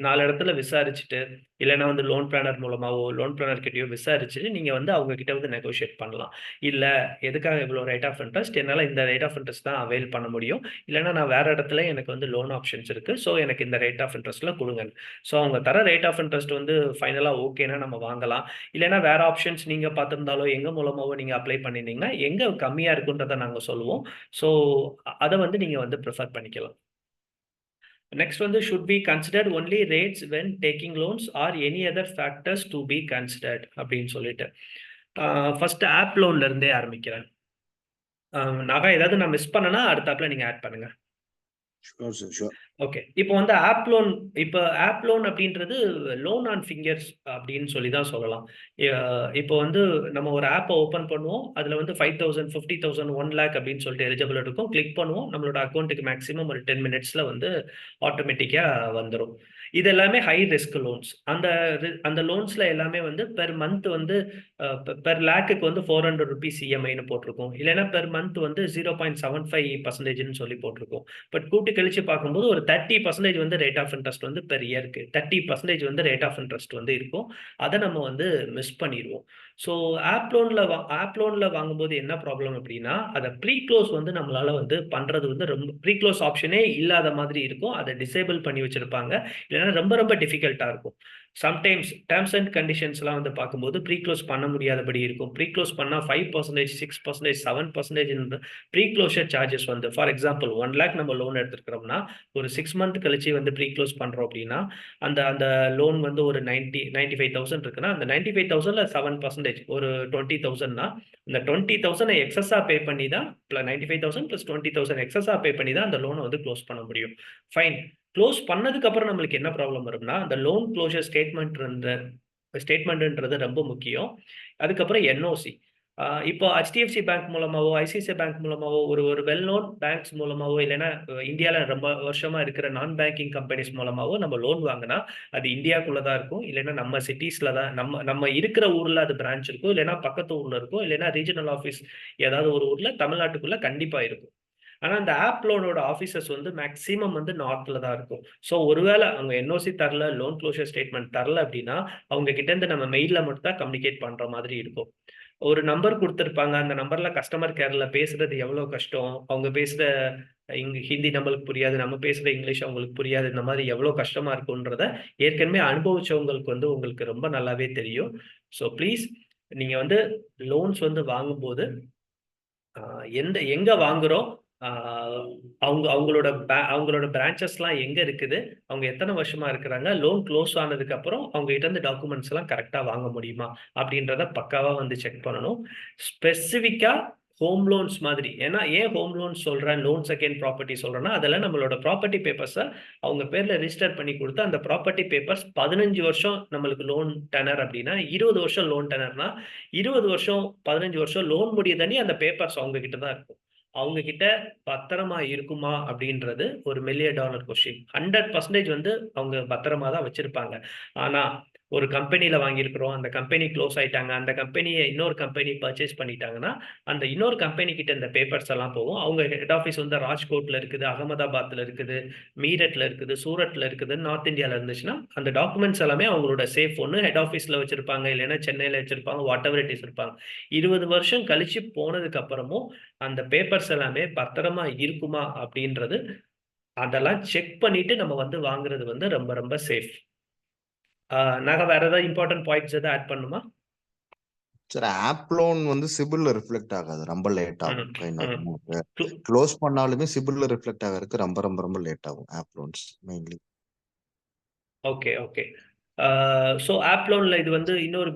4 இடத்துல விசாரிச்சுட்டு, இல்லைன்னா வந்து லோன் பிளானர் மூலமாவோ, லோன் பிளானர் கிட்டயோ விசாரிச்சுட்டு நீங்க வந்து அவங்க கிட்ட வந்து நெகோஷியேட் பண்ணலாம். இல்ல எதுக்காக இவ்வளோ ரேட் ஆஃப் இன்ட்ரெஸ்ட்? என்னால இந்த ரேட் ஆஃப் இன்ட்ரெஸ்ட் தான் அவைல் பண்ண முடியும். இல்லைன்னா நான் வேற இடத்துல எனக்கு வந்து லோன் ஆப்ஷன்ஸ் இருக்கு. ஸோ எனக்கு இந்த ரேட் ஆஃப் இன்ட்ரெஸ்ட்ல குடுங்க. ஸோ அவங்க தர ரேட் ஆஃப் இன்ட்ரெஸ்ட் வந்து ஃபைனலா ஓகேன்னா நம்ம வாங்கலாம். இல்லைன்னா வேற ஆப்ஷன்ஸ் நீங்க பார்த்திருந்தாலோ, எங்க மூலமாவோ நீங்க அப்ளை பண்ணியிருந்தீங்கன்னா, எங்க கம்மியா இருக்குன்றத நாங்க சொல்லுவோம். ஸோ அத வந்து நீங்க வந்து பிரிஃபர் பண்ணிக்கலாம். Next வந்து should be considered only rates when taking loans or any other factors to be considered அப்படின்னு சொல்லிட்டு. ஃபர்ஸ்ட் ஆப் லோன்ல இருந்தே ஆரம்பிக்கிறேன். நாகா ஏதாவது நான் மிஸ் பண்ணனா அடுத்தாப்புல நீங்க ஆட் பண்ணுங்க.
Sure sir, sure.
ஓகே. இப்போ வந்து ஆப் லோன் அப்படின்றது லோன் ஆன் ஃபிங்கர்ஸ் அப்படின்னு சொல்லி தான் சொல்லலாம். இப்போ வந்து நம்ம ஒரு ஆப்பை ஓப்பன் பண்ணுவோம். அதுல வந்து 5,000, 50,000, 1 lakh அப்படின்னு சொல்லிட்டு எலிஜிபிள் இருக்கும். கிளிக் பண்ணுவோம். நம்மளோட அக்கௌண்ட்டுக்கு மேக்ஸிமம் ஒரு 10 மினிட்ஸ்ல வந்து ஆட்டோமேட்டிக்கா வந்துரும். இது எல்லாமே ஹை ரிஸ்க் லோன்ஸ். அந்த லோன்ஸ்ல எல்லாமே வந்து பெர் மந்த் வந்து பெர் லேக்குக்கு வந்து 400 rupees இஎம்ஐன்னு போட்டிருக்கும். இல்லைன்னா பெர் மந்த் வந்து 0.75% சொல்லி போட்டிருக்கும். பட் கூட்டி கழிச்சு பார்க்கும்போது ஒரு 30% வந்து ரேட் ஆஃப் இன்ட்ரெஸ்ட் வந்து பெர் இயருக்கு 30% வந்து ரேட் ஆஃப் இன்ட்ரெஸ்ட் வந்து இருக்கும். அதை நம்ம வந்து மிஸ் பண்ணிடுவோம். ஸோ ஆப் லோன்ல வாங்கும்போது என்ன ப்ராப்ளம் அப்படின்னா, அதை ப்ரீ க்ளோஸ் வந்து நம்மளால வந்து பண்றது வந்து ரொம்ப ப்ரீ க்ளோஸ் ஆப்ஷனே இல்லாத மாதிரி இருக்கும். அதை டிசேபிள் பண்ணி வச்சிருப்பாங்க. இல்லைன்னா ரொம்ப ரொம்ப டிஃபிகல்ட்டா இருக்கும். சம்டைம்ஸ் டேர்ம்ஸ் அண்ட் கண்டிஷன்ஸ்லாம் வந்து பார்க்கும்போது ப்ரீ க்ளோஸ் பண்ண முடியாதபடி இருக்கும். ப்ரீ க்ளோஸ் பண்ணா 5%, 6%, 7% ப்ரீ க்ளோஷர் சார்ஜஸ் வந்து ஃபார் எக்ஸாம்பிள் 1 lakh நம்ம லோன் எடுத்துருக்கிறோம்னா ஒரு 6 மந்த் கழிச்சு வந்து ப்ரீ க்ளோஸ் பண்றோம் அப்படின்னா அந்த லோன் வந்து ஒரு 95,000 இருக்குன்னா அந்த 95,000ல 7% ஒரு 20,000னா இந்த 20,000 எக்ஸஸா பே பண்ணி தான் 95,000 + 20,000 எக்ஸஸா பே பண்ணி தான் அந்த லோனை வந்து க்ளோஸ் பண்ண முடியும். ஃபைன். க்ளோஸ் பண்ணதுக்கு அப்புறம் நம்மளுக்கு என்ன ப்ராப்ளம் வரும்னா அந்த லோன் க்ளோஷர் ஸ்டேட்மெண்ட்ன்றது ரொம்ப முக்கியம். அதுக்கப்புறம் என்ஓசி. இப்போ HDFC பேங்க் மூலமாவோ, ICICI பேங்க் மூலமாவோ ஒரு வெல் நோன் பேங்க்ஸ் மூலமாவோ இல்லைன்னா இந்தியால ரொம்ப வருஷமா இருக்கிற நான் பேங்கிங் கம்பெனிஸ் மூலமாவோ நம்ம லோன் வாங்கினா அது இந்தியாக்குள்ள தான் இருக்கும். இல்லைன்னா நம்ம சிட்டிஸ்ல தான் நம்ம இருக்கிற ஊர்ல அது பிரான்ச் இருக்கும். இல்லைன்னா பக்கத்து ஊர்ல இருக்கும். இல்லைன்னா ரீஜனல் ஆஃபீஸ் ஏதாவது ஒரு ஊர்ல தமிழ்நாட்டுக்குள்ள கண்டிப்பா இருக்கும். ஆனா அந்த ஆப் லோனோட ஆஃபீஸர்ஸ் வந்து மேக்ஸிமம் வந்து நார்த்ல தான் இருக்கும். ஸோ ஒருவேளை அவங்க என்ஓசி தரல, லோன் க்ளோஷர் ஸ்டேட்மெண்ட் தரல அப்படின்னா அவங்க கிட்ட இருந்து நம்ம மெயில்ல மட்டும் தான் கம்யூனிகேட் பண்ற மாதிரி இருக்கும். ஒரு நம்பர் கொடுத்துருப்பாங்க. அந்த நம்பர்ல கஸ்டமர் கேர்ல பேசுறது எவ்வளவு கஷ்டம். அவங்க பேசுற ஹிந்தி நம்மளுக்கு புரியாது. நம்ம பேசுற இங்கிலீஷ் அவங்களுக்கு புரியாது. இந்த மாதிரி எவ்வளவு கஷ்டமா இருக்குன்றத ஏற்கனவே அனுபவிச்சவங்களுக்கு வந்து உங்களுக்கு ரொம்ப நல்லாவே தெரியும். ஸோ ப்ளீஸ் நீங்க வந்து லோன்ஸ் வந்து வாங்கும்போது எங்க வாங்குறோம், அவங்களோட பிரான்ச்சஸ்லாம் எங்க இருக்குது, அவங்க எத்தனை வருஷமா இருக்கிறாங்க, லோன் க்ளோஸ் ஆனதுக்கு அப்புறம் அவங்க கிட்ட இருந்து டாக்குமெண்ட்ஸ் எல்லாம் கரெக்டா வாங்க முடியுமா அப்படின்றத பக்காவா வந்து செக் பண்ணணும். ஸ்பெசிஃபிக்கா ஹோம் லோன்ஸ் மாதிரி. ஏன்னா ஏன் ஹோம் லோன்ஸ் சொல்றேன், லோன் செகண்ட் ப்ராப்பர்ட்டி சொல்றேன்னா அதெல்லாம் நம்மளோட ப்ராப்பர்ட்டி பேப்பர்ஸை அவங்க பேர்ல ரிஜிஸ்டர் பண்ணி கொடுத்து அந்த ப்ராப்பர்ட்டி பேப்பர்ஸ் 15 வருஷம் நம்மளுக்கு லோன் டெனர் அப்படின்னா 20 வருஷம் லோன் டெனர்னா 20 வருஷம் 15 வருஷம் லோன் முடியுதனி அந்த பேப்பர்ஸ் அவங்க கிட்ட தான் இருக்கும். அவங்க கிட்ட பத்திரமா இருக்குமா அப்படின்றது ஒரு $1 million கொஸ்டின். 100% வந்து அவங்க பத்திரமா தான் வச்சிருப்பாங்க. ஆனா ஒரு கம்பெனில வாங்கியிருக்கிறோம், அந்த கம்பெனி க்ளோஸ் ஆயிட்டாங்க, அந்த கம்பெனியை இன்னொரு கம்பெனி பர்ச்சேஸ் பண்ணிட்டாங்கன்னா அந்த இன்னொரு கம்பெனி கிட்ட இந்த பேப்பர்ஸ் எல்லாம் போகும். அவங்க ஹெட் ஆஃபீஸ் வந்து ராஜ்கோட்ல இருக்குது, அகமதாபாத்ல இருக்குது, மீரட்ல இருக்குது, சூரத்ல இருக்குது, நார்த் இந்தியால இருந்துச்சுன்னா அந்த டாக்குமெண்ட்ஸ் எல்லாமே அவங்களோட சேஃப் ஒன்று ஹெட் ஆஃபீஸ்ல வச்சிருப்பாங்க, இல்லைன்னா சென்னையில வச்சிருப்பாங்க, வாட் எவர் இட் இஸ் இருப்பாங்க. 20 வருஷம் கழிச்சு போனதுக்கு அப்புறமும் அந்த பேப்பர்ஸ் எல்லாமே பத்திரமா இருக்குமா அப்படின்றது அதெல்லாம் செக் பண்ணிட்டு நம்ம வந்து வாங்குறது வந்து ரொம்ப ரொம்ப சேஃப். நாங்க வேற ஏதாவது இம்பார்ட்டன்ட் பாயிண்ட்ஸ் எதாவது ஆட் பண்ணுமா?
சார் ஆப் லோன் வந்து சிபில்ல ரிஃப்ளெக்ட் ஆகாது, ரொம்ப லேட் ஆகும். க்ளோஸ் பண்ணாலுமே சிபில்ல ரிஃப்ளெக்ட் ஆகிறதுக்கு ரொம்ப ரொம்ப ரொம்ப லேட் ஆகும் app loans mainly.
Okay okay. So app லோன்ல இது வந்து இன்னொரு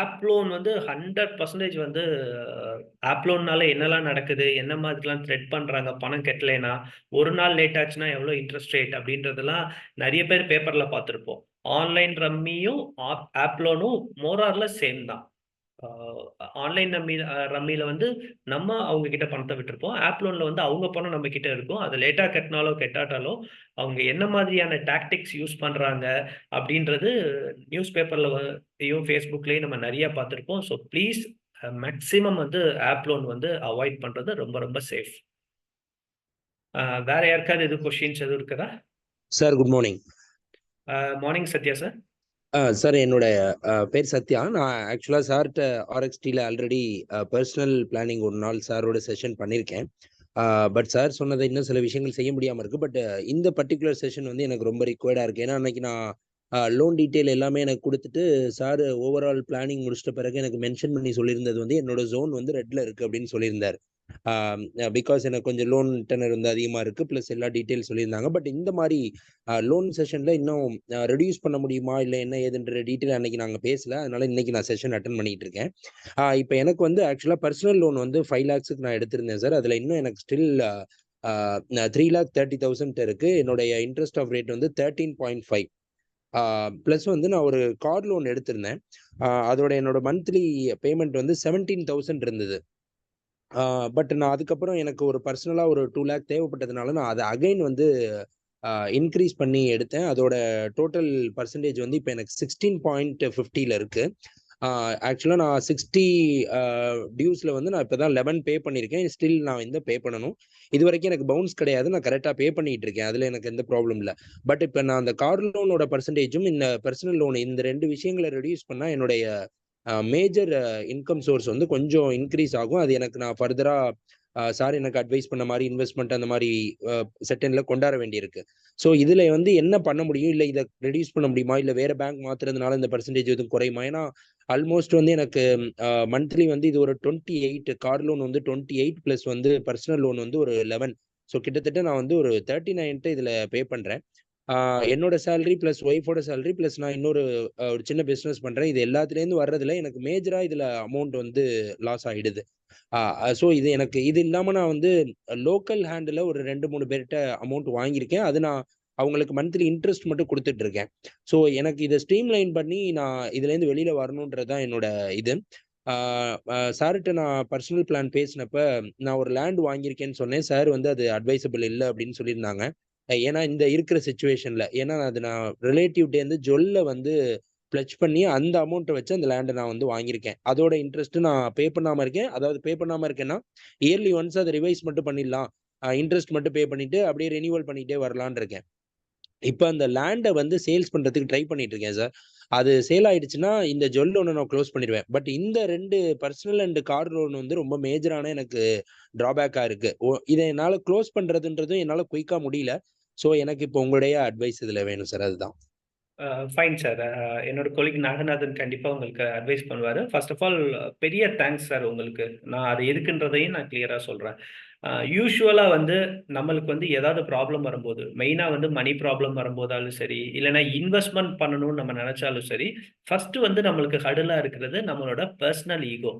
ஆப் லோன் வந்து 100% வந்து ஆப் லோன்னால என்னெல்லாம் நடக்குது, என்ன மாதிரிலாம் த்ரெட் பண்றாங்க, பணம் கட்டலைன்னா ஒரு நாள் லேட் ஆச்சுன்னா எவ்வளோ இன்ட்ரெஸ்ட் ரேட் அப்படின்றதெல்லாம் நிறைய பேர் பேப்பர்ல பார்த்துருப்போம். ஆன்லைன் ரம்மியும் ஆப் லோனும் மோரார்ல சேம் தான். ஆன்லைன் ரம்மியில வந்து நம்ம அவங்க கிட்ட பணத்தை விட்டுருப்போம். ஆப் லோன்ல வந்து அவங்க பணம் நம்ம கிட்ட இருக்கும். அது லேட்டா கட்டினாலோ கெட்டாட்டாலோ அவங்க என்ன மாதிரியான டாக்டிக்ஸ் யூஸ் பண்றாங்க அப்படின்றது நியூஸ் பேப்பர்லயும் ஃபேஸ்புக்லயும் நம்ம நிறைய பார்த்துருப்போம். ஸோ ப்ளீஸ் மேக்சிமம் வந்து ஆப் லோன் வந்து அவாய்ட் பண்றது ரொம்ப ரொம்ப சேஃப். வேற யாருக்காவது எதுவும் கொஸ்டின்ஸ் எதுவும் இருக்குதா?
Sir good morning.
Morning Sathya sir.
Sir என்னோட பேர் சத்யா. நான் ஆக்சுவலாக சார்கிட்ட ஆர்எக்ஸ்டியில் ஆல்ரெடி பர்சனல் பிளானிங் ஒரு நாள் சாரோட செஷன் பண்ணியிருக்கேன். பட் சார் சொன்னதை இன்னும் சில விஷயங்கள் செய்ய முடியாமல் இருக்குது. பட் இந்த பர்டிகுலர் செஷன் வந்து எனக்கு ரொம்ப ரிக்வயர்டாக இருக்குது. ஏன்னா அன்றைக்கி நான் லோன் டீட்டெயில் எல்லாமே எனக்கு கொடுத்துட்டு சார் ஓவரால் பிளானிங் முடிச்சிட்ட பிறகு எனக்கு மென்ஷன் பண்ணி சொல்லியிருந்தது வந்து என்னோட ஜோன் வந்து ரெட்டில் இருக்குது அப்படின்னு சொல்லியிருந்தார். பிகாஸ் எனக்கு கொஞ்சம் லோன் டெனர் வந்து அதிகமாக இருக்குது, ப்ளஸ் எல்லா டீட்டெயில் சொல்லியிருந்தாங்க. பட் இந்த மாதிரி லோன் செஷனில் இன்னும் ரெடியூஸ் பண்ண முடியுமா இல்லை என்ன ஏதுன்ற டீட்டெயில் அன்றைக்கி நாங்கள் பேசல. அதனால இன்றைக்கி நான் செஷன் அட்டன் பண்ணிகிட்டு இருக்கேன். இப்போ எனக்கு வந்து ஆக்சுவலாக பர்சனல் லோன் வந்து 5 lakhs நான் எடுத்திருந்தேன் சார். அதில் இன்னும் எனக்கு ஸ்டில் 3,30,000 இருக்குது. என்னுடைய இன்ட்ரெஸ்ட் ஆஃப் ரேட் வந்து 13.5. ப்ளஸ் வந்து நான் ஒரு கார் லோன் எடுத்திருந்தேன். அதோட என்னோட மந்த்லி பேமெண்ட் வந்து 17,000 இருந்தது. பட் நான் அதுக்கப்புறம் எனக்கு ஒரு பர்சனலாக ஒரு 2 lakh தேவைப்பட்டதுனால நான் அதை அகைன் வந்து இன்க்ரீஸ் பண்ணி எடுத்தேன். அதோட டோட்டல் பர்சன்டேஜ் வந்து இப்போ எனக்கு 16.50 இருக்குது. ஆக்சுவலாக நான் 60 டியூஸில் வந்து நான் இப்போ தான் 11 பே பண்ணியிருக்கேன். ஸ்டில் நான் இந்த பே பண்ணணும். இது வரைக்கும் எனக்கு பவுன்ஸ் கிடையாது. நான் கரெக்டாக பே பண்ணிகிட்டு இருக்கேன். அதில் எனக்கு எந்த ப்ராப்ளம் இல்லை. பட் இப்போ நான் அந்த கார் லோனோட பர்சன்டேஜும் இந்த பர்சனல் லோன் இந்த 2 விஷயங்களை ரெடியூஸ் பண்ணால் என்னுடைய மேஜர் இன்கம் சோர்ஸ் வந்து கொஞ்சம் இன்க்ரீஸ் ஆகும். அது எனக்கு நான் ஃபர்தராக சார் எனக்கு அட்வைஸ் பண்ண மாதிரி இன்வெஸ்ட்மெண்ட் அந்த மாதிரி செட்டனில் கொண்டாட வேண்டியிருக்கு. ஸோ இதில் வந்து என்ன பண்ண முடியும், இல்லை இதை ரெடியூஸ் பண்ண முடியுமா, இல்லை வேறு பேங்க் மாற்றுறதுனால இந்த பர்சன்டேஜ் எதுவும் குறையுமா? ஏன்னா ஆல்மோஸ்ட் வந்து எனக்கு மந்த்லி வந்து இது ஒரு 28, கார் லோன் வந்து 28 ப்ளஸ் வந்து பர்சனல் லோன் வந்து ஒரு 11. ஸோ கிட்டத்தட்ட நான் வந்து ஒரு 39 இதில் பே பண்ணுறேன். என்னோட சேலரி ப்ளஸ் ஒய்ஃபோட சேலரி ப்ளஸ் நான் இன்னொரு ஒரு சின்ன பிஸ்னஸ் பண்ணுறேன். இது எல்லாத்துலேருந்து வர்றதுல எனக்கு மேஜராக இதில் அமௌண்ட் வந்து லாஸ் ஆகிடுது. ஸோ இது எனக்கு இது இல்லாமல் நான் வந்து லோக்கல் ஹேண்டில் ஒரு 2-3 பேர்கிட்ட அமௌண்ட் வாங்கியிருக்கேன். அது நான் அவங்களுக்கு மந்த்லி இன்ட்ரெஸ்ட் மட்டும் கொடுத்துட்டு இருக்கேன். ஸோ எனக்கு இதை ஸ்ட்ரீம்லைன் பண்ணி நான் இதுலேருந்து வெளியில் வரணுன்றது தான் என்னோட இது. சார்கிட்ட நான் பர்சனல் பிளான் பேசினப்ப நான் ஒரு லேண்ட் வாங்கியிருக்கேன்னு சொன்னேன். சார் வந்து அது அட்வைசபிள் இல்லை அப்படின்னு சொல்லியிருந்தாங்க. ஏன்னா இந்த இருக்கிற சுச்சுவேஷனில், ஏன்னா அது நான் ரிலேட்டிவ்டேருந்து ஜொல்ல வந்து பிளட்ஜ் பண்ணி அந்த அமௌண்ட்டை வச்சு அந்த லேண்டை நான் வந்து வாங்கியிருக்கேன். அதோட இன்ட்ரெஸ்ட்டு நான் பே பண்ணாமல் இருக்கேன். அதாவது பே பண்ணாமல் இருக்கேன்னா இயர்லி ஒன்ஸ் அதை ரிவைஸ் மட்டும் பண்ணிடலாம், இன்ட்ரெஸ்ட் மட்டும் பே பண்ணிவிட்டு அப்படியே ரெனியூவல் பண்ணிகிட்டே வரலான்னு இருக்கேன். இப்போ அந்த லேண்டை வந்து சேல்ஸ் பண்ணுறதுக்கு ட்ரை பண்ணிட்டு இருக்கேன் சார். அது சேல் ஆயிடுச்சுன்னா இந்த ஜுவல் லோனை நான் க்ளோஸ் பண்ணிடுவேன். பட் இந்த 2 பர்சனல் அண்ட் கார் லோன் வந்து ரொம்ப மேஜரான எனக்கு ட்ராபேக்காக இருக்குது. இதை என்னால் க்ளோஸ் பண்ணுறதுன்றதும் என்னால் குயிக்காக முடியல. ஸோ எனக்கு இப்போ உங்களுடைய அட்வைஸ் இதில் வேணும் சார். அதுதான்.
Fine sir. என்னோட கொலீக் நாகநாதன் கண்டிப்பாக உங்களுக்கு அட்வைஸ் பண்ணுவார். ஃபர்ஸ்ட் ஆஃப் ஆல் பெரிய தேங்க்ஸ் சார் உங்களுக்கு. நான் அது எதுக்குன்றதையும் நான் கிளியராக சொல்கிறேன். யூஷுவலாக வந்து நம்மளுக்கு வந்து ஏதாவது ப்ராப்ளம் வரும்போது, மெயினாக வந்து மணி ப்ராப்ளம் வரும்போதாலும் சரி, இல்லைனா இன்வெஸ்ட்மெண்ட் பண்ணணும்னு நம்ம நினச்சாலும் சரி, ஃபஸ்ட்டு வந்து நம்மளுக்கு ஹடலாக இருக்கிறது நம்மளோட பர்சனல் ஈகோ.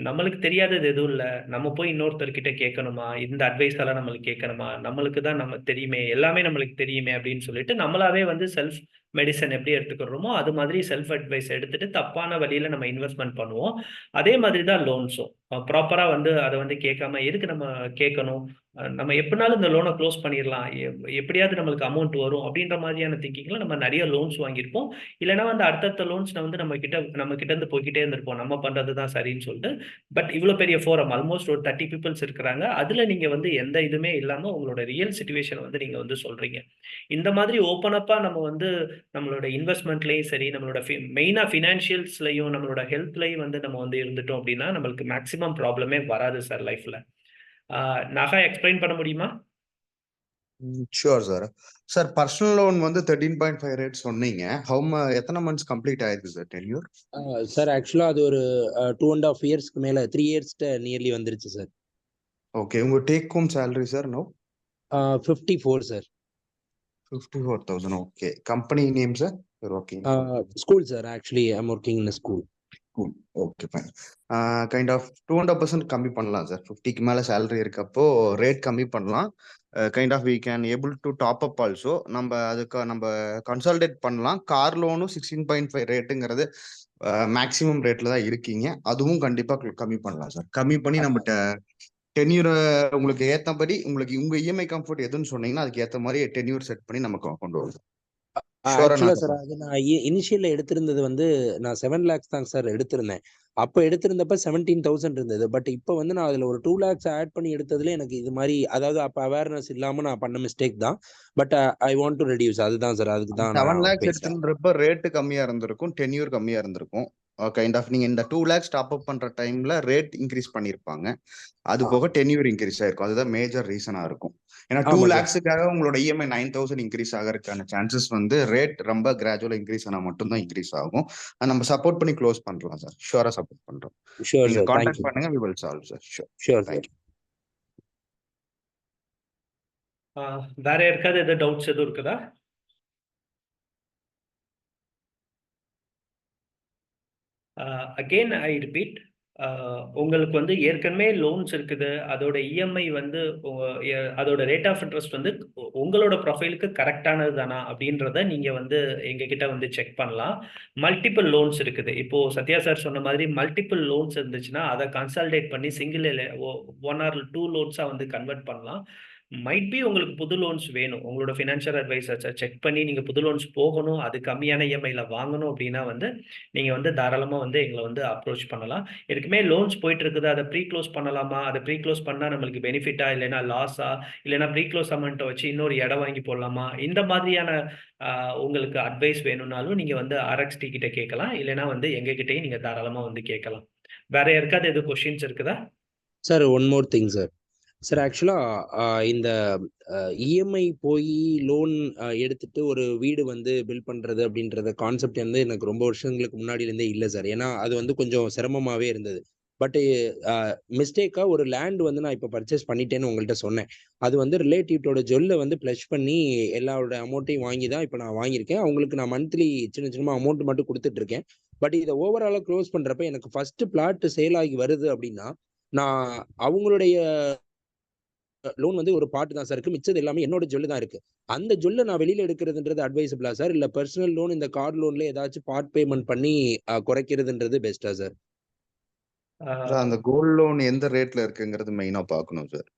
நம்மளுக்கு தெரியாதது எதுவும் இல்லை, நம்ம போய் இன்னொருத்தர்கிட்ட கேட்கணுமா, இந்த அட்வைஸ் எல்லாம் நம்மளுக்கு கேட்கணுமா, நம்மளுக்கு தான் நம்ம தெரியுமே, எல்லாமே நம்மளுக்கு தெரியுமே அப்படின்னு சொல்லிட்டு நம்மளாவே வந்து செல்ஃப் மெடிசன் எப்படி எடுத்துக்கிறோமோ அது மாதிரி செல்ஃப் அட்வைஸ் எடுத்துட்டு தப்பான வழியில நம்ம இன்வெஸ்ட்மெண்ட் பண்ணுவோம். அதே மாதிரி தான் லோன்ஸும் ப்ராப்பராக வந்து அதை வந்து கேட்காம எதுக்கு நம்ம கேட்கணும், நம்ம எப்படினாலும் இந்த லோனை க்ளோஸ் பண்ணிடலாம், எப்படியாவது நம்மளுக்கு அமௌண்ட் வரும் அப்படின்ற மாதிரியான திங்கிங்கில் நம்ம நிறைய லோன்ஸ் வாங்கியிருப்போம். இல்லைனா வந்து அடுத்தடுத்த லோன்ஸ் வந்து நம்ம கிட்ட இருந்து போய்கிட்டே இருந்திருப்போம், நம்ம பண்ணுறது தான் சரின்னு சொல்லிட்டு. பட் இவ்வளோ பெரிய ஃபோரம் ஆல்மோஸ்ட் ஒரு 30 பீப்புள்ஸ் இருக்கிறாங்க. அதில் நீங்கள் வந்து எந்த இதுவுமே இல்லாமல் உங்களோட ரியல் சிச்சுவேஷனை வந்து நீங்கள் வந்து சொல்கிறீங்க. இந்த மாதிரி ஓப்பன் அப்பாக நம்ம வந்து நம்மளோட இன்வெஸ்ட்மெண்ட்லேயும் சரி, நம்மளோட மெயினாக ஃபினான்ஷியல்ஸ்லையும் நம்மளோட ஹெல்த்லையும் வந்து நம்ம வந்து இருந்துட்டோம் அப்படின்னா நம்மளுக்கு மேக்ஸிமம் ப்ராப்ளமே வராது சார் லைஃப்பில். நாகா எக்ஸ்பிளைன் பண்ண முடியுமா?
Sure sir. Sir personal loan வந்து 13.5 ரேட் சொன்னீங்க. எத்தனை மந்த்ஸ் கம்ப்ளீட் ஆயிருக்கு சார் டென்யூர்?
சார் ஆக்சுவலாக அது ஒரு 2.5 இயர்ஸ்க்கு மேலே 3 இயர்ஸ்ட்டு நியர்லி வந்துருச்சு சார்.
ஓகே. உங்கள் take home salary sir? No
54 sir.
54,000. Okay. Company name sir? Okay.
School sir. Actually I am working in school.
Okay fine. Kind of 200% கம்மி பண்ணலாம் சார். 50க்கு மேலே சேலரி இருக்கப்போ ரேட் கம்மி பண்ணலாம். Kind of we can able to top up also. அதுக்கு நம்ம consolidated பண்ணலாம். Car லோனும் 16.5 ரேட்டுங்கிறது maximum ரேட்ல தான் இருக்கீங்க. அதுவும் கண்டிப்பாக கம்மி பண்ணலாம் சார். கம்மி பண்ணி நம்மகிட்ட டென்யூர் உங்களுக்கு ஏற்றபடி உங்களுக்கு உங்கள் இஎம்ஐ கம்ஃபர்ட் எதுன்னு சொன்னீங்கன்னா அதுக்கு ஏற்ற மாதிரி டென்யூர் செட் பண்ணி நமக்கு கொண்டு வரும். ஷூரா
ஆக்சுவலா சார்
நாகப்பன்.
அது நான் இனிஷியல்ல எடுத்திருந்தது வந்து நான் 7 lakhs தாங்க சார் எடுத்திருந்தேன். அப்போ எடுத்திருந்தப்ப 17,000 இருந்தது. பட் இப்போ வந்து நான் அதுல ஒரு 2 lakhs ஆட் பண்ணி எடுத்ததுல எனக்கு இது மாதிரி, அதாவது அப்ப அவேர்னஸ் இல்லாம நான் பண்ண மிஸ்டேக் தான். But I want to reduce, அதுதான் சார், அதுக்கு தான்
7
நான்
lakhs
பேசுறேன்.
எடுத்துன்றப்ப ரேட்டு கம்மியா இருந்திருக்கும், டென்யூர் கம்மியா இருந்திருக்கும். கைண்ட் ஆஃப் நீங்க இந்த 2 lakhs டாப் அப் பண்ற டைம்ல ரேட் இன்க்ரீஸ் பண்ணிருப்பாங்க. அது போக டென்யூர் இன்க்ரீஸ் ஆயிருக்கும். அதுதான் மேஜர் ரீசனா இருக்கும். ஏன்னா 2
ஆமா சார்.
lakhsக்காக உங்களோட இஎம்ஐ 9,000 இன்க்ரீஸ் ஆகிறதுக்கான சான்சஸ் வந்து ரேட் ரொம்ப கிராஜுவலா இன்க்ரீஸ் ஆனா மட்டும்தான் இன்க்ரீஸ் ஆகும். அதை நம்ம சப்போர்ட் பண்ணி க்ளோஸ் பண்ணலாம் சார். ஷூரா சப்போர்ட் பண்றோம்.
ஷூர்
நீங்க
சார்,
கான்டாக்ட்
தேங்க்யூ.
பண்ணுங்க, we will solve sir. Sure
sure sir.
Thank you.
வேற யாருக்காவது எதாவது டவுட்ஸ் எதுவும் இருக்குதா? அகெயின் ஐ ரிப்பீட், உங்களுக்கு வந்து ஏற்கனவே லோன்ஸ் இருக்குது, அதோட இஎம்ஐ வந்து அதோட ரேட் ஆஃப் இன்ட்ரெஸ்ட் வந்து உங்களோட ப்ரொஃபைலுக்கு கரெக்டானது தானா அப்படின்றத நீங்க வந்து எங்ககிட்ட வந்து செக் பண்ணலாம். மல்டிபிள் லோன்ஸ் இருக்குது. இப்போ சத்யா சார் சொன்ன மாதிரி மல்டிபிள் லோன்ஸ் இருந்துச்சுன்னா அதை கன்சால்டேட் பண்ணி சிங்கிள் 1 or 2 லோன்ஸா வந்து கன்வெர்ட் பண்ணலாம். மைட் பி உங்களுக்கு புது லோன்ஸ் வேணும், உங்களோட ஃபினான்ஷியல் அட்வைசர்ஸை செக் பண்ணி நீங்க புது லோன்ஸ் போகணும், அது கம்மியான இஎம்ஐல வாங்கணும் அப்படின்னா வந்து நீங்க வந்து தாராளமா வந்து எங்களை வந்து அப்ரோச் பண்ணலாம். இதுக்குமே லோன்ஸ் போயிட்டு இருக்குது, அதை ப்ரீ க்ளோஸ் பண்ணலாமா, அதை ப்ரீ க்ளோஸ் பண்ணா நம்மளுக்கு பெனிஃபிட்டா, இல்லைன்னா லாஸா, இல்லைன்னா ப்ரீ க்ளோஸ் அமௌண்ட்டை வச்சு இன்னொரு இடம் வாங்கி போடலாமா, இந்த மாதிரியான உங்களுக்கு அட்வைஸ் வேணும்னாலும் நீங்க வந்து RXT கிட்ட கேட்கலாம், இல்லைன்னா வந்து எங்ககிட்டயும் நீங்க தாராளமா வந்து கேட்கலாம். வேற யாருக்காவது எது கொஸ்டின்ஸ் இருக்குதா?
Sir one more thing sir. Sir ஆக்சுவலா இந்த இஎம்ஐ போய் லோன் எடுத்துட்டு ஒரு வீடு வந்து பில் பண்றது அப்படின்றத கான்செப்ட் வந்து எனக்கு ரொம்ப வருஷங்களுக்கு முன்னாடியிலேருந்தே இல்லை சார். ஏன்னா அது வந்து கொஞ்சம் சிரமமாவே இருந்தது. பட் மிஸ்டேக்கா ஒரு லேண்ட் வந்து நான் இப்போ பர்ச்சேஸ் பண்ணிட்டேன்னு உங்கள்கிட்ட சொன்னேன். அது வந்து ரிலேட்டிவ்ட்டோட ஜொல்லை வந்து ப்ளஷ் பண்ணி எல்லாரோட அமௌண்ட்டையும் வாங்கி தான் இப்போ நான் வாங்கியிருக்கேன். அவங்களுக்கு நான் மந்த்லி சின்ன சின்னமாக அமௌண்ட் மட்டும் கொடுத்துட்டு இருக்கேன். பட் இதை ஓவராலாக க்ளோஸ் பண்றப்ப எனக்கு ஃபர்ஸ்ட் பிளாட் சேல் ஆகி வருது அப்படின்னா நான் அவங்களுடைய லோன் வந்து ஒரு பார்ட் தான் சார் இருக்கு, மிச்சது எல்லாமே என்னோட ஜொல்லு தான் இருக்கு. அந்த ஜொல்லை நான் வெளியில எடுக்கிறதுன்றது அட்வைசபிளா சார், இல்ல பர்சனல் லோன் இந்த கார்டு லோன்ல ஏதாச்சும் பார்ட் பேமெண்ட் பண்ணி குறைக்கிறதுன்றது பெஸ்டா சார்?
அந்த கோல்ட் லோன் எந்த ரேட்ல இருக்குங்கிறது மெயினா பார்க்கணும் சார்.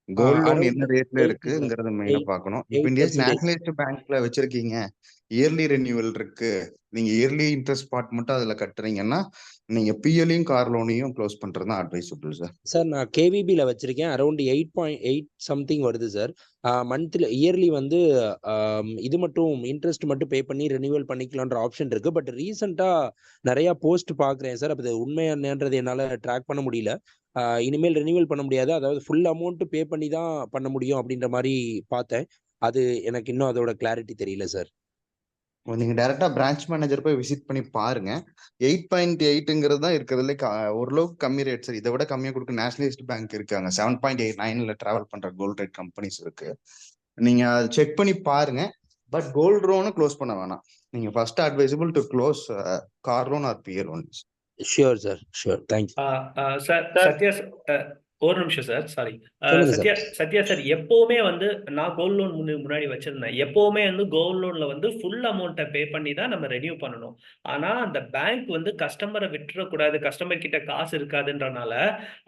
கோல்ட் லோன் என்ன ரேட்ல இருக்குங்கிறத மெயினா பார்க்கணும். இப்போ இந்தியாஸ் நேஷனலிஸ்ட் பேங்க்ல வச்சிருக்கீங்க, இயர்லி ரெனியூவல் இருக்கு, நீங்க இயர்லி இன்ட்ரெஸ்ட் பார்ட் மட்டும் அதுல கட்டுறீங்கன்னா நீங்க பிஎல்லையும் கார் லோனையும் க்ளோஸ் பண்றது தான் அட்வைசபிள் சார்.
சார் நான் கேவிபியில் வச்சிருக்கேன், அரௌண்ட் 8.8 சம்திங் வருது சார். மந்த்லி இயர்லி வந்து இது மட்டும் இன்ட்ரெஸ்ட் மட்டும் பே பண்ணி ரெனியூவல் பண்ணிக்கலான்ற ஆப்ஷன் இருக்கு. பட் ரீசெண்டாக நிறைய போஸ்ட் பார்க்குறேன் சார், அப்போ உண்மை என்னன்றது என்னால் ட்ராக் பண்ண முடியல. இனிமேல் ரெனியூவல் பண்ண முடியாது, அதாவது ஃபுல் அமௌண்ட் பே பண்ணி தான் பண்ண முடியும் அப்படின்ற மாதிரி பார்த்தேன். அது எனக்கு இன்னும் அதோட கிளாரிட்டி தெரியல சார்.
நீங்க டைரக்டா பிரான்ச் மேனேஜர் போய் விசிட் பண்ணி பாருங்க. 8.8ங்கிறது தான் இருக்கிறதுல ஓரளவுக்கு கம்மி ரேட் சார். இதை விட கம்மியா கொடுக்க நேஷனலிஸ்ட் பேங்க் இருக்காங்க. 7.89ல டிராவல் பண்ற கோல்ட் ரேட் கம்பெனிஸ் இருக்கு. நீங்க அதை செக் பண்ணி பாருங்க. பட் கோல்ட் லோனை க்ளோஸ் பண்ண வேணாம். நீங்க first advisable to close car loan or PL loan.
Sure sir, sure, thank you
sir. Sathya ஒரு நிமிஷம் சார், சாரி.
சொல்லுங்க
சத்யா
சார்.
சத்யா சார், எப்பவுமே வந்து நான் கோல்ட் லோன் முன்னாடி வச்சிருந்தேன். எப்பவுமே வந்து கோல்ட் லோன்ல வந்து ஃபுல் அமௌண்ட்டை பே பண்ணி தான் நம்ம ரெனியூ பண்ணணும். ஆனா அந்த பேங்க் வந்து கஸ்டமரை விட்டுறக்கூடாது, கஸ்டமர் கிட்ட காசு இருக்காதுன்றனால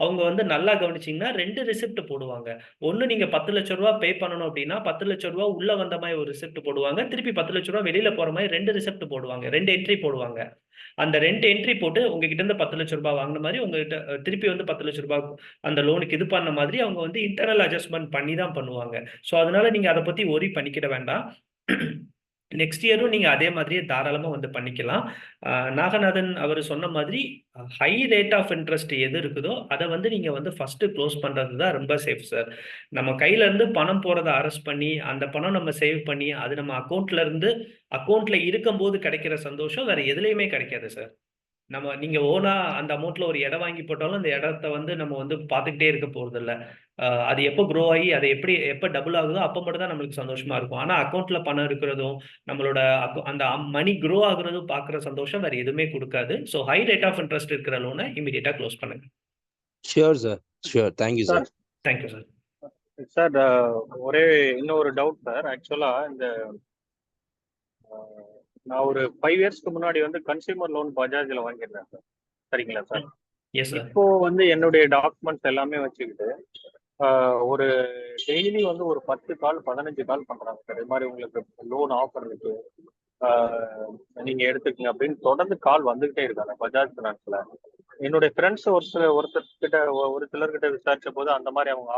அவங்க வந்து நல்லா கவனிச்சிங்கன்னா 2 ரிசிப்ட் போடுவாங்க. ஒன்று நீங்க 10 லட்ச ரூபா பே பண்ணணும் அப்படின்னா 10 லட்ச ரூபா உள்ள வந்த மாதிரி ஒரு ரிசிப்ட் போடுவாங்க, திருப்பி 10 லட்ச ரூபா வெளியில போற மாதிரி 2 ரிசிப்ட் போடுவாங்க, 2 என்ட்ரி போடுவாங்க. அந்த 2 என்ட்ரி போட்டு உங்ககிட்ட இருந்து 10 லட்ச ரூபாய் வாங்கின மாதிரி உங்ககிட்ட திருப்பி வந்து 10 லட்ச ரூபாய் அந்த லோனுக்கு இது பண்ண மாதிரி அவங்க வந்து இன்டர்னல் அட்ஜஸ்ட்மெண்ட் பண்ணி தான் பண்ணுவாங்க. ஸோ அதனால நீங்க அதை பத்தி ஒரி பண்ணிக்கிட வேண்டாம். நெக்ஸ்ட் இயரும் நீங்க அதே மாதிரியே தாராளமா வந்து பண்ணிக்கலாம். நாகநாதன் அவர் சொன்ன மாதிரி ஹை ரேட் ஆஃப் இன்ட்ரெஸ்ட் எது இருக்குதோ அதை வந்து நீங்க வந்து ஃபர்ஸ்ட் க்ளோஸ் பண்றது தான் ரொம்ப சேஃப் சார். நம்ம கையில இருந்து பணம் போறதை அரெஸ்ட் பண்ணி அந்த பணம் நம்ம சேவ் பண்ணி அது நம்ம அக்கௌண்ட்ல இருக்கும்போது கிடைக்கிற சந்தோஷம் வேற எதுலையுமே கிடைக்காது சார். நீங்க ஓனா அந்த அமௌண்ட்ல ஒரு இடம் வாங்கி போட்டாலும் அந்த இடத்த வந்து நம்ம வந்து பார்த்துக்கிட்டே இருக்க போறது இல்லை. அது எப்போ க்ரோ ஆகி அது எப்போ டபுள் ஆகுதோ அப்போ மட்டும் தான் நம்மளுக்கு சந்தோஷமா இருக்கும். ஆனா அக்கௌண்ட்ல பணம் இருக்கிறதும் நம்மளோட அந்த மணி க்ரோ ஆகுறதும் பார்க்குற சந்தோஷம் வேற எதுவுமே கொடுக்காது. So high rate of interest இருக்கிற லோனை இமீடியட்டா க்ளோஸ் பண்ணுங்க.
Sure sir, sure, thank you sir.
Thank you sir.
Sir ஒரே இன்னொரு டவுட் சார். ஆக்சுவலா இந்த நான் ஒரு 5 இயர்ஸ்க்கு முன்னாடி வந்து கன்சியூமர் லோன் பஜாஜ்ல வாங்கியிருந்தேன் சார். சரிங்களா சார்? இப்போ வந்து என்னுடைய டாக்குமெண்ட்ஸ் எல்லாமே வச்சுக்கிட்டு ஒரு டெய்லி வந்து ஒரு 10 கால் 15 கால் பண்றாங்க சார். இது மாதிரி உங்களுக்கு லோன் ஆஃபர் இருக்கு, நீங்க எடுத்துக்கங்க அப்படின்னு தொடர்ந்து கால் வந்துகிட்டே இருக்காங்க பஜாஜ் ஃபினான்ஸ்ல. என்னுடைய ஃப்ரெண்ட்ஸ் ஒரு சிலர்கிட்ட விசாரிச்ச போது அந்த மாதிரி அவங்க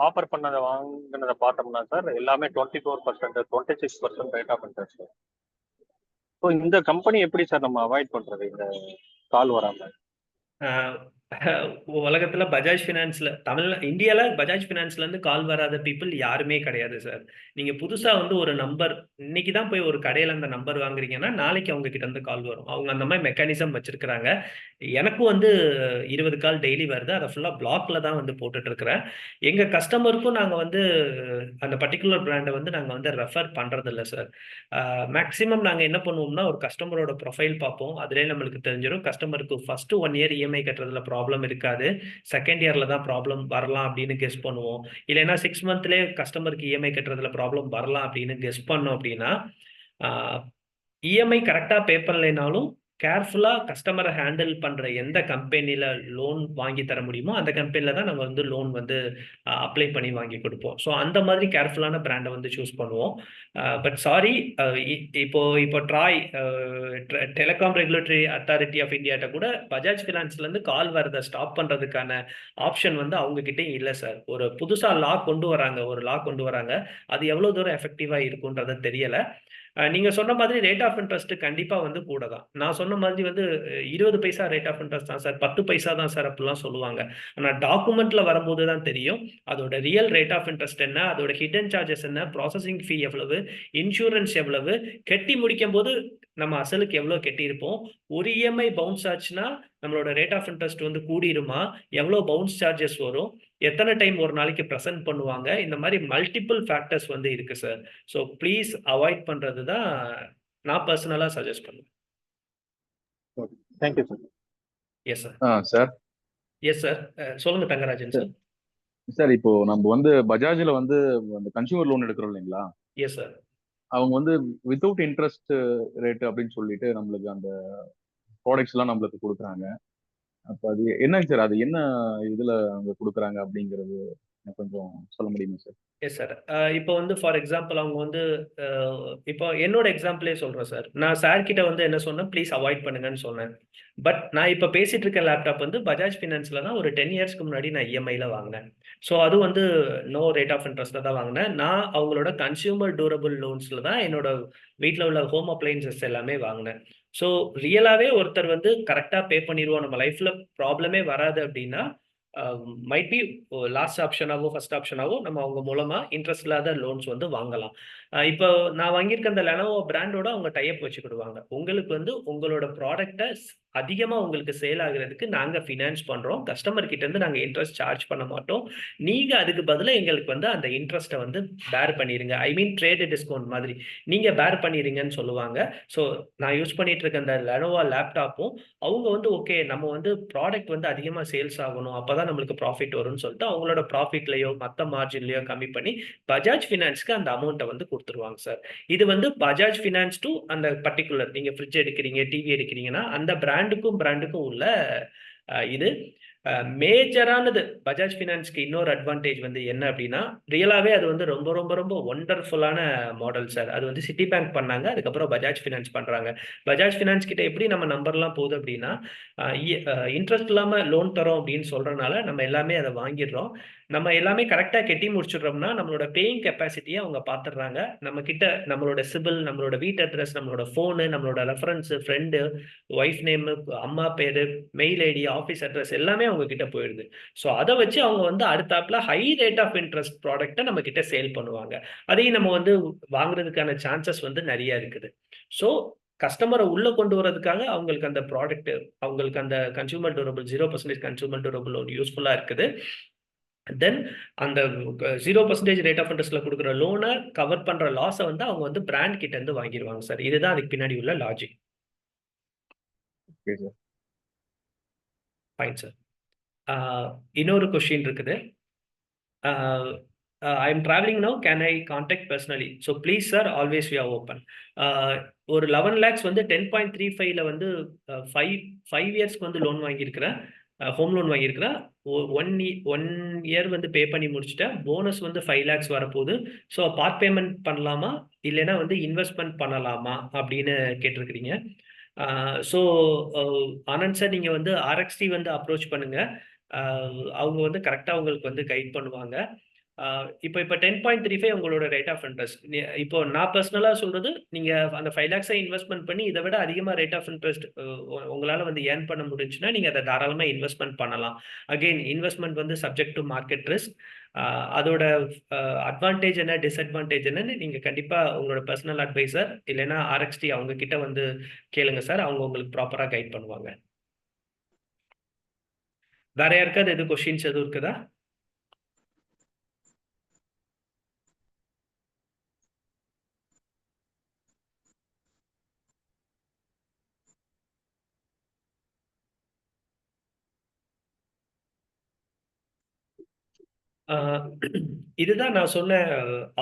ஆஃபர் பண்ணதை வாங்கினதை பார்த்தோம்னா சார் எல்லாமே 24%, 26% ரேட் ஆஃப் இன்ட்ரெஸ்ட். ஸோ இந்த கம்பெனி எப்படி சார் நம்ம அவாய்ட் பண்றது இந்த கால் வராம?
உலகத்துல பஜாஜ் ஃபினான்ஸ்ல இந்தியால பஜாஜ் ஃபினான்ஸ்ல இருந்து கால் வராத பீப்புள் யாருமே கிடையாது சார். நீங்க புதுசா வந்து ஒரு நம்பர் இன்னைக்கு தான் போய் ஒரு கடையில அந்த நம்பர் வாங்குறீங்கன்னா நாளைக்கு அவங்க கிட்ட இருந்து கால் வரும். அவங்க அந்த மாதிரி மெக்கானிசம் வச்சிருக்கிறாங்க. எனக்கும் வந்து 20 கால் டெய்லி வருது. அதை ஃபுல்லா பிளாக்ல தான் வந்து போட்டுட்டு இருக்கிறேன். எங்க கஸ்டமருக்கும் நாங்க வந்து அந்த பர்டிகுலர் பிராண்டை வந்து நாங்க வந்து ரெஃபர் பண்றது இல்லை சார். மேக்ஸிமம் நாங்க என்ன பண்ணுவோம்னா ஒரு கஸ்டமரோட ப்ரொஃபைல் பார்ப்போம். அதுலேயே நம்மளுக்கு தெரிஞ்சிடும் கஸ்டமருக்கு ஃபர்ஸ்ட் 1 இயர் இஎம்ஐ கட்டுறதுல ப்ராப்ளம் இருக்காது, செகண்ட் இயர்ல தான் ப்ராப்ளம் வரலாம் அப்படின்னு கெஸ் பண்ணுவோம். இல்லைன்னா 6 மந்த்லேயே கஸ்டமருக்கு இஎம்ஐ கட்டுறதுல ப்ராப்ளம் வரலாம் அப்படின்னு கெஸ் பண்ணோம் அப்படின்னா இஎம்ஐ கரெக்டாக பே பண்ணலைனாலும் கேர்ஃபுல்லாக கஸ்டமரை ஹேண்டில் பண்ணுற எந்த கம்பெனியில் லோன் வாங்கி தர முடியுமோ அந்த கம்பெனியில் தான் நம்ம வந்து லோன் வந்து அப்ளை பண்ணி வாங்கி கொடுப்போம். ஸோ அந்த மாதிரி கேர்ஃபுல்லான பிராண்டை வந்து சூஸ் பண்ணுவோம். பட் சாரி, இப்போ TRAI telecom regulatory authority of இந்தியாட்ட கூட பஜாஜ் ஃபினான்ஸ்லேருந்து கால் வரதை ஸ்டாப் பண்ணுறதுக்கான ஆப்ஷன் வந்து அவங்ககிட்டே இல்லை சார். ஒரு புதுசாக லா கொண்டு வராங்க. அது எவ்வளோ தூரம் எஃபெக்டிவாக இருக்குன்றது தெரியலை. நீங்க சொன்ன மாதிரி ரேட் ஆஃப் இன்ட்ரெஸ்ட் கண்டிப்பா வந்து கூட தான். நான் சொன்ன மாதிரி வந்து 20 பைசா ரேட் ஆஃப் இன்ட்ரெஸ்ட் தான் சார், 10 பைசா தான் சார் அப்படிலாம் சொல்லுவாங்க. ஆனா டாக்குமெண்ட்ல வரும்போது தான் தெரியும் அதோட ரியல் ரேட் ஆஃப் இன்ட்ரெஸ்ட் என்ன, அதோட ஹிடன் சார்ஜஸ் என்ன, ப்ராசஸிங் ஃபீ எவ்வளவு, இன்சூரன்ஸ் எவ்வளவு, கட்டி முடிக்கும் போது நம்ம அசலுக்கு எவ்வளவு கட்டியிருப்போம், ஒரு இஎம்ஐ பவுன்ஸ் ஆச்சுன்னா நம்மளோட ரேட் ஆஃப் இன்ட்ரெஸ்ட் வந்து கூடிருமா, எவ்வளவு பவுன்ஸ் சார்ஜஸ் வரும், எத்தனை டைம் ஒரு நாளைக்கு ப்ரெசென்ட் பண்ணுவாங்க, இந்த மாதிரி மல்டிபிள் ஃபேக்டர்ஸ் வந்து இருக்கு சார். ஸோ ப்ளீஸ் அவாய்ட் பண்றது தான் நான் பர்சனலாக சஜஸ்ட் பண்ணுவேன்.
Thank you sir.
Yes sir.
Sir
yes sir, சொல்லுங்க தங்கராஜன் சார்.
சார் இப்போ நம்ம வந்து பஜாஜ்ல வந்து அந்த கன்சியூமர் லோன் எடுக்கிறோம் இல்லைங்களா?
Yes sir.
அவங்க வந்து வித்தவுட் இன்ட்ரெஸ்ட் ரேட் அப்படின்னு சொல்லிட்டு நம்மளுக்கு அந்த ப்ராடக்ட்ஸ் எல்லாம் நம்மளுக்கு கொடுக்குறாங்க. அப்ப அது என்னங்க சார், அது என்ன இதுல அவங்க கொடுக்குறாங்க அப்படிங்கிறது கொஞ்சம் சொல்ல முடியுமா சார்?
Yes sir. இப்போ வந்து ஃபார் எக்ஸாம்பிள் அவங்க வந்து இப்போ என்னோட எக்ஸாம்பிளே சொல்கிறேன் சார். நான் சார் கிட்ட வந்து என்ன சொன்னேன், ப்ளீஸ் அவாய்ட் பண்ணுங்கன்னு சொன்னேன். பட் நான் இப்போ பேசிட்டு இருக்க லேப்டாப் வந்து பஜாஜ் ஃபினான்ஸில் தான் ஒரு 10 இயர்ஸ்க்கு முன்னாடி நான் இஎம்ஐயில் வாங்கினேன். ஸோ அது வந்து நோ ரேட் ஆஃப் இன்ட்ரெஸ்ட்டில் தான் வாங்கினேன். நான் அவங்களோட கன்சியூமர் டூரபிள் லோன்ஸில் தான் என்னோட வீட்டில் உள்ள ஹோம் அப்ளைன்சஸ் எல்லாமே வாங்கினேன். ஸோ ரியலாகவே ஒருத்தர் வந்து கரெக்டாக பே பண்ணிடுவோம், நம்ம லைஃப்பில் ப்ராப்ளமே வராது அப்படின்னா மைட் பி லாஸ்ட் ஆப்ஷனாகவோ ஃபர்ஸ்ட் ஆப்ஷனாகவோ நம்ம அவங்க மூலமா இன்ட்ரெஸ்ட் இல்லாத லோன்ஸ் வந்து வாங்கலாம். இப்போ நான் வாங்கியிருக்க அந்த லெனோவோ பிராண்டோட அவங்க டைப் வச்சுக்கிடுவாங்க. உங்களுக்கு வந்து உங்களோட ப்ராடக்டை அதிகமாக உங்களுக்கு சேல் ஆகுறதுக்கு நாங்கள் ஃபினான்ஸ் பண்ணுறோம், கஸ்டமர் கிட்ட இருந்து நாங்கள் இன்ட்ரெஸ்ட் சார்ஜ் பண்ண மாட்டோம், நீங்கள் அதுக்கு பதிலாக எங்களுக்கு வந்து அந்த இன்ட்ரெஸ்ட்டை வந்து பேர் பண்ணிடுங்க, ஐ மீன் ட்ரேடு டிஸ்கவுண்ட் மாதிரி நீங்கள் பேர் பண்ணிடுங்கன்னு சொல்லுவாங்க. ஸோ நான் யூஸ் பண்ணிட்டு இருக்க அந்த லெனோவா லேப்டாப்பும் அவங்க வந்து ஓகே நம்ம வந்து ப்ராடக்ட் வந்து அதிகமாக சேல்ஸ் ஆகணும், அப்போதான் நம்மளுக்கு ப்ராஃபிட் வரும்னு சொல்லிட்டு அவங்களோட ப்ராஃபிட்லையோ மற்ற மார்ஜின்லையோ கம்மி பண்ணி பஜாஜ் ஃபினான்ஸ்க்கு அந்த அமௌண்ட்டை வந்து கொடுத்துருவாங்க சார். இது வந்து பஜாஜ் ஃபினான்ஸ் டு அந்த பர்டிகுலர் நீங்கள் ஃப்ரிட்ஜ் எடுக்கிறீங்க, டிவி எடுக்கிறீங்கன்னா அந்த பிராண்டுக்கும் உள்ள இது மேஜரானது. பஜாஜ் ஃபினான்ஸ்க்கு இன்னொரு அட்வான்டேஜ் வந்து என்ன அப்படின்னா ரியலாகவே அது வந்து ரொம்ப ரொம்ப ரொம்ப ஒண்டர்ஃபுல்லான மாடல் சார். அது வந்து சிட்டி பேங்க் பண்ணாங்க, அதுக்கப்புறம் பஜாஜ் ஃபினான்ஸ் பண்ணுறாங்க. பஜாஜ் ஃபினான்ஸ் கிட்ட எப்படி நம்ம நம்பர்லாம் போகுது அப்படின்னா இன்ட்ரெஸ்ட் இல்லாமல் லோன் தரோம் அப்படின்னு சொல்கிறனால நம்ம எல்லாமே அதை வாங்கிடுறோம். நம்ம எல்லாமே கரெக்டாக கட்டி முடிச்சிடுறோம்னா நம்மளோட பேயிங் கெப்பாசிட்டியை அவங்க பார்த்துடுறாங்க. நம்ம கிட்ட நம்மளோட சிபில், நம்மளோட வீட்டு அட்ரஸ், நம்மளோட ஃபோனு, நம்மளோட ரெஃபரன்ஸு, ஃப்ரெண்டு, ஒய்ஃப் நேமு, அம்மா பேர், மெயில் ஐடி, ஆஃபீஸ் அட்ரஸ் எல்லாமே அவங்க கிட்ட போயிடுது. ஸோ அதை வச்சு அவங்க வந்து அடுத்தாப்புல ஹை ரேட் ஆஃப் இன்ட்ரெஸ்ட் ப்ராடக்ட்டை நம்ம கிட்ட சேல் பண்ணுவாங்க. அதையும் நம்ம வந்து வாங்குறதுக்கான சான்சஸ் வந்து நிறைய இருக்குது. ஸோ கஸ்டமரை உள்ள கொண்டு வரதுக்காக அவங்களுக்கு அந்த ப்ராடக்ட், அவங்களுக்கு அந்த consumer durable 0% consumer durable loan யூஸ்ஃபுல்லாக இருக்குது. தென் அந்த 0% ரேட் ஆஃப் இன்ட்ரெஸ்ட்ல கொடுக்குற லோனை கவர் பண்ற லாஸை வந்து அவங்க வந்து பிராண்ட் கிட்ட இருந்து வாங்கிடுவாங்க சார். இதுதான் அதுக்கு பின்னாடி உள்ள logic.
Okay sir.
Fine sir. இன்னொரு கொஸ்டின் இருக்குது. I am travelling now, can I contact personally? So please sir, always we are open. ஒரு 11 lakhs வந்து 10.35ல வந்து 5 இயர்ஸ்க்கு வந்து லோன் வாங்கியிருக்கிறேன். ஹோம் லோன் வாங்கியிருக்கிறா, 1 இயர் வந்து பே பண்ணி முடிச்சுட்டேன், போனஸ் வந்து 5 lakhs வரப்போகுது. ஸோ பார்ட் பேமெண்ட் பண்ணலாமா, இல்லைன்னா வந்து இன்வெஸ்ட்மெண்ட் பண்ணலாமா அப்படின்னு கேட்டிருக்கிறீங்க. ஸோ ஆனந்த் சார், நீங்கள் வந்து ஆர்எக்ஸ்டி வந்து அப்ரோச் பண்ணுங்க. அவங்க வந்து கரெக்டாக உங்களுக்கு வந்து கைட் பண்ணுவாங்க. இப்போ 10.35 உங்களோட ரேட் ஆஃப் இன்ட்ரெஸ்ட். இப்போ நான் பர்சனலாக சொல்றது, நீங்கள் அந்த 5 lakhs இன்வெஸ்ட்மெண்ட் பண்ணி இதை விட அதிகமாக ரேட் ஆஃப் இன்ட்ரெஸ்ட் உங்களால் வந்து ஏர்ன் பண்ண முடிஞ்சுன்னா நீங்கள் அதை தாராளமாக இன்வெஸ்ட்மெண்ட் பண்ணலாம். அகெயின் இன்வெஸ்ட்மெண்ட் வந்து சப்ஜெக்ட் டு மார்க்கெட் ரிஸ்க். அதோட அட்வான்டேஜ் என்ன, டிஸ்அட்வான்டேஜ் என்னன்னு நீங்கள் கண்டிப்பாக உங்களோட பர்சனல் அட்வைசர் இல்லைன்னா ஆர்எக்ஸ்டி அவங்க கிட்ட வந்து கேளுங்க சார். அவங்க உங்களுக்கு ப்ராப்பராக கைட் பண்ணுவாங்க. வேற யாருக்காவது எது கொஸ்டின்ஸ் எதுவும் இருக்குதா? இதுதான் நான் சொன்ன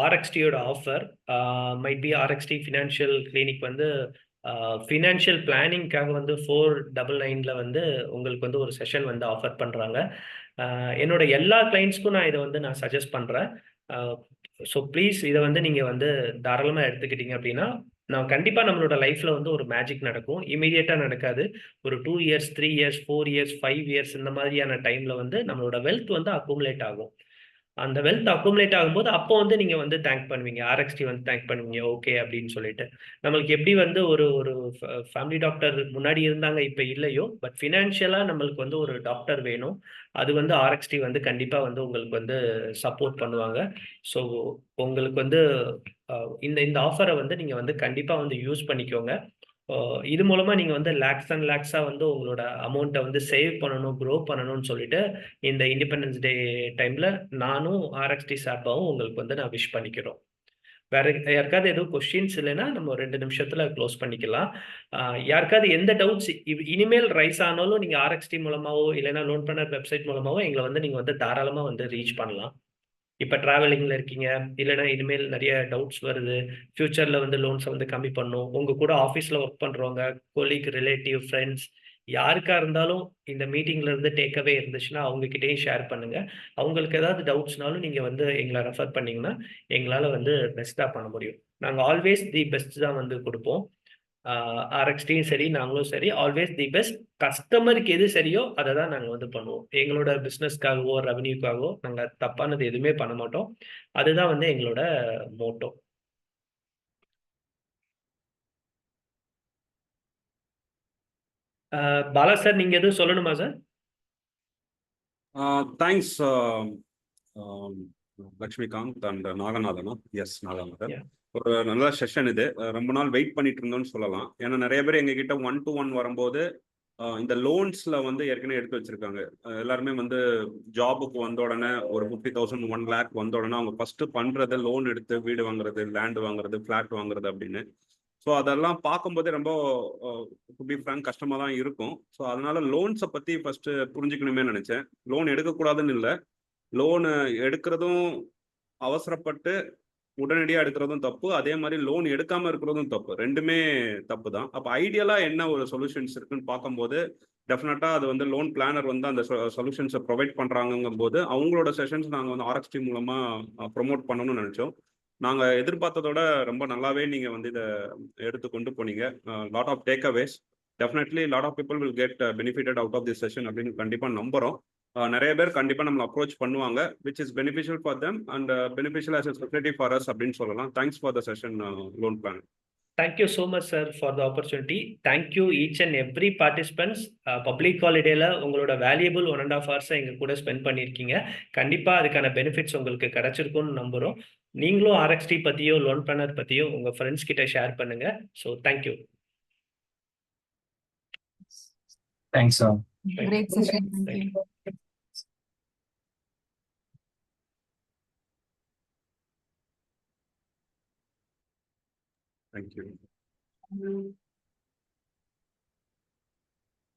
ஆர்எக்ஸ்டியோட offer. Might be RXT financial clinic வந்து ஃபினான்ஷியல் பிளானிங்காக வந்து 499 வந்து உங்களுக்கு வந்து ஒரு செஷன் வந்து ஆஃபர் பண்ணுறாங்க. என்னோட எல்லா கிளைண்ட்ஸ்க்கும் நான் இதை வந்து நான் சஜஸ்ட் பண்ணுறேன். ஸோ ப்ளீஸ் இதை வந்து நீங்கள் வந்து தாராளமாக எடுத்துக்கிட்டீங்க அப்படின்னா நான் கண்டிப்பாக நம்மளோட லைஃப்பில் வந்து ஒரு மேஜிக் நடக்கும். இமீடியட்டாக நடக்காது. ஒரு 2 years 3 years 4 years 5 years இந்த மாதிரியான டைமில் வந்து நம்மளோட வெல்த் வந்து அக்குமுலேட் ஆகும். அந்த வெல்த் அக்குமுலேட் ஆகும்போது அப்போ வந்து நீங்கள் வந்து தேங்க் பண்ணுவீங்க, ஆர்எக்ஸ்டி வந்து தேங்க் பண்ணுவீங்க, ஓகே அப்படின்னு சொல்லிட்டு. நம்மளுக்கு எப்படி வந்து ஒரு ஒரு ஃபேமிலி டாக்டர் முன்னாடி இருந்தாங்க, இப்போ இல்லையோ, பட் ஃபினான்ஷியலாக நம்மளுக்கு வந்து ஒரு டாக்டர் வேணும். அது வந்து ஆர்எக்ஸ்டி வந்து கண்டிப்பாக வந்து உங்களுக்கு வந்து சப்போர்ட் பண்ணுவாங்க. ஸோ உங்களுக்கு வந்து இந்த இந்த ஆஃபரை வந்து நீங்கள் வந்து கண்டிப்பாக வந்து யூஸ் பண்ணிக்கோங்க. இது மூலமா நீங்க வந்து லேக்ஸ் அண்ட் லேக்ஸா வந்து உங்களோட அமௌண்ட்டை வந்து சேவ் பண்ணணும், க்ரோ பண்ணணும்னு சொல்லிட்டு இந்த இண்டிபெண்டன்ஸ் டே டைம்ல நானும் ஆர்எக்ஸ்டி சார்பாகவும் உங்களுக்கு வந்து நான் விஷ் பண்ணிக்கிறோம். வேற யாருக்காவது எதுவும் கொஸ்டின்ஸ் இல்லைன்னா நம்ம 2 நிமிஷத்துல க்ளோஸ் பண்ணிக்கலாம். யாருக்காவது எந்த டவுட்ஸ் இனிமேல் ரைஸ் ஆனாலும் நீங்க ஆர்எக்ஸ்டி மூலமாவோ இல்லைன்னா லோன் பண்ணர் வெப்சைட் மூலமாவோ எங்களை வந்து நீங்க வந்து தாராளமா வந்து ரீச் பண்ணலாம். இப்போ டிராவலிங்கில் இருக்கீங்க, இல்லைன்னா இனிமேல் நிறைய டவுட்ஸ் வருது, ஃப்யூச்சரில் வந்து லோன்ஸை வந்து கம்மி பண்ணும், உங்கள் கூட ஆஃபீஸில் ஒர்க் பண்ணுறவங்க, கொலீக், ரிலேட்டிவ், ஃப்ரெண்ட்ஸ் யாருக்காக இருந்தாலும் இந்த மீட்டிங்கில் இருந்து டேக்அவே இருந்துச்சுன்னா அவங்கக்கிட்டேயும் ஷேர் பண்ணுங்கள். அவங்களுக்கு ஏதாவது டவுட்ஸ்னாலும் நீங்கள் வந்து எங்களை ரெஃபர் பண்ணிங்கன்னா எங்களால் வந்து பெஸ்ட்டாக பண்ண முடியும். நாங்கள் ஆல்வேஸ் தி பெஸ்ட் தான் வந்து கொடுப்போம். ஆர்எக்ஸ்டியும் சரி, நாங்களும் சரி, ஆல்வேஸ் தி பெஸ்ட். கஸ்டமருக்கு எது சரியோ அதை தான் நாங்கள் வந்து பண்ணுவோம். எங்களோட பிஸ்னஸ்க்காகவோ ரெவன்யூக்காகவோ நாங்கள் தப்பானது எதுவுமே பண்ண மாட்டோம். அதுதான் வந்து எங்களோட மோட்டோ. பாலா சார், நீங்கள் எதுவும் சொல்லணுமா சார்?
தேங்க்ஸ் லக்ஷ்மிகாந்த் அண்ட் நாகநாதனா. எஸ், நாகநாதன். ஒரு நல்ல செஷன் இது. ரொம்ப நாள் வெயிட் பண்ணிட்டு இருந்தோம்னு சொல்லலாம். ஏன்னா நிறைய பேர் எங்ககிட்ட 1-to-1 வரும்போது இந்த லோன்ஸ்ல வந்து ஏற்கனவே எடுத்து வச்சிருக்காங்க. எல்லாருமே வந்து ஜாபுக்கு வந்த உடனே ஒரு 50,000 1 lakh வந்த உடனே அவங்க ஃபர்ஸ்ட் பண்றது லோன் எடுத்து வீடு வாங்குறது, லேண்ட் வாங்குறது, ஃபிளாட் வாங்குறது அப்படின்னு. ஸோ அதெல்லாம் பார்க்கும்போதே ரொம்ப டு பி ஃப்ராங்க் கஷ்டமாக தான் இருக்கும். ஸோ அதனால லோன்ஸை பற்றி ஃபர்ஸ்ட் புரிஞ்சுக்கணுமே நினைச்சேன். லோன் எடுக்கக்கூடாதுன்னு இல்லை, லோனு எடுக்கிறதும் அவசரப்பட்டு உடனடியாக எடுக்கிறதும் தப்பு, அதே மாதிரி லோன் எடுக்காம இருக்கிறதும் தப்பு. ரெண்டுமே தப்பு தான். அப்போ ஐடியலாக என்ன ஒரு சொல்யூஷன்ஸ் இருக்குன்னு பார்க்கும்போது டெஃபினட்டாக அது வந்து லோன் பிளானர் வந்து அந்த சொல்யூஷன்ஸை ப்ரொவைட் பண்ணுறாங்கும் போது அவங்களோட செஷன்ஸ் நாங்கள் வந்து ஆர்எக்ஸ்டி மூலமாக ப்ரொமோட் பண்ணணும்னு நினச்சோம். நாங்கள் எதிர்பார்த்ததோட ரொம்ப நல்லாவே நீங்கள் வந்து இதை எடுத்து கொண்டு போனீங்க. Lot of takeaways. Definitely lot of people will get benefitted out of this session அப்படின்னு கண்டிப்பாக நம்புகிறோம். நிறைய பேர் கண்டிப்பாக நம்மளை அப்ரோச் பண்ணுவாங்க, which is beneficial for them and beneficial as a society for us அப்படின்னு சொல்லலாம். Thanks for the session loan plan.
Thank you so much, sir, for the opportunity. Thank you each and every participants. Public ஹாலிடேல உங்களோட valuable 1.5 hours எங்க கூட spend பண்ணியிருக்கீங்க. கண்டிப்பாக அதுக்கான benefits உங்களுக்கு கிடைச்சிருக்கும்னு நம்புகிறோம். நீங்களும் ஆர்எக்ஸ்டி பற்றியோ லோன் பிளானர் பற்றியோ உங்கள் ஃப்ரெண்ட்ஸ் கிட்ட ஷேர் பண்ணுங்க. So thank you.
Thanks sir.
Great session. Thank you.
Thank you.